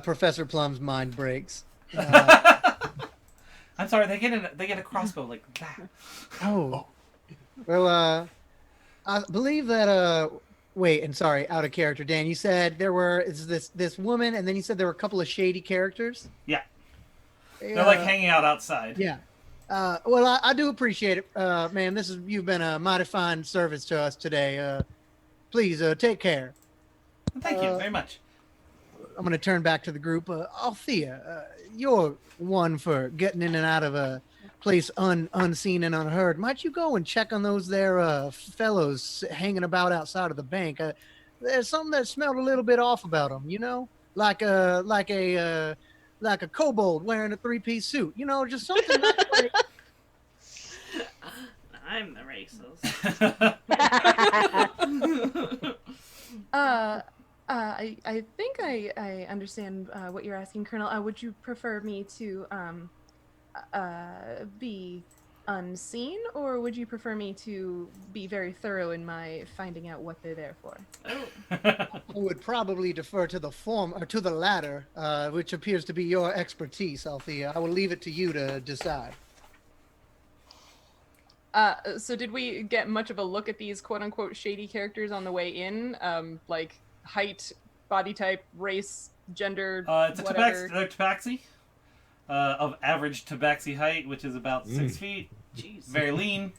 Professor Plum's mind breaks. I'm sorry, they get a crossbow like that. Oh. Well, I believe that wait, and sorry, out of character, Dan. You said is this woman, and then you said there were a couple of shady characters. Yeah. They're like hanging out outside. Yeah. Well, I do appreciate it, man. You've been a mighty fine service to us today. Please take care. Thank you very much. I'm going to turn back to the group. Althea, you're one for getting in and out of a place unseen and unheard. Might you go and check on those there fellows hanging about outside of the bank? There's something that smelled a little bit off about them, like a kobold wearing a three-piece suit. Just something like. I'm the racist. I think I understand what you're asking, Colonel. Would you prefer me to be unseen, or would you prefer me to be very thorough in my finding out what they're there for? Oh. I would probably defer to the to the latter, which appears to be your expertise, Althea. I will leave it to you to decide. So did we get much of a look at these quote-unquote shady characters on the way in? Like height, body type, race, gender, It's a whatever? tabaxi of average tabaxi height, which is about 6 feet. Jeez. Very lean.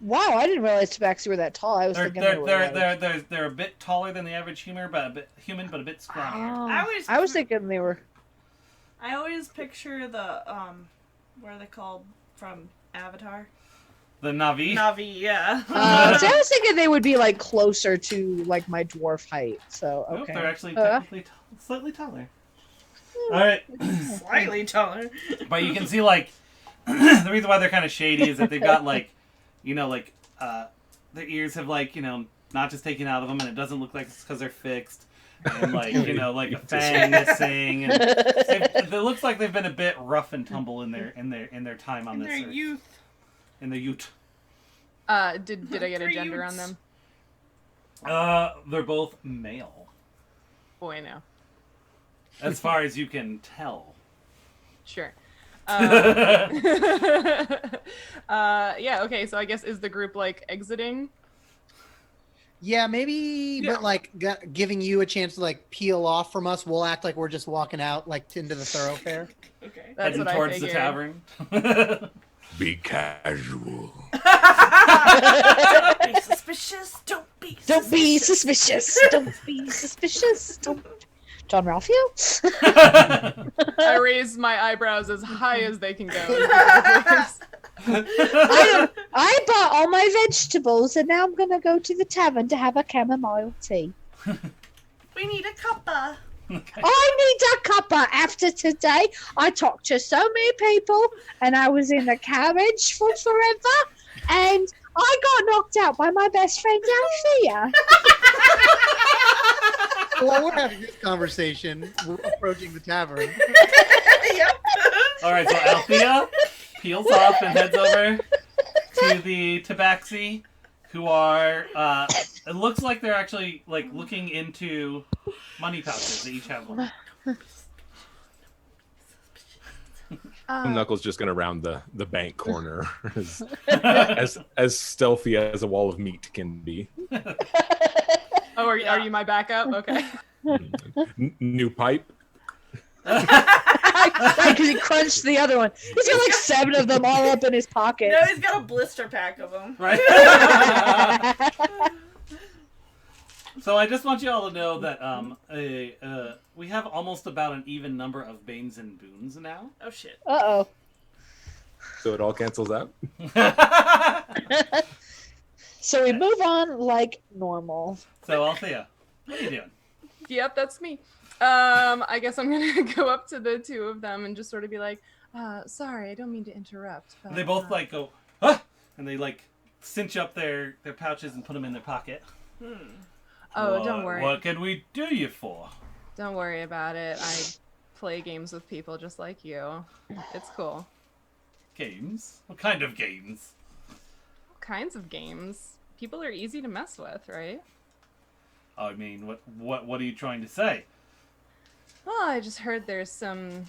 Wow, I didn't realize tabaxi were that tall. I was thinking they were They're a bit taller than the average human, but a bit scrawnier. Oh, I was thinking they were. I always picture the what are they called from Avatar? The Na'vi. Na'vi, yeah. See, I was thinking they would be like closer to like my dwarf height. So Nope, okay. they're actually technically slightly taller. All right, Slightly taller. but you can see like the reason why they're kind of shady is that they've got like, their ears have like notches taken out of them, and it doesn't look like it's because they're fixed. And like like a fang missing, and it looks like they've been a bit rough and tumble in their time on In this their earth. youth. In their youth. Did I get a Three gender on youths. them? They're both male, Boy, no. as far as you can tell. Sure. Yeah, okay, so I guess is the group like exiting? Yeah, maybe, but like giving you a chance to like peel off from us. We'll act like we're just walking out like into the thoroughbare. Okay. That's Heading what towards I the figured. tavern. Be casual. Don't be suspicious. Don't be Don't be suspicious. Don't be suspicious. Don't. John Ralphio? I raise my eyebrows as high as they can go. I bought all my vegetables and now I'm gonna go to the tavern to have a chamomile tea. We need a cuppa. I need a cuppa after today. I talked to so many people and I was in the carriage for forever and I got knocked out by my best friend Althea. Well, we're having this conversation. We're approaching the tavern. Yep. All right, so Althea peels off and heads over to the tabaxi, who are. It looks like they're actually like looking into money pouches. They each have one. Knuckles just gonna round the bank corner as stealthy as a wall of meat can be. Oh, are you my backup? Okay. New pipe. Because he crunched the other one. He's got like 7 of them all up in his pocket. No, he's got a blister pack of them. Right. So I just want you all to know that we have almost about an even number of banes and boons now. Oh shit. Uh-oh. So it all cancels out. So we move on like normal. So Althea, what are you doing? Yep, that's me. I guess I'm gonna go up to the two of them and just sort of be like, sorry, I don't mean to interrupt. But, They both like go, ah! And they like cinch up their pouches and put them in their pocket. Oh, don't worry. What can we do you for? Don't worry about it. I play games with people just like you. It's cool. Games? What kind of games? All kinds of games. People are easy to mess with, right? I mean, what are you trying to say? Well, I just heard there's some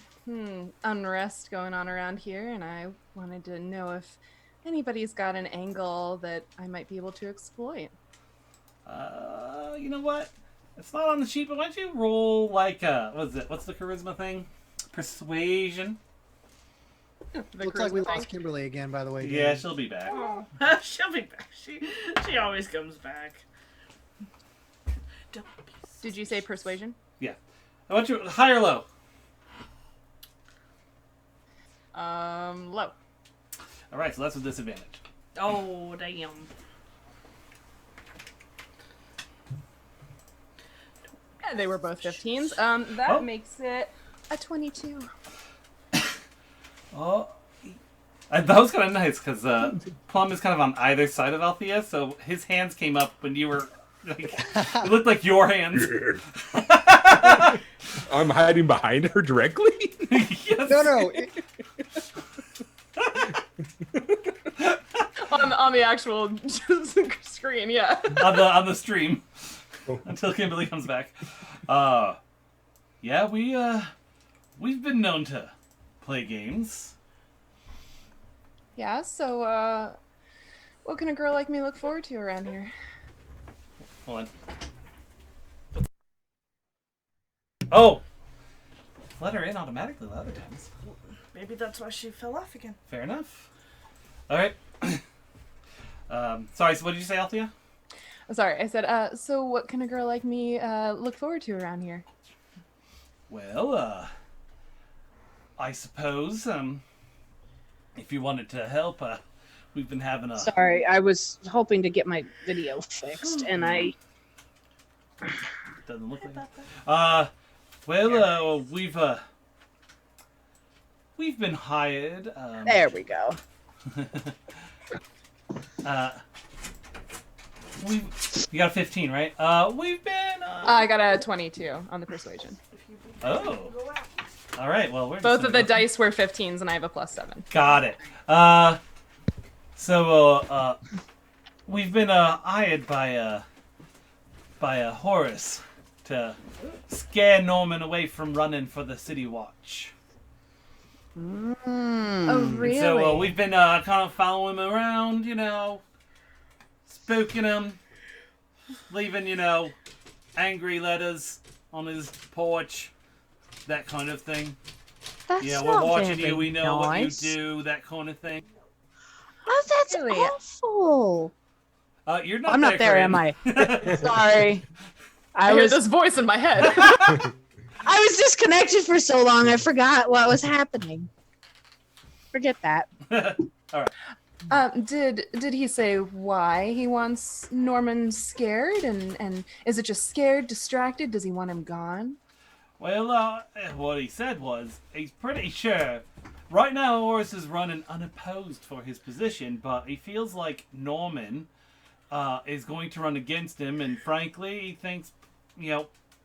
unrest going on around here, and I wanted to know if anybody's got an angle that I might be able to exploit. You know what? It's not on the sheet, but why don't you roll like what's the charisma thing? Persuasion. Looks like we lost Kimberly again, by the way. Yeah, she'll be back. Oh, she'll be back. She always comes back. Don't be Did you say persuasion? Yeah. I want you high or low. Low. All right, so that's a disadvantage. Oh, damn. Yeah, they were both 15s. That Oh. makes it a 22. Oh, that was kind of nice because Plum is kind of on either side of Althea, so his hands came up when you were like, it looked like your hands. I'm hiding behind her directly? Yes. No. on the actual screen, yeah. on the stream until Kimberly comes back. Yeah, we've been known to play games. Yeah, so, what can a girl like me look forward to around here? Hold on. Oh! Let her in automatically the other times. Maybe that's why she fell off again. Fair enough. Alright. Sorry, so what did you say, Althea? Sorry, I said, so what can a girl like me, look forward to around here? Well, I suppose, if you wanted to help, we've been having a... Sorry, I was hoping to get my video fixed, and I... Doesn't look like it. We've been hired. There we go. You got a 15, right? We've been. I got a 22 on the persuasion. Oh. All right. Well, we're Both of the dice were 15s, and I have a +7. Got it. We've been hired by Horace to scare Norman away from running for the City Watch. Oh, really? And so we've been kind of following him around, spooking him, leaving, angry letters on his porch, that kind of thing. That's Yeah, not we're watching very you, we know nice. what you do, that kind of thing. Oh, that's Really? awful. You're not I'm not there, am I? Sorry. I hear this voice in my head. I was disconnected for so long, I forgot what was happening. Forget that. All right. Did he say why he wants Norman scared? And is it just scared, distracted? Does he want him gone? Well, what he said was, he's pretty sure. Right now, Horace is running unopposed for his position, but he feels like Norman is going to run against him, and frankly, he thinks,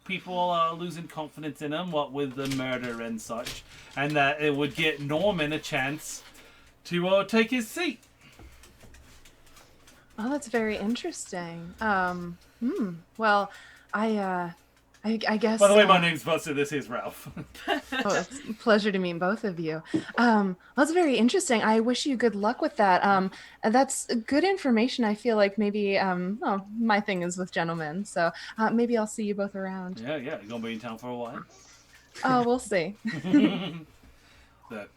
people are losing confidence in him, what with the murder and such, and that it would get Norman a chance to take his seat. Oh, that's very interesting. Well, I guess. By the way, my name's Buster. This is Ralph. Oh, it's a pleasure to meet both of you. That's very interesting. I wish you good luck with that. That's good information. I feel like maybe, my thing is with gentlemen, so maybe I'll see you both around. Yeah. You gonna be in town for a while? Oh, we'll see.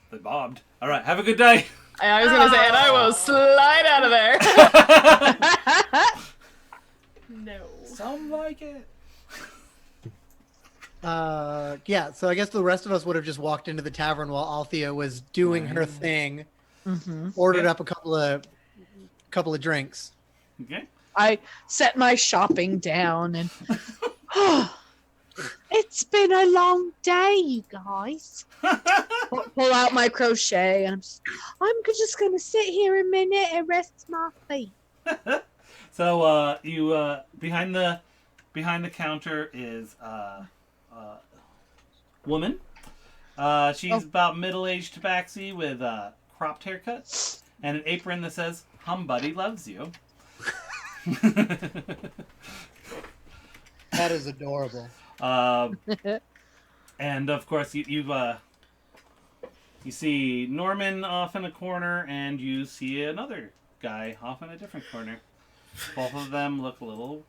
They bobbed. All right. Have a good day. I was gonna say, and I will slide out of there. No. Some like it. Yeah, so I guess the rest of us would have just walked into the tavern while Althea was doing her thing. Ordered up a couple of drinks. Okay. I set my shopping down and It's been a long day, you guys. pull out my crochet, and I'm just going to sit here a minute and rest my feet. So you behind behind the counter is a woman. She's about middle-aged tabaxi with a cropped haircut and an apron that says, "Humbuddy loves you." That is adorable. And of course, you see Norman off in a corner, and you see another guy off in a different corner. Both of them look a little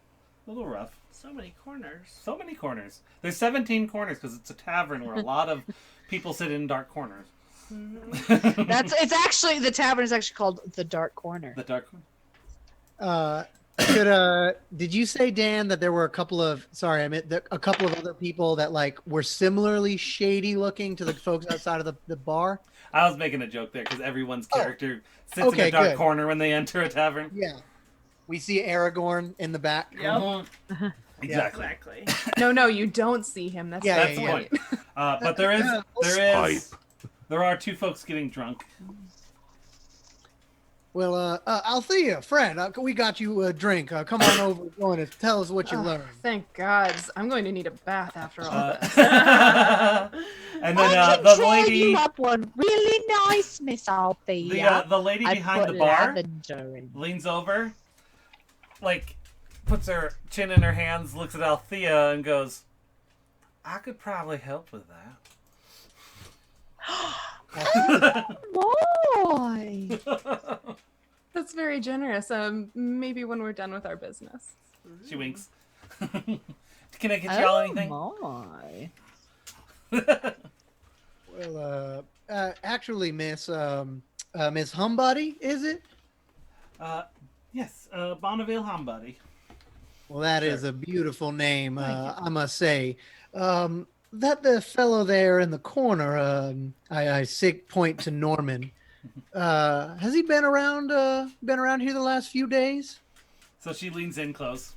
rough. So many corners. So many corners. There's 17 corners because it's a tavern where a lot of people sit in dark corners. It's actually the tavern is actually called the Dark Corner. The dark corner. Did you say, Dan, that there were a couple of other people that like were similarly shady looking to the folks outside of the bar? I was making a joke there because everyone's character sits in a Okay, dark good. corner when they enter a tavern. Yeah. We see Aragorn in the back. Yep. Exactly. Exactly. No, you don't see him. That's Yeah, the That's the point. point. But there are two folks getting drunk. Well, Althea, friend, we got you a drink. Come on over and join us. Tell us what you learned. Thank God. I'm going to need a bath after all this. And I then can the draw lady, you up one really nice, Miss Althea. the lady I behind put the bar lavender in. leans over, like puts her chin in her hands, looks at Althea, and goes, "I could probably help with that." Why? That's very generous. Maybe when we're done with our business. She winks. Can I get y'all anything? My. Well, actually, Miss Humbuddy, is it? Yes, Bonneville Humbuddy. Well, that is a beautiful name, I must say. That the fellow there in the corner, I point to Norman. Has he been around here the last few days? So she leans in close.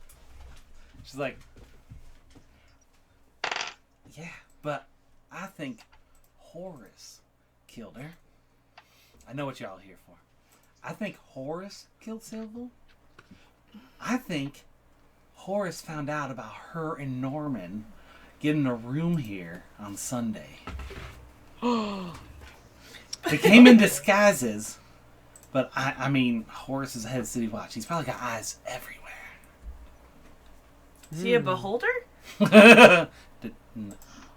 She's like, "Yeah, but I think Horace killed her. I know what y'all are here for. I think Horace killed Silville. I think Horace found out about her and Norman getting a room here on Sunday. They came in disguises, but I mean, Horace is the head of City Watch. He's probably got eyes everywhere." Is he a beholder?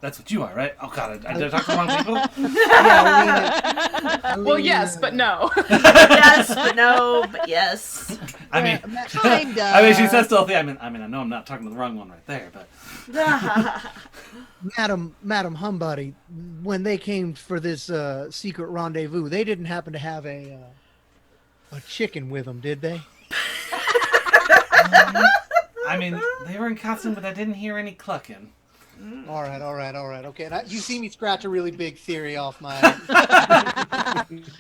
That's what you are, right? Oh God, did I talk to the wrong people? Well, yes, but no. Yes, but no, but yes. I mean, Kinda. I mean, she says to Althea, I mean, I know I'm not talking to the wrong one right there, but Madam Humbuddy, when they came for this secret rendezvous, they didn't happen to have a chicken with them, did they? I mean, they were in costume, but I didn't hear any clucking. All right. Okay. And you see me scratch a really big theory off my.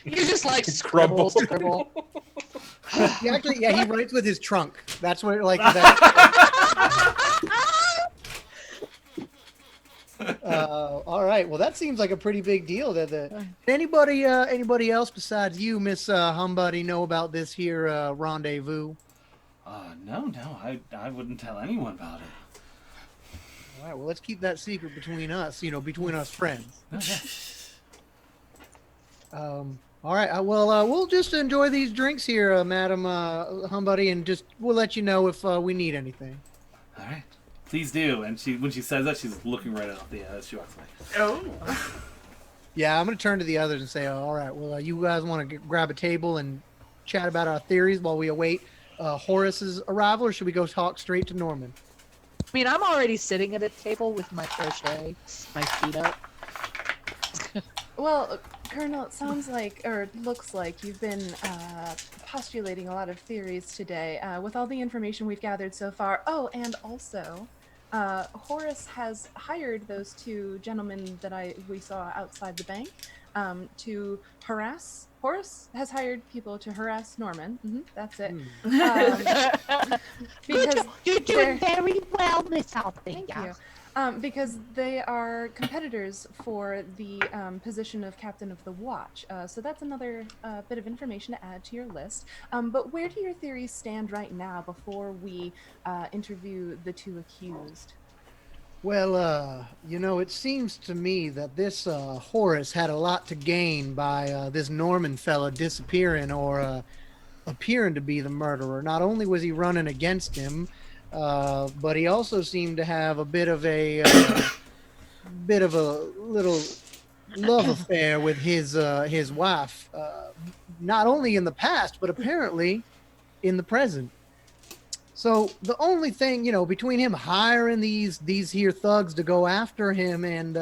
You just like scribble. He writes with his trunk. That's where that. All right. Well, that seems like a pretty big deal. Anybody else besides you, Miss Humbuddy, know about this here rendezvous? No, I wouldn't tell anyone about it. All right. Well, let's keep that secret between us. Between us friends. All right. We'll just enjoy these drinks here, Madam Humbuddy, and we'll let you know if we need anything. All right, please do. And when she says that, she's looking right at Althea as she walks away. Oh. Yeah, I'm gonna turn to the others and say, all right. Well, you guys want to grab a table and chat about our theories while we await Horace's arrival, or should we go talk straight to Norman? I mean, I'm already sitting at a table with my crochet, my feet up. Well, Colonel, it sounds like, or it looks like you've been postulating a lot of theories today with all the information we've gathered so far. Oh, and also, Horace has hired those two gentlemen that we saw outside the bank to harass. Horace has hired people to harass Norman. That's it. You're doing very well, Miss Althea. Thank you. Because they are competitors for the position of Captain of the Watch. So that's another bit of information to add to your list. But where do your theories stand right now before we interview the two accused? Well, it seems to me that this Horace had a lot to gain by this Norman fella disappearing or appearing to be the murderer. Not only was he running against him, but he also seemed to have a bit of a little love affair with his wife. Not only in the past, but apparently in the present. So the only thing, between him hiring these here thugs to go after him and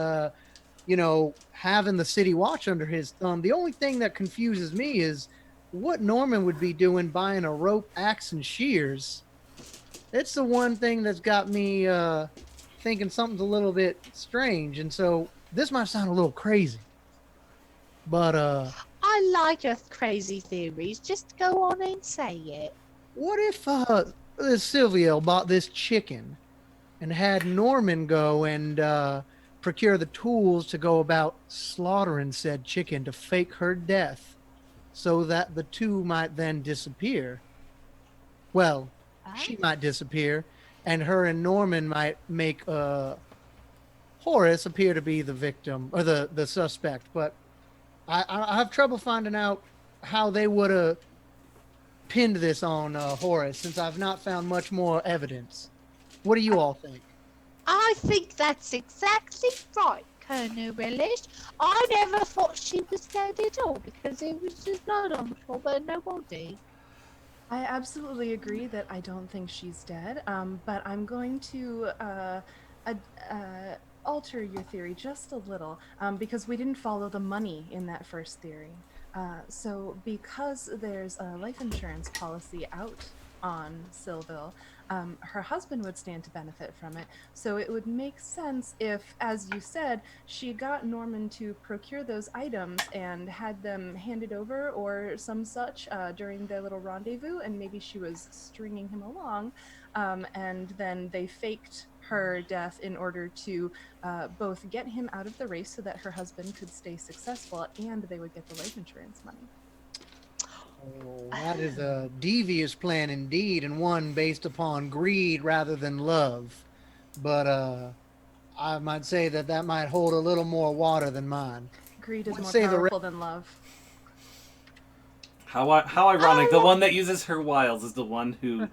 having the city watch under his thumb, the only thing that confuses me is what Norman would be doing buying a rope, axe, and shears. It's the one thing that's got me thinking something's a little bit strange. And so this might sound a little crazy, but I like your crazy theories. Just go on and say it. what if Sylvia bought this chicken and had Norman go and procure the tools to go about slaughtering said chicken to fake her death so that the two might then disappear? Well, she might disappear, and her and Norman might make Horace appear to be the victim or the suspect. But I have trouble finding out how they would have pinned this on Horace, since I've not found much more evidence. What do you all think? I think that's exactly right, Colonel Willis. I never thought she was dead at all because it was just blood on the floor, but no body. I absolutely agree that I don't think she's dead, but I'm going to alter your theory just a little, because we didn't follow the money in that first theory. So because there's a life insurance policy out on Sylville, her husband would stand to benefit from it. So it would make sense if, as you said, she got Norman to procure those items and had them handed over or some such during their little rendezvous, and maybe she was stringing him along, and then they faked her death in order to both get him out of the race so that her husband could stay successful and they would get the life insurance money. Oh, that is a devious plan indeed, and one based upon greed rather than love. But I might say that might hold a little more water than mine. Greed is Let's more say the powerful than love. How ironic. The one that uses her wiles is the one who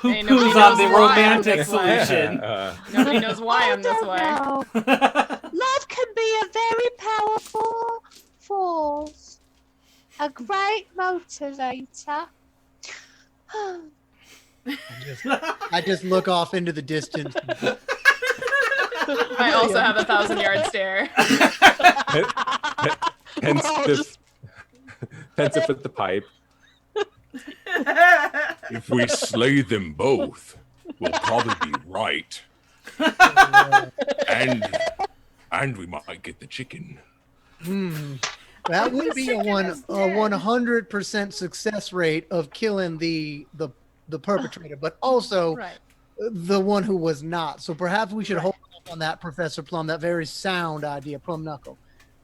Hey, nobody poo-poos on the knows why I'm romantic this way. solution. Nobody knows why I'm this way. Love can be a very powerful force. A great motivator. I just look off into the distance. I also have a 1,000-yard stare. Pensive with the pipe. If we slay them both, we'll probably be right. And we might get the chicken. That would be a 100% success rate of killing the perpetrator, but also Right. the one who was not. So perhaps we should hold up on that, Professor Plum. That very sound idea, Plum Knuckle.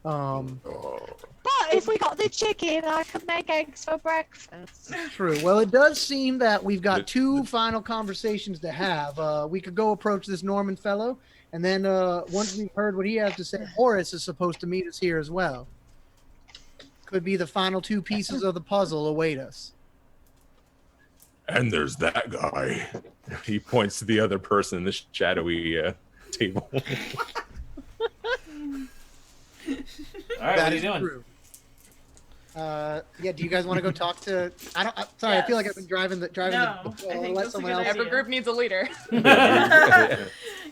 But if we got the chicken, I could make eggs for breakfast. True. Well, it does seem that we've got two final conversations to have. We could go approach this Norman fellow, and then once we've heard what he has to say, Horace is supposed to meet us here as well. Could be the final two pieces of the puzzle await us. And there's that guy. He points to the other person in this shadowy table. All right, what are you doing? True. Do you guys want to go talk to? Sorry, I feel like I've been driving the. No, I think let that's a someone good else. idea. Every group needs a leader.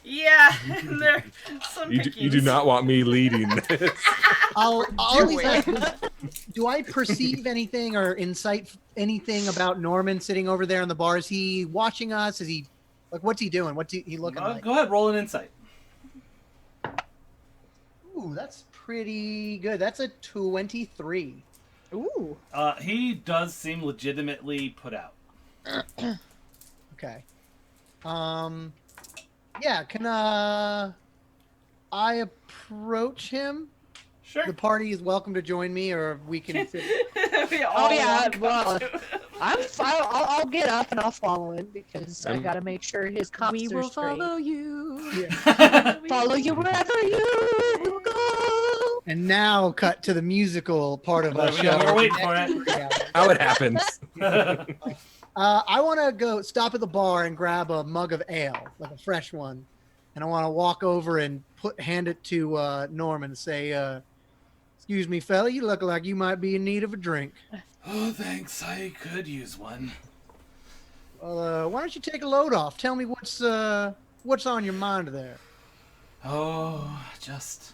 Yeah, and there are some You do pickings. not want me leading this. I'll always ask, do I perceive anything or incite anything about Norman sitting over there in the bar? Is he watching us? Is he what's he doing? What's he looking like? Go ahead, roll an insight. Ooh, that's pretty good. That's a 23. Ooh. He does seem legitimately put out. Okay. Yeah, can I approach him? Sure. The party is welcome to join me, or we can fit. We all yeah, walk up well, to him. I'll get up and I'll follow him because I gotta make sure his cuffs We are will straight. follow you. Follow you wherever you will go. And now cut to the musical part of our Well, show. we're waiting for it. How it happens. I want to go stop at the bar and grab a mug of ale, like a fresh one, and I want to walk over and hand it to Norman and say, "Excuse me, fella, you look like you might be in need of a drink." Oh, thanks. I could use one. Well, why don't you take a load off? Tell me what's on your mind there. Oh, just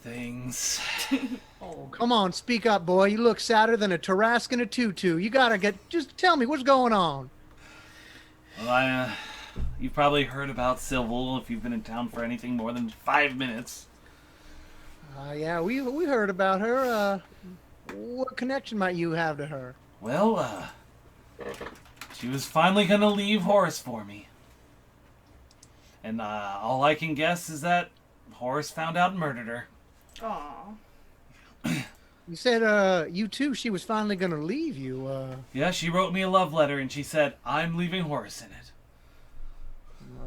things. Oh, come on, speak up, boy. You look sadder than a Tarrasque in a tutu. You gotta just tell me what's going on. Well, you've probably heard about Silval if you've been in town for anything more than 5 minutes. Yeah, we heard about her. What connection might you have to her? Well, she was finally gonna leave Horace for me. And all I can guess is that Horace found out and murdered her. Aw. You said, you too, she was finally gonna leave you. Yeah, she wrote me a love letter and she said, I'm leaving Horace in it.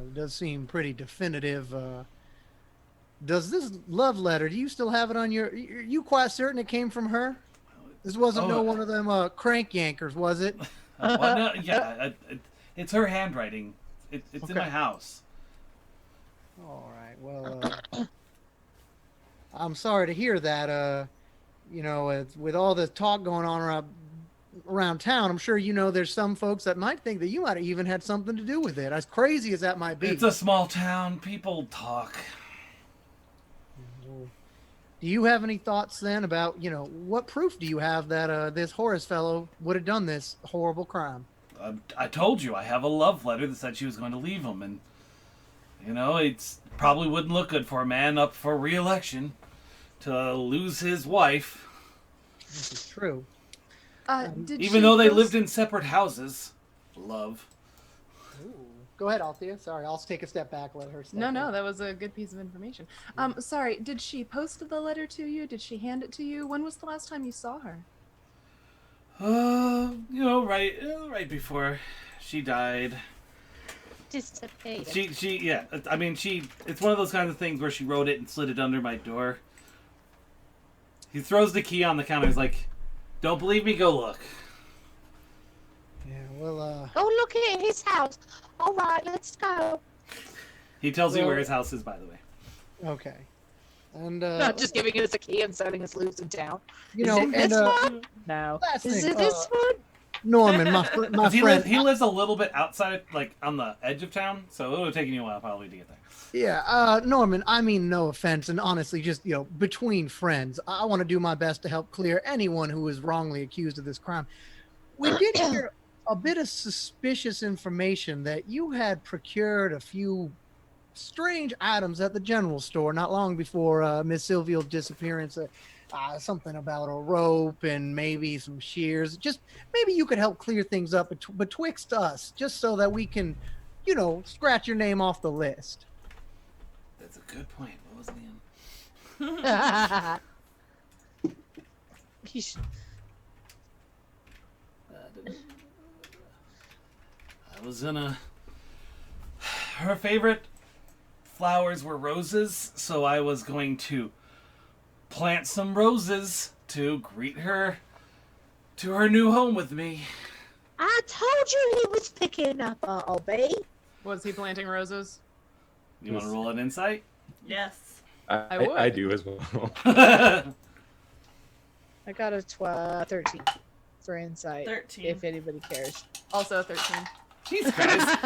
It does seem pretty definitive. Does this love letter, do you still have it on are you quite certain it came from her? This wasn't no one of them crank yankers, was it? Well, no, yeah, it's her handwriting. It's Okay. in my house. All right, well, I'm sorry to hear that. With all the talk going on around town, I'm sure there's some folks that might think that you might have even had something to do with it, as crazy as that might be. It's a small town. People talk. Do you have any thoughts then about, what proof do you have that this Horace fellow would have done this horrible crime? I told you I have a love letter that said she was going to leave him, and it's probably wouldn't look good for a man up for re-election to lose his wife. This is true. Even though they lived in separate houses. Love. Ooh. Go ahead, Althea. Sorry, I'll take a step back. Let her. No, that was a good piece of information. Sorry, did she post the letter to you? Did she hand it to you? When was the last time you saw her? Right before she died. Disappeared. It's one of those kinds of things where she wrote it and slid it under my door. He throws the key on the counter. He's like, "Don't believe me? Go look." Yeah, well, Go look at his house. All right, let's go. He tells you where his house is, by the way. okay. And, Not just giving us a key and setting us loose in town. Is it this one? No. last Is thing, it this one? Norman, my friend. He lives a little bit outside, like on the edge of town, so it would have taken you a while probably to get there. Yeah, Norman, I mean no offense, and honestly, just, between friends, I want to do my best to help clear anyone who is wrongly accused of this crime. We did hear a bit of suspicious information that you had procured a few strange items at the general store not long before Miss Sylvia's disappearance. Something about a rope and maybe some shears. Just maybe you could help clear things up betwixt us, just so that we can, scratch your name off the list. That's a good point. What was the end? I was in her favorite flowers were roses, so I was going to plant some roses to greet her to her new home with me. I told you he was picking up Albie. Was he planting roses? You want to roll an insight? Yes. I would. I do as well. I got a 13 for insight. 13. If anybody cares. Also 13. Jesus Christ.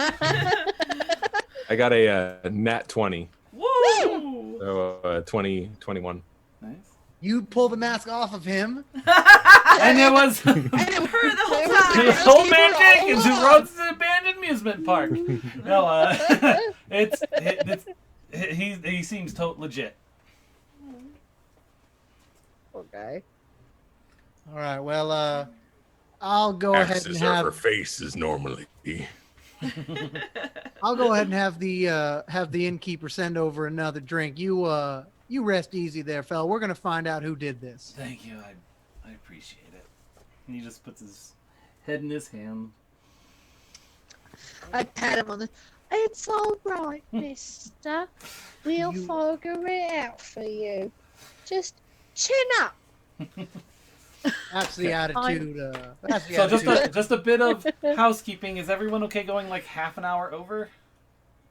I got a nat 20. Woo! So 20, 21. Nice. You pull the mask off of him. And it was And it hurt the whole it time. was old man Jenkins who runs the abandoned amusement park. No, he seems legit. Poor guy. All right, well, I'll go ahead and Axes have. her face is normally. I'll go ahead and have the innkeeper send over another drink. You rest easy there, fella. We're gonna find out who did this. Thank you. I appreciate it. And he just puts his head in his hand. I pat him on the. It's all right, mister. We'll figure it out for you. Just chin up. That's the attitude. That's the So attitude. just a bit of housekeeping. Is everyone okay going like half an hour over?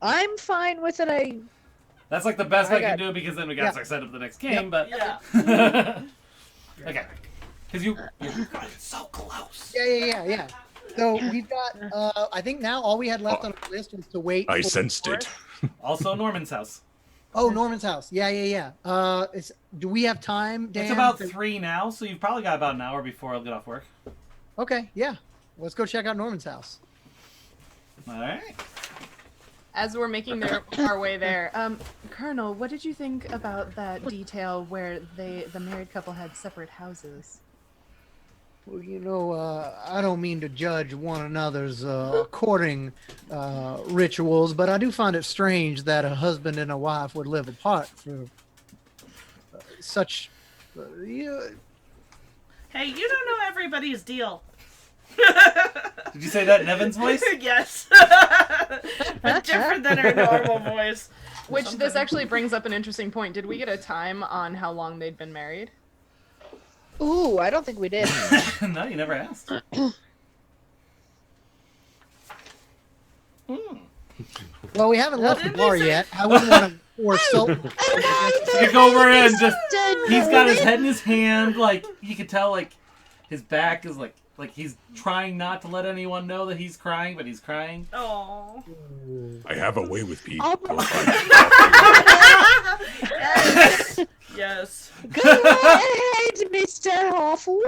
I'm fine with it. That's like the best I can got- do because then we got to start setting up the next game. Yep. But Yeah. okay, because you're so close. Yeah. So we've got. I think now all we had left on our list was to wait. I for- sensed it. Also, Norman's house. Oh, Norman's house. Yeah. Do we have time, Dan? It's about 3 now, so you've probably got about an hour before I'll get off work. Okay. Yeah. Let's go check out Norman's house. All right. As we're making our way there, Colonel, what did you think about that detail where the married couple had separate houses? Well, I don't mean to judge one another's courting rituals, but I do find it strange that a husband and a wife would live apart for such. Hey, you don't know everybody's deal. Did you say that in Evan's voice? Yes. But different than her normal voice. Which this actually brings up an interesting point. Did we get a time on how long they'd been married? Ooh, I don't think we did. No, you never asked. Well, we haven't left the bar yet. I wouldn't want to force so. You go over and just he's got his head in his hand, like you can tell, like his back is like he's trying not to let anyone know that he's crying, but he's crying. Oh. I have a way with people. Yes. Yes. Go ahead, Mr. Hawful.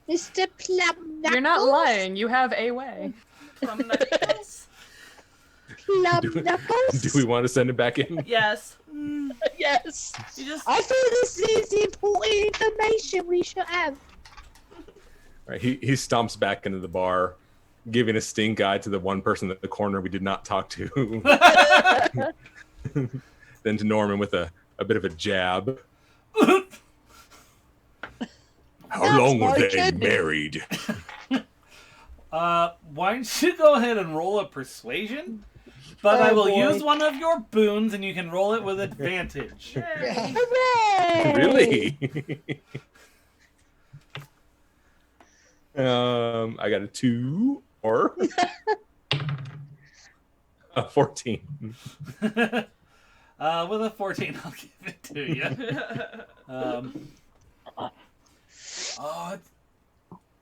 Mr. Plum Knuckles. You're not lying. You have a way. Plum knuckles. Plum Knuckles. Do we want to send him back in? Yes. Yes. You just. I feel this is important information we should have. Right, he stomps back into the bar, giving a stink eye to the one person at the corner we did not talk to. Then to Norman with a bit of a jab. How long were my they kidney. married? Why don't you go ahead and roll a persuasion? But Oh, I will boy. use one of your boons, and you can roll it with advantage. Hooray! Really? I got a 2 or a 14. With a 14, I'll give it to you.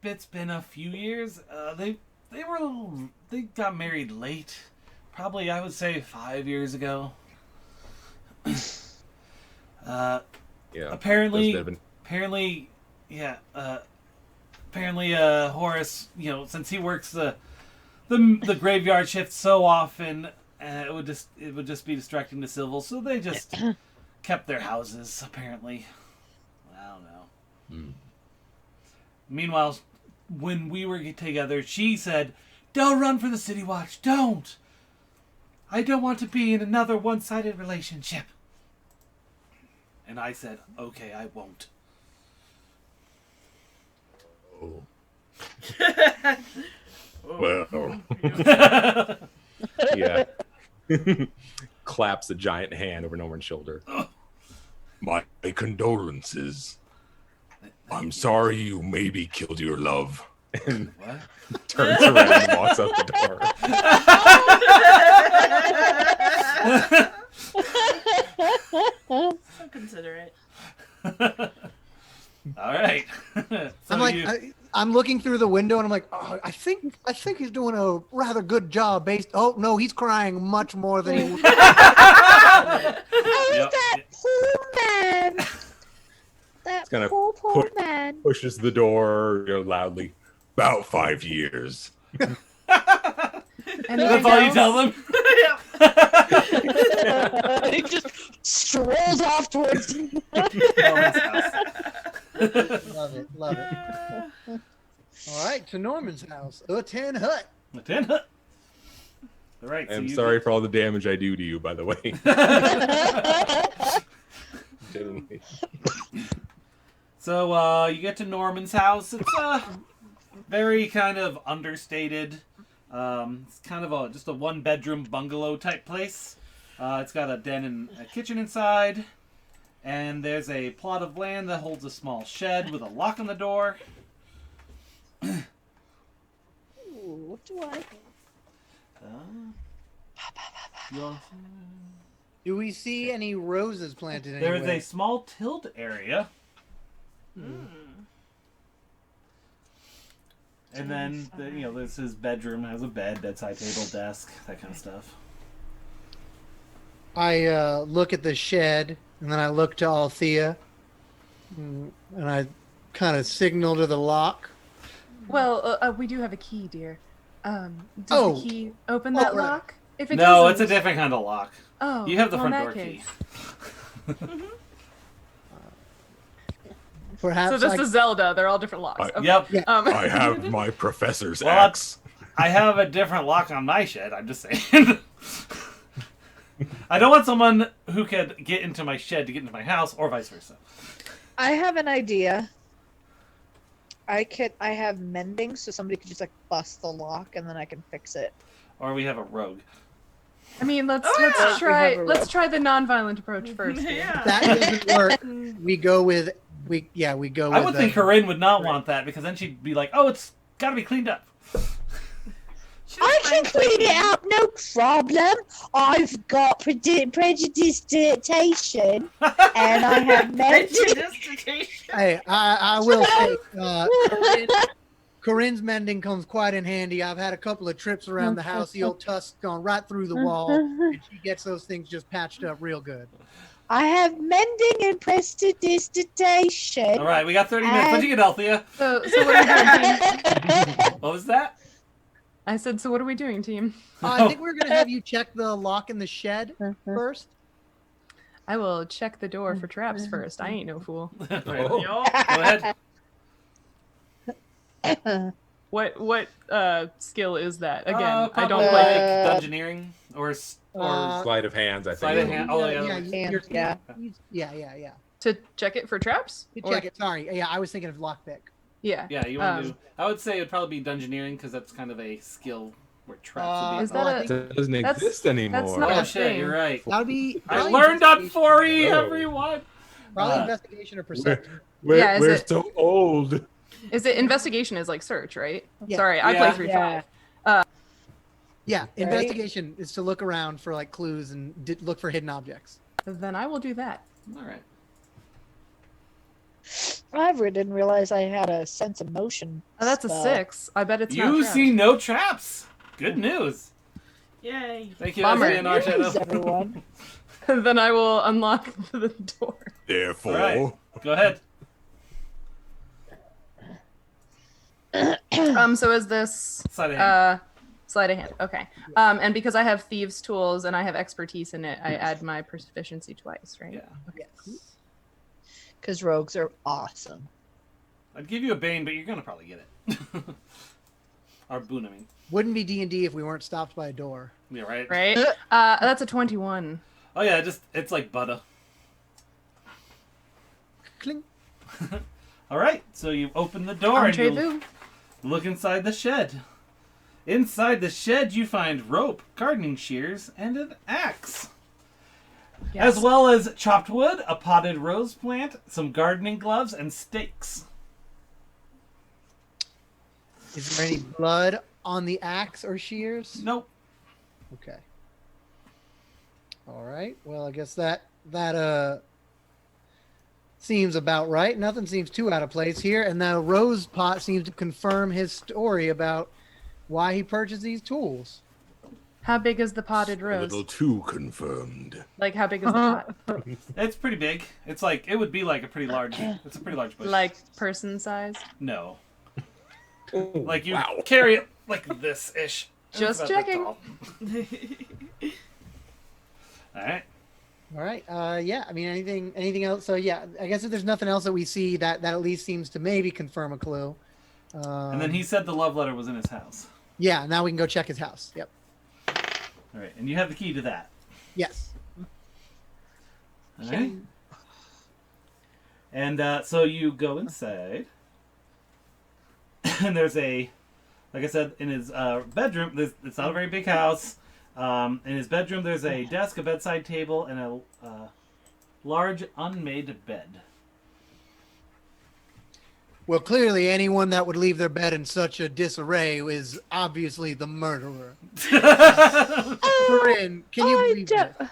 It's been a few years. They got married late. Probably, I would say 5 years ago. Yeah. Apparently, those Horace, since he works the graveyard shift so often, it would just be distracting to Civil, so they just kept their houses. Apparently, I don't know. Meanwhile, when we were together, she said, "Don't run for the City Watch. Don't. I don't want to be in another one-sided relationship." And I said, "Okay, I won't." Oh. Well, Yeah. Claps a giant hand over Norman's shoulder. my condolences. I'm sorry you maybe killed your love. And What? turns around and walks out the door. So considerate. All right. I'm looking through the window and I'm like, oh, I think he's doing a rather good job. Oh no, he's crying much more than he. Oh, Yep. that poor man. That gonna poor put- man. Pushes the door loudly. About 5 years. And That's all you tell them? He just strolls off towards Norman's house. Love it. All right, to Norman's house, a tin hut. The tin hut. All right. So I'm you sorry get- for all the damage I do to you, by the way. Genuinely. So you get to Norman's house. It's very kind of understated. It's kind of just a one-bedroom bungalow type place. It's got a den and a kitchen inside, and there's a plot of land that holds a small shed with a lock on the door. Ooh, what do I? Do we see any roses planted There anywhere? is a small tilled area. And then, there's his bedroom, has a bed, bedside table, desk, that kind of stuff. I look at the shed, and then I look to Althea, and I kind of signal to the lock. Well, we do have a key, dear. Does Oh. the key open that right. lock? If it No, doesn't, it's a different kind of lock. Oh, You have the well, in front door that key. case. Perhaps So just I, as Zelda, they're all different locks. I- Okay. Yep. Yeah. I have my professor's Well, axe. I have a different lock on my shed, I'm just saying. I don't want someone who could get into my shed to get into my house, or vice versa. I have an idea. I have mending, so somebody could just like bust the lock, and then I can fix it. Or we have a rogue. I mean, let's yeah. try We have a let's try the non-violent approach first. dear. Yeah. that doesn't work. We go with we go with. I would think Corinne would not want that, because then she'd be like, oh, it's got to be cleaned up. She's I can fine. clean it up, no problem. I've got prejudicitation, and I have mending. Dissertation. Hey, I will say, Corinne's mending comes quite in handy. I've had a couple of trips around the house. The old tusk's gone right through the wall, and she gets those things just patched up real good. I have mending and prestidigitation. All right, we got 30 minutes. What'd you get, Althea? So what are we doing, team? What was that? I said, so what are we doing, team? I think we're gonna have you check the lock in the shed first. I will check the door for traps first. I ain't no fool. Right. Oh. Go ahead. What skill is that? Again, I Probably don't like play. dungeoneering or Sleight of hands, I think. Sleight of hand. Oh, yeah. Yeah. To check it for traps? You Or- check it. Sorry. Yeah, I was thinking of lockpick. Yeah. Yeah, you want to do. I would say it would probably be dungeoneering, because that's kind of a skill where traps would be. Is that I a- think It doesn't That's- exist anymore. that's not Oh a shit, thing. you're right. that would be. I probably learned on investigation- 4E, Oh. everyone. Probably Uh, investigation or perception. Yeah, is We're it- so old. Is it investigation is like search, right? Yeah. Sorry, I Yeah. play 3-5. Yeah, investigation is to look around for like clues and look for hidden objects. Then I will do that. All right. I really didn't realize I had a sense of motion. Oh, that's a spell. 6. I bet it's not You traps. see no traps. Good news. Yay. Thank you, Bummer. Leslie and our News, shadow. everyone. Then I will unlock the door. Therefore, All right. Go ahead. So is this Sleight of hand. sleight of hand? Okay. And because I have thieves' tools and I have expertise in it, I add my proficiency twice, right? Yeah. Because rogues are awesome. I'd give you a Bane, but you're gonna probably get it. Or Boon, I mean. Wouldn't be D&D if we weren't stopped by a door. Yeah, right. Right. That's a 21. Oh yeah, it's like butter. Cling. All right, so you open the door and you Entrez-vous. look inside the shed. Inside the shed, you find rope, gardening shears, and an axe. Yes. As well as chopped wood, a potted rose plant, some gardening gloves, and stakes. Is there any blood on the axe or shears? Nope. Okay. All right. Well, I guess that seems about right. Nothing seems too out of place here, and the rose pot seems to confirm his story about why he purchased these tools. How big is the potted a rose? little too confirmed. Like, how big is the pot? It's pretty big. It's like, it would be like a pretty large, it's a pretty large bush. Like, person size? No. Oh, Like you wow. carry it like this-ish. Just It's about that checking. tall. Alright. All right. Yeah. I mean, anything else? So yeah, I guess if there's nothing else that we see, that at least seems to maybe confirm a clue. And then he said the love letter was in his house. Yeah. Now we can go check his house. Yep. All right, and you have the key to that. Yes. All right. And so you go inside, and there's like I said, in his bedroom. It's not a very big house. In his bedroom, there's a desk, a bedside table, and a large unmade bed. Well, clearly, anyone that would leave their bed in such a disarray is obviously the murderer. Corinne, can you believe that?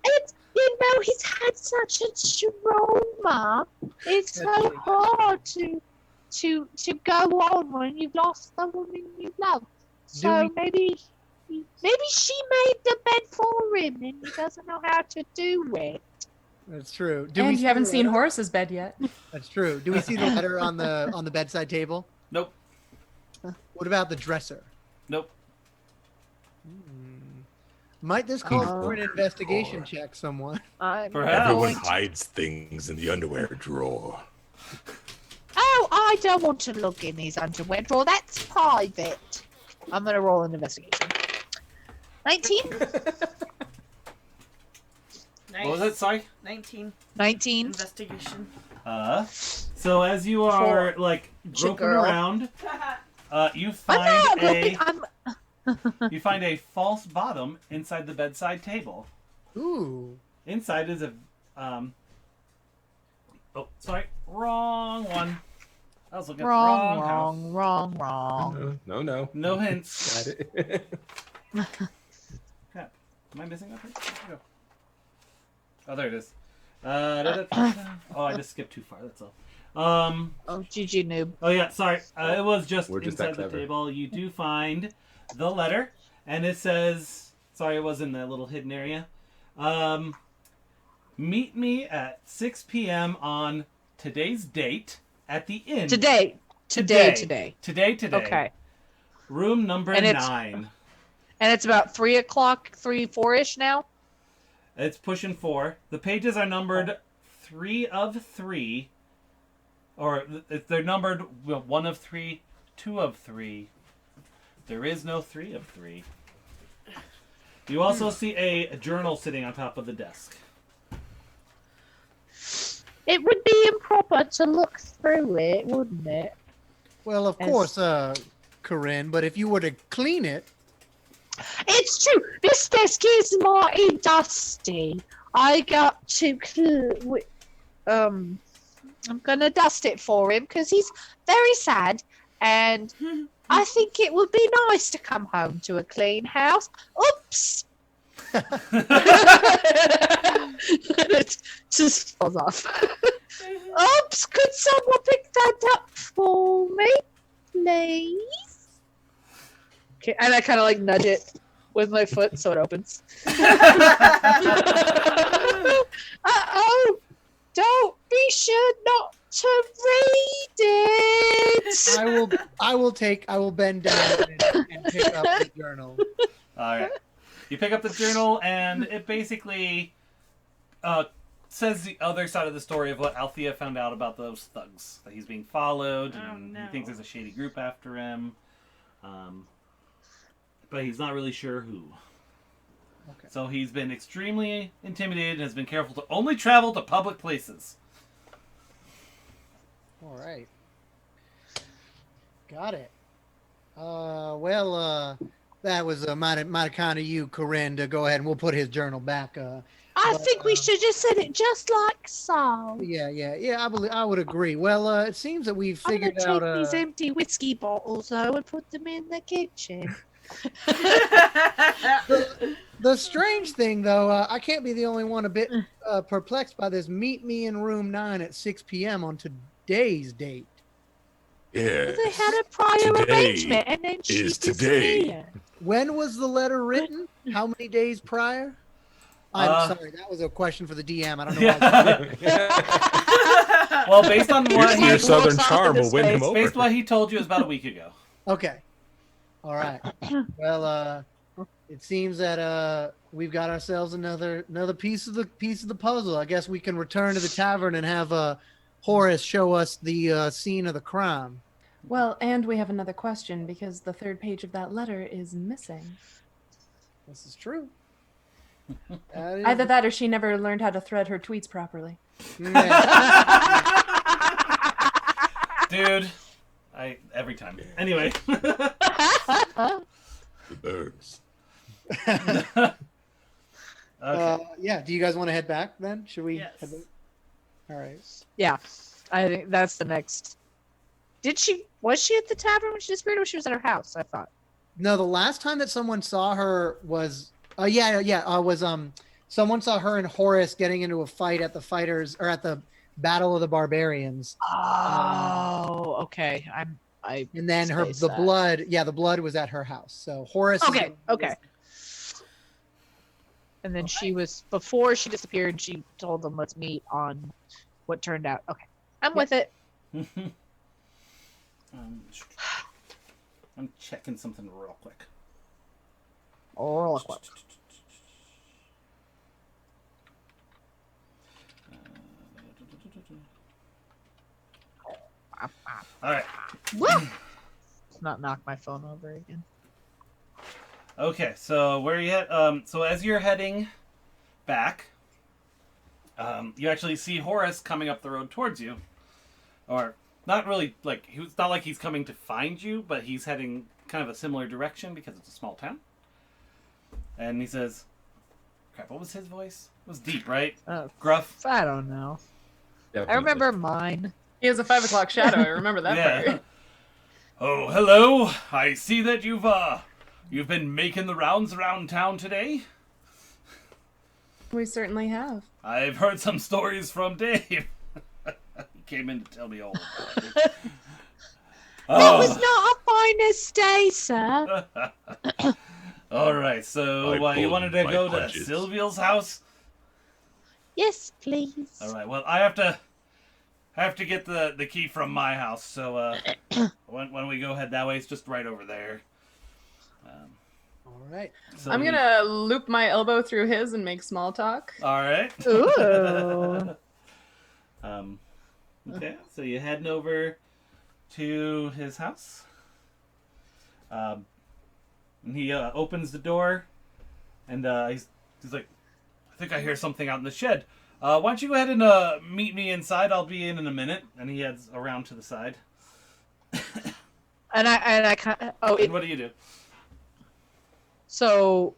It's, he's had such a trauma. It's so That's hard to go on when you've lost the woman you love. So maybe she made the bed for him and he doesn't know how to do it. That's true. And you haven't seen Horace's bed yet. That's true. Do we see the letter on the bedside table? Nope. What about the dresser? Nope. Might this call for an investigation check, someone? Perhaps. Everyone hides things in the underwear drawer. Oh, I don't want to look in his underwear drawer. That's private. I'm going to roll an investigation. 19? Nice. What was it? Sorry. 19. 19. Investigation. So as you are groping girl. around, you find you find a false bottom inside the bedside table. Ooh. Inside is a oh, sorry, wrong one. I was looking at the wrong house. Wrong. No. No hints. Got it. Crap. Am I missing nothing? Where'd it go? Oh, there it is. Oh, I just skipped too far. That's all. Oh, GG noob. Oh yeah, sorry. It was just We're just inside that the clever. table. You do find the letter, and it says, "Sorry, it was in that little hidden area. Meet me at 6 p.m. on today's date at the inn. Today. Today. Okay. Room number And it's- 9. And it's about 3 o'clock, 4-ish now? It's pushing 4. The pages are numbered 3 of 3. Or they're numbered 1 of 3, 2 of 3. There is no 3 of 3. You also see a journal sitting on top of the desk. It would be improper to look through it, wouldn't it? Well, of course, Corinne, but if you were to clean it, It's true. This desk is mighty dusty. I got to I'm gonna dust it for him because he's very sad, and I think it would be nice to come home to a clean house. Oops. It just falls off. Oops, could someone pick that up for me, please? Okay, and I kind of nudge it with my foot so it opens. Uh-oh! Don't be sure not to read it. I will bend down and pick up the journal. All right. You pick up the journal, and it basically says the other side of the story of what Althea found out about those thugs. That he's being followed, and he thinks there's a shady group after him. But he's not really sure who. Okay. So he's been extremely intimidated and has been careful to only travel to public places. All right. Got it. That was mighty kind of you, Corinne, to go ahead and we'll put his journal back. I think we should just said it just like so. Yeah. I would agree. Well, it seems that we've I'm figured gonna out. take these empty whiskey bottles though and put them in the kitchen. The strange thing, though, I can't be the only one a bit perplexed by this. Meet me in room 9 at 6 p.m. on today's date. Yes. They had a prior Today arrangement and then she is today. disappeared. When was the letter written? How many days prior? I'm sorry, that was a question for the DM. I don't know. Well, based on what Your he southern charm will win him based over. on what he told you, it was about a week ago. Okay. All right. Well, it seems that we've got ourselves another piece of the puzzle. I guess we can return to the tavern and have Horace show us the scene of the crime. Well, and we have another question because the third page of that letter is missing. This is true. That is- Either that or she never learned how to thread her tweets properly. Yeah. Dude, every time. Anyway. The birds. Okay. Yeah. Do you guys want to head back then? Should we? Yes. Head back? All right. Yeah, I think that's the next. Was she at the tavern when she disappeared, or she was at her house? I thought. No, the last time that someone saw her was someone saw her and Horace getting into a fight at the Battle of the Barbarians. Oh, okay. And then spaced the that. blood was at her house. So Horace. Okay. And then before she disappeared, she told them, let's meet on what turned out. Okay. I'm with it. I'm checking something real quick. Real quick. All right. Woo! Not knock my phone over again. Okay, so where are you at? So as you're heading back, you actually see Horace coming up the road towards you. Or not really, like, it's not like he's coming to find you, but he's heading kind of a similar direction because it's a small town. And he says, crap, what was his voice? It was deep, right? Gruff? I don't know. Definitely. I remember mine. He has a 5 o'clock shadow. I remember that Yeah. part. Oh, hello. I see that you've been making the rounds around town today. We certainly have. I've heard some stories from Dave. He came in to tell me all about it. That was not a finest day, sir. All right, so I you pulled wanted to my go punches. to Sylvia's house? Yes, please. All right. Well, I have to get the key from my house. So when we go head that way, it's just right over there. All right. So I'm gonna loop my elbow through his and make small talk. All right. Ooh. Okay. So you're heading over to his house. And he opens the door, and he's like, I think I hear something out in the shed. Why don't you go ahead and meet me inside? I'll be in a minute. And he heads around to the side. And I kind of, And what do you do? so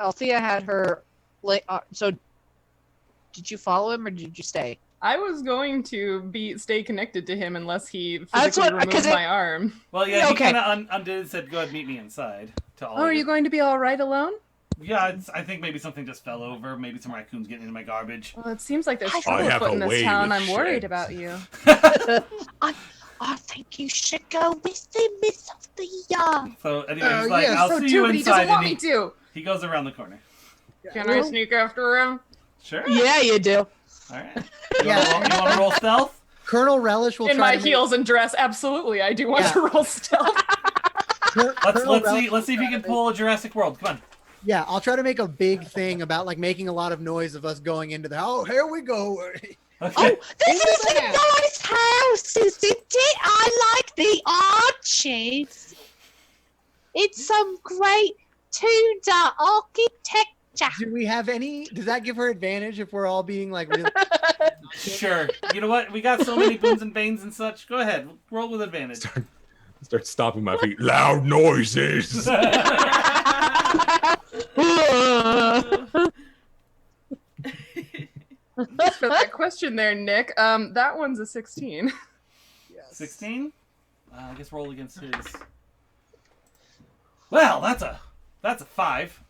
Althea had her, so did you follow him or did you stay? I was going to stay connected to him unless he That's physically what- 'cause removed my arm. Well, yeah, Okay. he kind of undid and said, go ahead, meet me inside. To all Oh, are of you going to be all right alone? Yeah, I think maybe something just fell over. Maybe some raccoons getting into my garbage. Well, it seems like there's I trouble have afoot a in this way town. with I'm worried sheds. about you. I think you should go with him, Miss Althea. So anyway, he's like, yeah, I'll so see too, you but he inside. doesn't want And me to. he goes around the corner. Can I sneak after him? Sure. Yeah, you do. All right. Yeah. You want to roll stealth? Colonel Relish will In try my to make- heels and dress, absolutely. I do want Yeah. to roll stealth. Colonel Relish Let's see if you can pull a Jurassic World. Come on. Yeah, I'll try to make a big thing about like making a lot of noise of us going into the. Oh, here we go. Okay. Oh, this Into is the a house. nice house, isn't it? I like the arches. It's some great Tudor architecture. Do we have any? Does that give her advantage if we're all being like really? Sure. You know what? We got so many boons and banes and such. Go ahead. Roll with advantage. Start stomping my feet. Loud noises. Thanks for that question there, Nick. That one's a 16. 16? I guess roll against his. Well, that's a 5.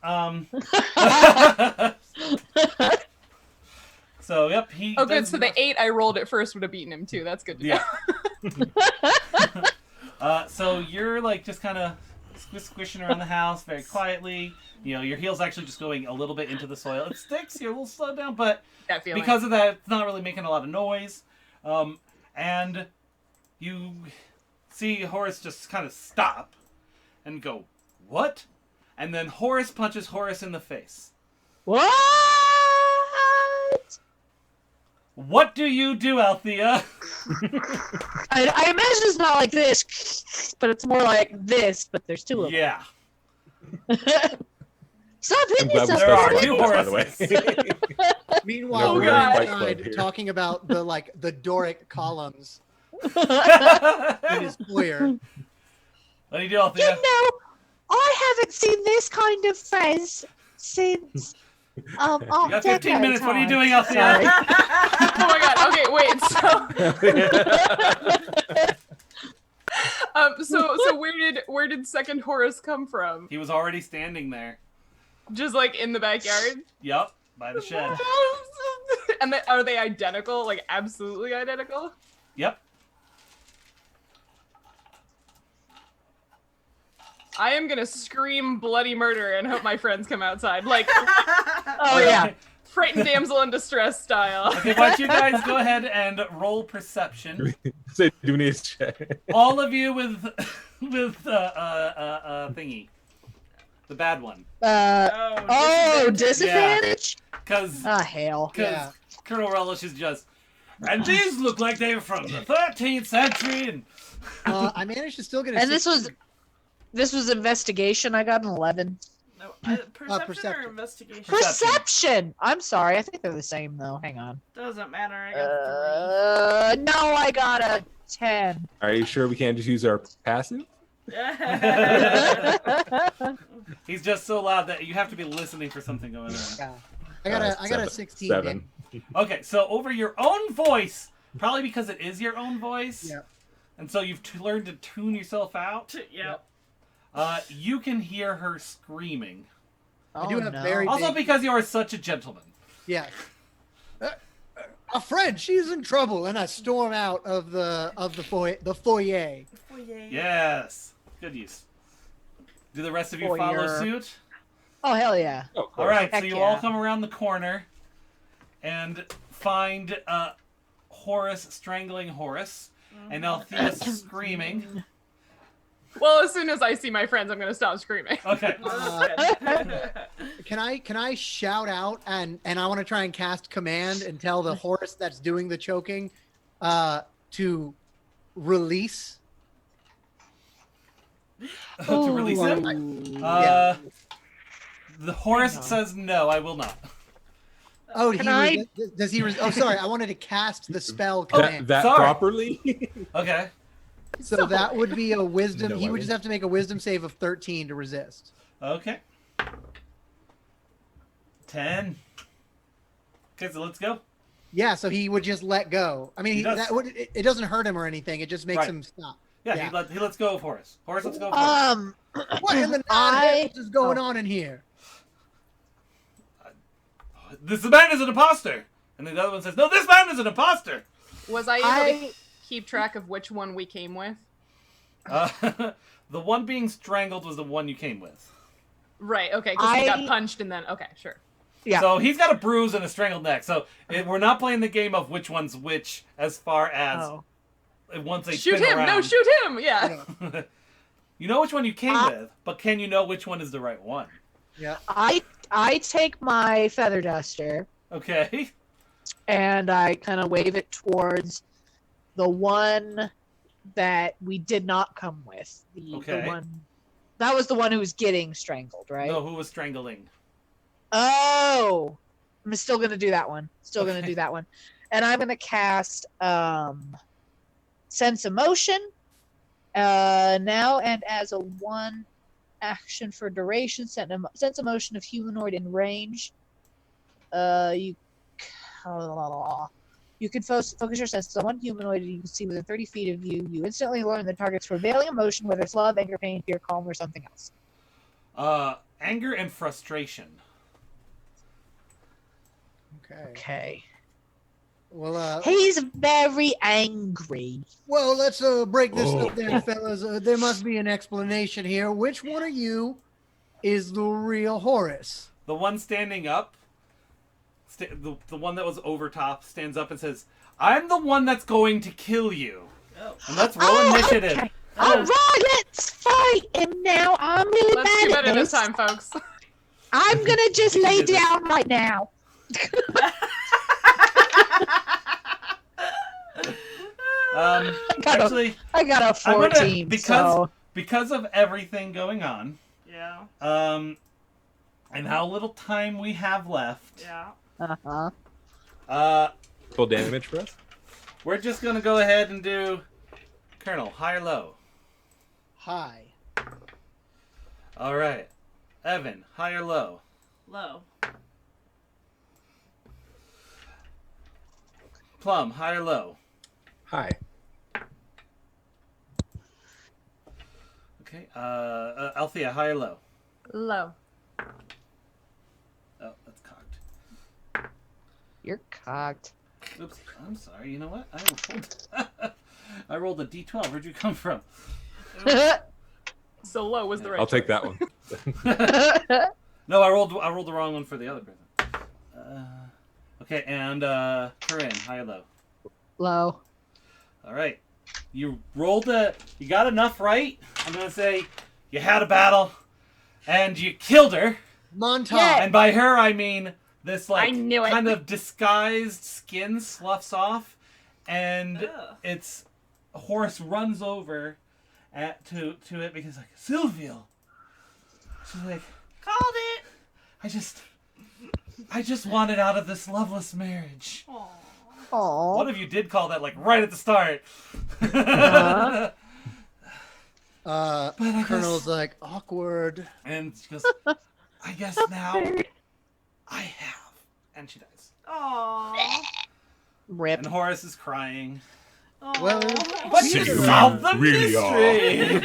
So yep, he. Oh, good. does So the 8 I rolled at first would have beaten him too. That's good to know. Yeah. So you're like just kind of squishing around the house very quietly. You know, your heel's actually just going a little bit into the soil. It sticks. You're a little slowed down, but That feeling. because of that, it's not really making a lot of noise. And you see Horace just kind of stop and go, "What?" And then Horace punches Horace in the face. What? What do you do, Althea? I imagine it's not like this, but it's more like this, but there's two of them. Yeah. Stop I'm hitting glad we yourself. There are specified two this, by the way. Meanwhile, Oh, we're God. inside talking about the Doric columns in his foyer. What do you do, You Althea? know, I haven't seen this kind of friends since Art You got 15 Deco minutes. What are you time. doing, Althea? Sorry. Oh my god. Okay, wait. So where did second Horus come from? He was already standing there. Just like in the backyard? Yup, by the shed. And are they identical? Like absolutely identical? Yep. I am gonna scream bloody murder and hope my friends come outside. Like Oh yeah. frightened damsel in distress style. Okay, why don't you guys go ahead and roll perception? Say, do we need to check? All of you with thingy, the bad one, Oh, disadvantage? because Ah, hell. Yeah. Colonel Relish is just. And these look like they were from the 13th century. And I managed to still get a. And this 16. was investigation. I got an 11. No, perception perception. or investigation? Perception. I'm sorry. I think they're the same though. Hang on. Doesn't matter. I got No, I got a 10. Are you sure we can't just use our passive? 3. he's just so loud that you have to be listening for something going on. Yeah. I got a 16. Seven. Okay, so over your own voice, probably because it is your own voice, Yeah. and so you've learned to tune yourself out. Yep. You can hear her screaming. I do Oh, have no. very- Also, big- because you are such a gentleman. Yeah. A friend, she's in trouble, and I storm out of the foyer. Oh, yay. Yes, good use. Do the rest of you follow Foyer. suit? Oh, hell yeah. Oh, of All course. right, so Heck you yeah. all come around the corner and find Horace strangling Horace, and Althea screaming. Well, as soon as I see my friends, I'm gonna stop screaming. Okay. Can I shout out and I want to try and cast command and tell the horse that's doing the choking to release? To release him? Yeah. The Horace Hang on. says no, I will not. Oh, Can I- does he? Oh, sorry. I wanted to cast the spell That, command. that Sorry. properly? Okay. So that would be a wisdom. No He would way. just have to make a wisdom save of 13 to resist. Okay. 10. Okay, so let's go. Yeah, so he would just let go. I mean, He does. it doesn't hurt him or anything. It just makes Right. him stop. Yeah, Yeah. He lets go of Horace. Horace, let's go of Horace. What in the nine I- hells is going on in here? This man is an imposter. And the other one says, no, this man is an imposter. Was I able to keep track of which one we came with? The one being strangled was the one you came with. Right, okay, because he got I- punched and then, okay, sure. Yeah. So he's got a bruise and a strangled neck. So we're not playing the game of which one's which as far as Oh. once they Shoot spin him! around. No, shoot him! Yeah. You know which one you came with, but can you know which one is the right one? Yeah. I take my feather duster Okay. and I kind of wave it towards the one that we did not come with. The Okay. one that was the one who was getting strangled, right? No, who was strangling? Oh, I'm still gonna do that one. Still gonna Okay. do that one, and I'm gonna cast Sense of Motion now, and as a one action for duration, Sense of Motion of humanoid in range. You can focus your senses on one humanoid you can see within 30 feet of you. You instantly learn the target's prevailing emotion, whether it's love, anger, pain, fear, calm, or something else. Anger and frustration. Okay. Okay. Well, He's very angry. well, let's break this Oh. up then, fellas. There must be an explanation here. Which one of you is the real Horace? The one standing up, the one that was over top, stands up and says, I'm the one that's going to kill you. Oh. And let's roll initiative. Okay. All right, let's fight him now. I'm really Let's do bad at better this this. time, folks. I'm gonna just lay down right now. got a- Actually, I got a I'm gonna- 14. because so because of everything going on, Yeah. I'm and how little time we have left. Yeah. Uh-huh. Full damage for us? We're just gonna go ahead and do Colonel, high or low? Hi. All right. Evan, high or low? Low. Plum, high or low? Hi. Okay. Althea, high or low? Low. Oh, that's cocked. You're cocked. Oops. I'm sorry. You know what? I rolled a d12. Where'd you come from? So low was the right. I'll take that one. No, I rolled the wrong one for the other person. Okay, and Corinne, high or low? Low. All right. You you got enough right. I'm going to say you had a battle and you killed her. Montage. Yeah. And by her, I mean this I knew it. kind of disguised skin sloughs off and Ugh. its horse runs over to it because like, Silvio. She's like, Called it. I just wanted out of this loveless marriage. Aw. Aww. One of you did call that like right at the start. Uh-huh. But I Colonel's guess- like, awkward. And she goes, I guess now I have. And she dies. Aw. Rip. And Horace is crying. Aw. Well, But So you you solved the really are. mystery!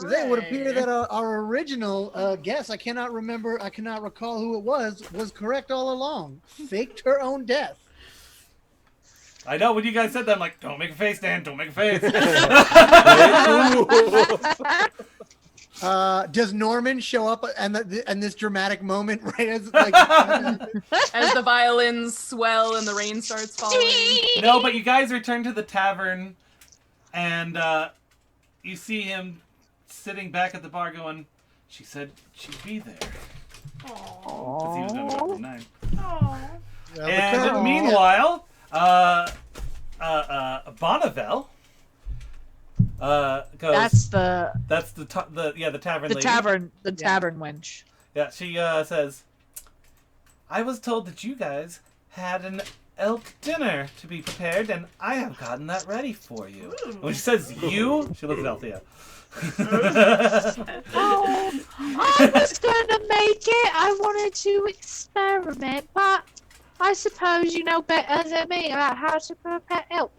Today it would appear that our original guess, I cannot recall who it was correct all along. Faked her own death. I know, when you guys said that, I'm like, don't make a face, Dan, don't make a face. Does Norman show up and this dramatic moment right as like As the violins swell and the rain starts falling. No, but you guys return to the tavern, and you see him sitting back at the bar going, she said she'd be there. Aw. Because he was going to go to 9. Aw. And meanwhile, Bonneville goes. That's the tavern the lady. tavern wench. Yeah, she says, I was told that you guys had an elk dinner to be prepared, and I have gotten that ready for you. When she says you, she looks at Althea. Oh, I was gonna make it. I wanted to experiment, but I suppose you know better than me about how to prepare elk.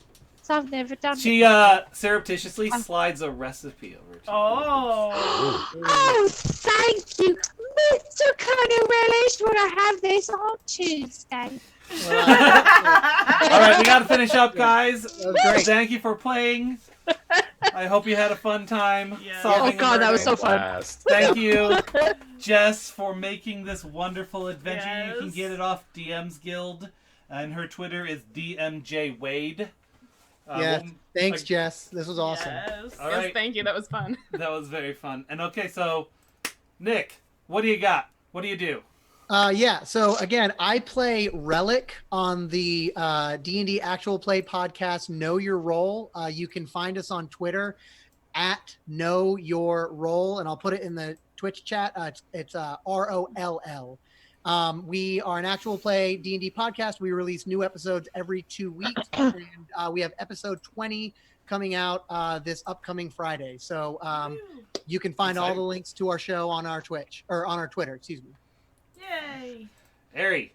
So I've never done She it. surreptitiously slides a recipe over to you. Oh. Oh, thank you, Mr. Colonel Relish. Will I have this on Tuesday? All right, we gotta finish up, guys. was great. Thank you for playing. I hope you had a fun time Yeah. solving Oh, God, a that was murder. so fun. Blast. Thank you, Jess, for making this wonderful adventure. You can Yes. get it off DM's Guild, and her Twitter is DMJWade. Yes. Thanks, like- Jess. This was awesome. Yes. All Yes, right, thank you. That was fun. that was very fun. And okay, so Nick, what do you got? What do you do? Yeah. So again, I play Relic on the D&D Actual Play podcast. Know Your Role. You can find us on Twitter at Know Your Role, and I'll put it in the Twitch chat. It's ROLL. We are an actual play D&D podcast. We release new episodes every 2 weeks, and we have episode 20 coming out this upcoming Friday. So you can find all the Exciting. links to our show on our Twitch or on our Twitter. Excuse me. Yay. Ari,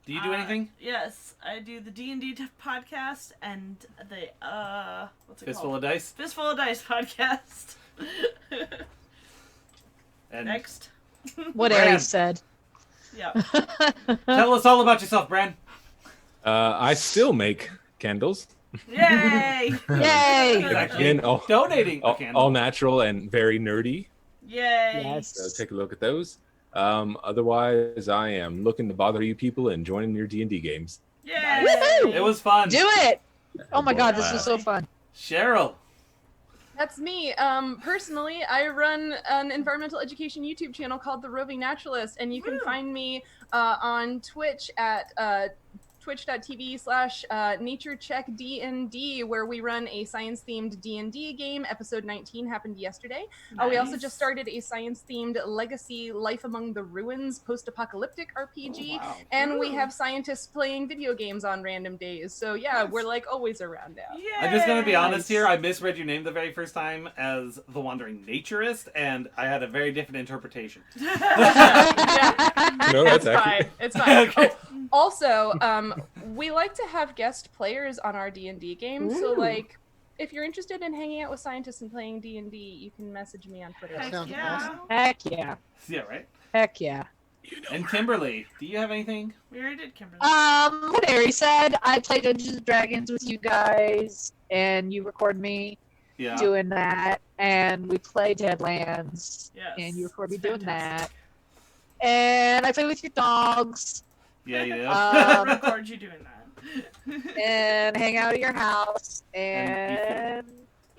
do you do Uh, anything? Yes, I do the D&D podcast and the what's it Fistful called? of dice. Fistful of Dice podcast. And Next. What Brand. Aries said. Yeah. tell us all about yourself, Bran. I still make candles. Yay. Yay! He's actually Again, all, donating a all, candle. all natural and very nerdy. Yay. Yes. So take a look at those. Otherwise, I am looking to bother you people and joining your D&D games. Yay. Woohoo! It was fun. Do it! Oh my God, this was so fun. Cheryl. That's me. Personally, I run an environmental education YouTube channel called The Roving Naturalist, and you can Woo. find me on Twitch at twitch.tv/naturecheckdnd, where we run a science-themed D&D game. Episode 19 happened yesterday. We also just started a science-themed Legacy Life Among the Ruins post-apocalyptic RPG. Oh, wow. And we have scientists playing video games on random days. So yeah, we're like always around now. Yay! I'm just gonna be honest here. I misread your name the very first time as the Wandering Naturist, and I had a very different interpretation. No, that's It's accurate. fine. It's fine. Okay. Oh, also, we like to have guest players on our D&D game. So, like, if you're interested in hanging out with scientists and playing D&D, you can message me on Twitter. Heck Sounds yeah. awesome. Heck yeah. Yeah, right. Heck yeah. And Kimberly, do you have anything? We already did, Kimberly. What Ari said, I play Dungeons and Dragons with you guys, and you record me Yeah. doing that, and we play Deadlands, Yes, and you record me it's doing fantastic. that. And I play with your dogs, Yeah, you do. I'll record you doing that. and hang out at your house, And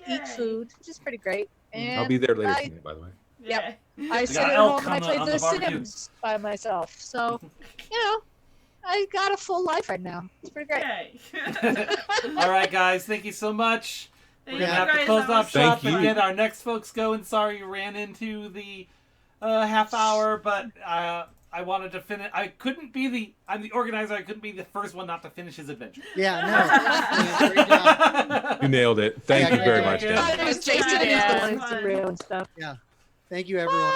and eat food, which is pretty great. And I'll be there later I, tonight, by the way. Yep. Yay. I sit got at elk home and I on play the The barbecue. Sims by myself. So, I got a full life right now. It's pretty great. Yay. All right, guys. Thank you so much. Thank We're gonna you have to guys, close that off was shop Thank and you. get our next folks going. Sorry you ran into the half hour, but I wanted to finish. I'm the organizer. I couldn't be the first one not to finish his adventure. Yeah, no. Great job. You nailed it. Thank Yeah, you very great. much, Yeah. Dan. It was Jason Yeah. who's the one Instagram and stuff. Thank you, everyone.